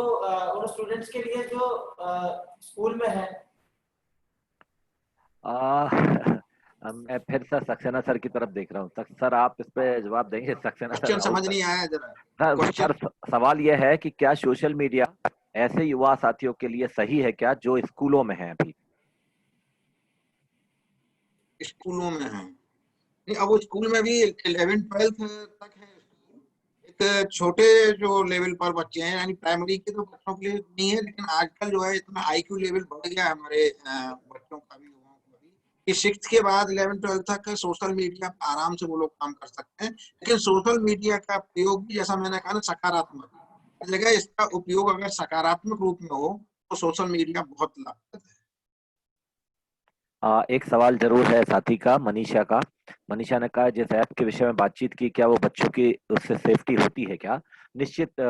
उन स्टूडेंट्स के लिए जो स्कूल में है? मैं फिर से सक्सेना सर की तरफ देख रहा हूँ। सर आप इस पे जवाब देंगे? सक्सेना सर, क्वेश्चन राहुल समझ सर। नहीं आया जरा सर क्वेश्चन। सर, सवाल यह है कि क्या सोशल मीडिया ऐसे युवा साथियों के लिए सही है क्या जो स्कूलों में है अभी? स्कूलों में है नहीं, अब वो स्कूल में भी 11th-12th तक है। एक छोटे जो लेवल पर बच्चे हैं, यानी प्राइमरी के तो बच्चों के लिए नहीं है, लेकिन आजकल जो है इतना आईक्यू लेवल बढ़ गया है हमारे बच्चों का भी, युवाओं का भी, कि 6th के बाद 11th-12th तक सोशल मीडिया पर आराम से वो लोग काम कर सकते हैं। लेकिन सोशल मीडिया का प्रयोग भी, जैसा मैंने कहा ना, सकारात्मक जगह, इसका उपयोग अगर सकारात्मक रूप में हो तो सोशल मीडिया बहुत लाभप्रद है। एक सवाल जरूर है साथी का, मनीषा का। मनीषा ने कहा जिस ऐप के विषय में बातचीत की, क्या वो बच्चों की उससे सेफ्टी होती है क्या? निश्चित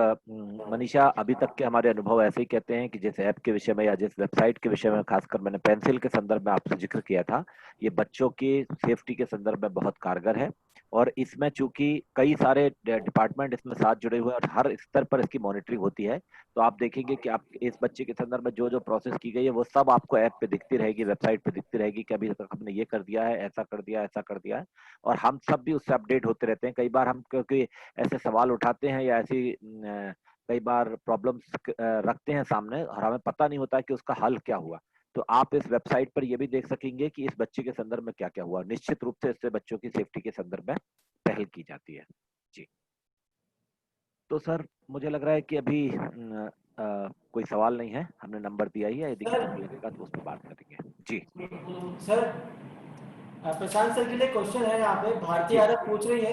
मनीषा, अभी तक के हमारे अनुभव ऐसे ही कहते हैं कि जिस ऐप के विषय में या जिस वेबसाइट के विषय में खासकर मैंने पेंसिल के संदर्भ में आपसे जिक्र किया था, ये बच्चों की सेफ्टी के संदर्भ में बहुत कारगर है। और इसमें चूंकि कई सारे डिपार्टमेंट इसमें साथ जुड़े हुए हैं और हर स्तर पर इसकी मॉनिटरिंग होती है, तो आप देखेंगे कि आप इस बच्चे के संदर्भ में जो जो प्रोसेस की गई है वो सब आपको ऐप पे दिखती रहेगी, वेबसाइट पे दिखती रहेगी कि अभी तक हमने ये कर दिया है, ऐसा कर दिया, ऐसा कर दिया है। और हम सब भी उससे अपडेट होते रहते हैं। कई बार हम क्योंकि ऐसे सवाल उठाते हैं या ऐसी कई बार प्रॉब्लम्स रखते हैं सामने और हमें पता नहीं होता है कि उसका हल क्या हुआ, तो आप इस वेबसाइट पर ये भी देख सकेंगे कि इस बच्चे के संदर्भ में क्या क्या हुआ। निश्चित रूप से इससे बच्चों की सेफ्टी के संदर्भ में पहल की जाती है। जी, तो सर मुझे लग रहा है कि अभी कोई सवाल नहीं है, हमने नंबर दिया ही है, यदि किसी को लगेगा तो उस पर बात करेंगे। जी सर, प्रशांत सर के लिए क्वेश्चन है यहाँ पे। भारतीय जी आरब पूछ रही है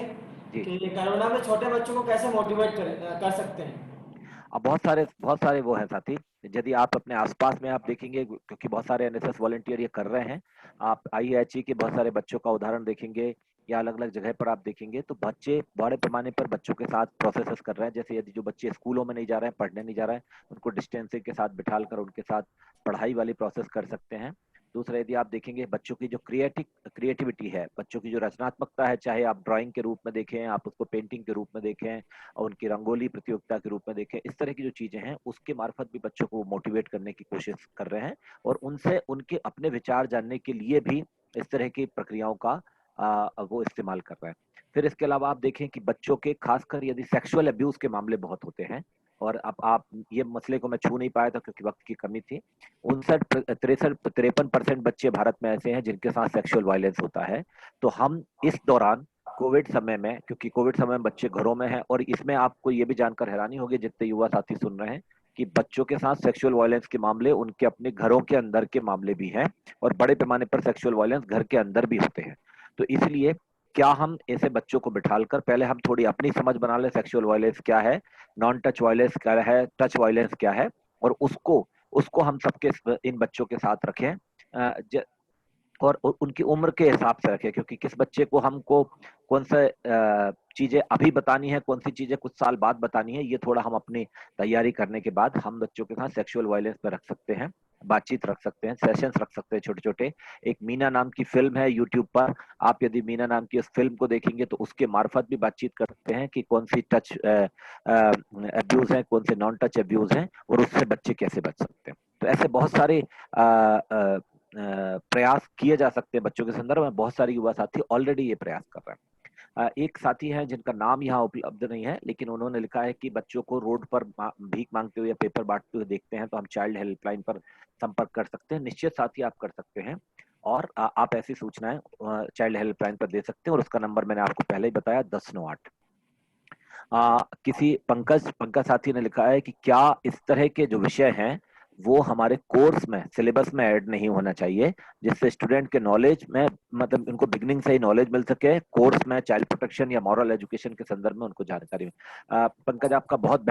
जी। कि कोरोना में छोटे बच्चों को कैसे मोटिवेट कर सकते हैं? अब बहुत सारे वो हैं साथी। यदि आप अपने आसपास में आप देखेंगे, क्योंकि बहुत सारे एनएसएस वॉलंटियर ये कर रहे हैं, आप आईएचई के बहुत सारे बच्चों का उदाहरण देखेंगे या अलग अलग जगह पर आप देखेंगे, तो बच्चे बड़े पैमाने पर बच्चों के साथ प्रोसेसेस कर रहे हैं। जैसे यदि जो बच्चे स्कूलों में नहीं जा रहे हैं, पढ़ने नहीं जा रहे हैं, उनको डिस्टेंसिंग के साथ बिठाल कर उनके साथ पढ़ाई वाली प्रोसेस कर सकते हैं। दूसरा, यदि आप देखेंगे बच्चों की जो क्रिएटिविटी है, बच्चों की जो रचनात्मकता है, चाहे आप ड्राइंग के रूप में देखें, आप उसको पेंटिंग के रूप में देखें और उनकी रंगोली प्रतियोगिता के रूप में देखें, इस तरह की जो चीजें हैं उसके मार्फत भी बच्चों को मोटिवेट करने की कोशिश कर रहे हैं और उनसे उनके अपने विचार जानने के लिए भी इस तरह की प्रक्रियाओं का वो इस्तेमाल कर रहे हैं। फिर इसके अलावा आप देखें कि बच्चों के खासकर यदि सेक्सुअल अब्यूज के मामले बहुत होते हैं, और अब आप ये मसले को मैं छू नहीं पाया था क्योंकि वक्त की कमी थी। 53% बच्चे भारत में ऐसे हैं जिनके साथ सेक्सुअल वायलेंस होता है। तो हम इस दौरान कोविड समय में, क्योंकि कोविड समय में बच्चे घरों में हैं, और इसमें आपको ये भी जानकर हैरानी होगी जितने युवा साथी सुन रहे हैं कि बच्चों के साथ सेक्सुअल वायलेंस के मामले उनके अपने घरों के अंदर के मामले भी हैं, और बड़े पैमाने पर सेक्सुअल वायलेंस घर के अंदर भी होते हैं। तो इसलिए क्या हम ऐसे बच्चों को बिठालकर पहले हम थोड़ी अपनी समझ बना ले, सेक्सुअल वायलेंस क्या है, नॉन टच वायलेंस क्या है, टच वायलेंस क्या है, और उसको हम सबके इन बच्चों के साथ रखें, और उनकी उम्र के हिसाब से रखें, क्योंकि किस बच्चे को हमको कौन सा चीजें अभी बतानी है, कौन सी चीजें कुछ साल बाद बतानी है, ये थोड़ा हम अपनी तैयारी करने के बाद हम बच्चों के साथ सेक्सुअल वायलेंस पे रख सकते हैं, बातचीत रख सकते हैं, सेशंस रख सकते हैं छोटे छोटे। एक मीना नाम की फिल्म है यूट्यूब पर, आप यदि मीना नाम की उस फिल्म को देखेंगे तो उसके मार्फत भी बातचीत कर सकते हैं कि कौन सी टच अब्यूज है, कौन से नॉन टच अब्यूज हैं, और उससे बच्चे कैसे बच सकते हैं। तो ऐसे बहुत सारे प्रयास किए जा सकते हैं बच्चों के संदर्भ में। बहुत सारे युवा साथी ऑलरेडी ये प्रयास कर रहे हैं। एक साथी हैं जिनका नाम यहाँ उपलब्ध नहीं है, लेकिन उन्होंने लिखा है कि बच्चों को रोड पर भीख मांगते हुए या पेपर बांटते हुए देखते हैं तो हम चाइल्ड हेल्पलाइन पर संपर्क कर सकते हैं। निश्चित साथी आप कर सकते हैं, और आप ऐसी सूचनाएं चाइल्ड हेल्पलाइन पर दे सकते हैं, और उसका नंबर मैंने आपको पहले ही बताया 1098। किसी पंकज साथी ने लिखा है कि क्या इस तरह के जो विषय हैं वो हमारे कोर्स में, सिलेबस में ऐड नहीं होना चाहिए, जिससे स्टूडेंट के नॉलेज में, मतलब उनको बिगनिंग से ही नॉलेज मिल सके, कोर्स में चाइल्ड प्रोटेक्शन या मॉरल एजुकेशन के संदर्भ में उनको जानकारी मिले। पंकज, आपका बहुत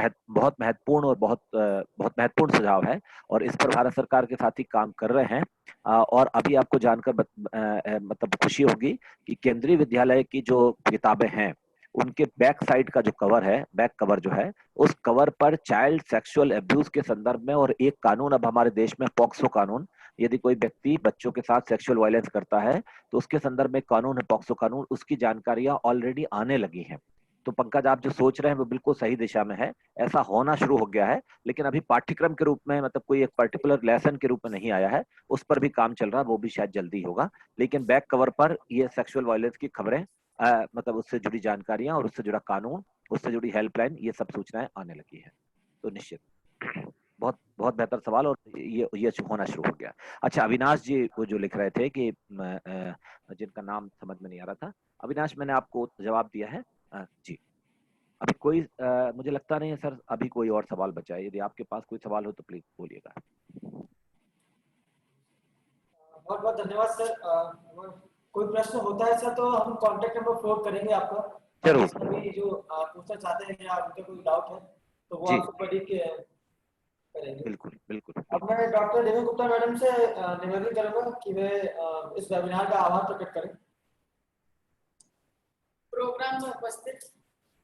महत्वपूर्ण और बहुत महत्वपूर्ण सुझाव है, और इस पर भारत सरकार के साथ ही काम कर रहे हैं। और अभी आपको जानकर मतलब खुशी होगी कि केंद्रीय विद्यालय की जो किताबें हैं उनके बैक साइड का जो कवर है, बैक कवर जो है, उस कवर पर चाइल्ड सेक्सुअल अब्यूज के संदर्भ में, और एक कानून अब हमारे देश में पॉक्सो कानून, यदि कोई व्यक्ति बच्चों के साथ सेक्सुअल वायलेंस करता है तो उसके संदर्भ में कानून है पॉक्सो कानून, उसकी जानकारियां ऑलरेडी आने लगी हैं। तो पंकज, आप जो सोच रहे हैं वो बिल्कुल सही दिशा में है, ऐसा होना शुरू हो गया है, लेकिन अभी पाठ्यक्रम के रूप में, मतलब कोई एक पर्टिकुलर लेसन के रूप में नहीं आया है, उस पर भी काम चल रहा है, वो भी शायद जल्दी होगा। लेकिन बैक कवर पर ये सेक्सुअल वायलेंस की खबरें, मतलब उससे जुड़ी जानकारियां और उससे जुड़ा कानून, उससे जुड़ी हेल्पलाइन, ये सब सूचनाएं आने लगी है। तो निश्चित बहुत बेहतर सवाल, और ये होना शुरू हो गया। अच्छा, अविनाश जी वो जो लिख रहे थे कि जिनका नाम समझ में नहीं आ रहा था, अविनाश, मैंने आपको जवाब दिया है। जी, अभी कोई मुझे लगता नहीं है सर, अभी कोई और सवाल बचा है। यदि आपके पास कोई सवाल हो तो प्लीज बोलिएगा। बहुत बहुत धन्यवाद सर। कोई प्रश्न होता है सर तो हम कांटेक्ट नंबर फॉरवर्ड करेंगे आपका। जरूर। सभी जो पूछना चाहते हैं या उनके कोई डाउट है तो वो आपको पढ़ के करेंगे। बिल्कुल। अब मैं डॉक्टर देवी गुप्ता मैडम से निवेदन करूंगा कि वे इस वेबिनार का आभार प्रकट करें। प्रोग्राम में उपस्थित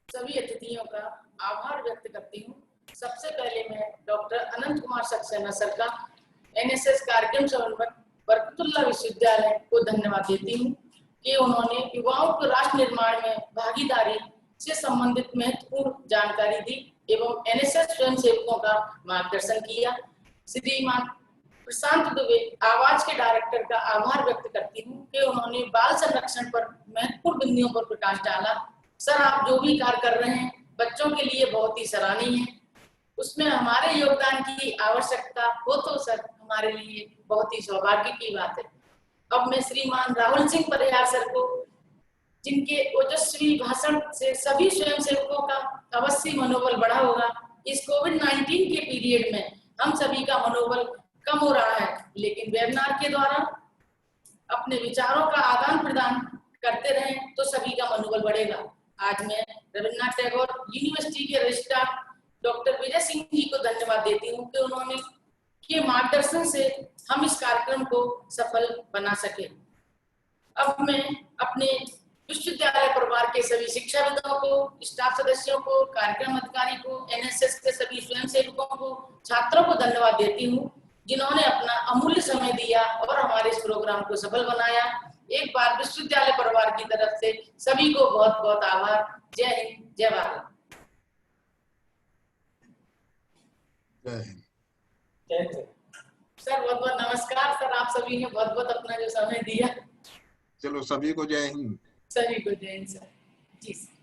सभी अतिथियों का आभार व्यक्त करती हूँ। सबसे पहले मैं डॉक्टर अनंत कुमार सक्सेना सर का एनएसएस कार्यक्रम समन्वयक बरकतुल्लाह विश्वविद्यालय को धन्यवाद देती हूँ कि उन्होंने युवाओं को राष्ट्र निर्माण में भागीदारी से संबंधित महत्वपूर्ण जानकारी दी एवं एनएसएस स्वयंसेवकों का मार्गदर्शन किया। श्रीमान प्रशांत दुबे आवाज के डायरेक्टर का आभार व्यक्त करती हूँ कि उन्होंने बाल संरक्षण पर महत्वपूर्ण बिंदुओं पर प्रकाश डाला। सर, आप जो भी कार्य कर रहे हैं बच्चों के लिए बहुत ही सराहनीय है, उसमें हमारे योगदान की आवश्यकता हो तो सर हमारे लिए बहुत ही सौभाग्य की बात है। अब मैं श्रीमान राहुल सिंह परिहार सर को, जिनके ओजस्वी भाषण से सभी स्वयंसेवकों का अवश्य मनोबल बढ़ा होगा। इस कोविड-19 के पीरियड में हम सभी का मनोबल कम हो रहा है, लेकिन वेबिनार के द्वारा अपने विचारों का आदान प्रदान करते रहें तो सभी का मनोबल बढ़ेगा। आज मैं रविन्द्रनाथ टैगोर यूनिवर्सिटी के रजिस्ट्रार डॉक्टर विजय सिंह जी को धन्यवाद देती हूँ कि उन्होंने के मार्गदर्शन से हम इस कार्यक्रम को सफल बना सके। अब मैं अपने विश्वविद्यालय परिवार के सभी शिक्षाविदों को, स्टाफ सदस्यों को, कार्यक्रम अधिकारी को, एनएसएस के सभी स्वयंसेवकों को, छात्रों को धन्यवाद देती हूँ जिन्होंने अपना अमूल्य समय दिया और हमारे इस प्रोग्राम को सफल बनाया। एक बार विश्वविद्यालय परिवार की तरफ से सभी को बहुत बहुत आभार। जय हिंद, जय भारत। सर बहुत बहुत नमस्कार। सर, आप सभी ने बहुत बहुत अपना जो समय दिया। चलो सभी को जय हिंद। सभी को जय हिंद सर। जी सर।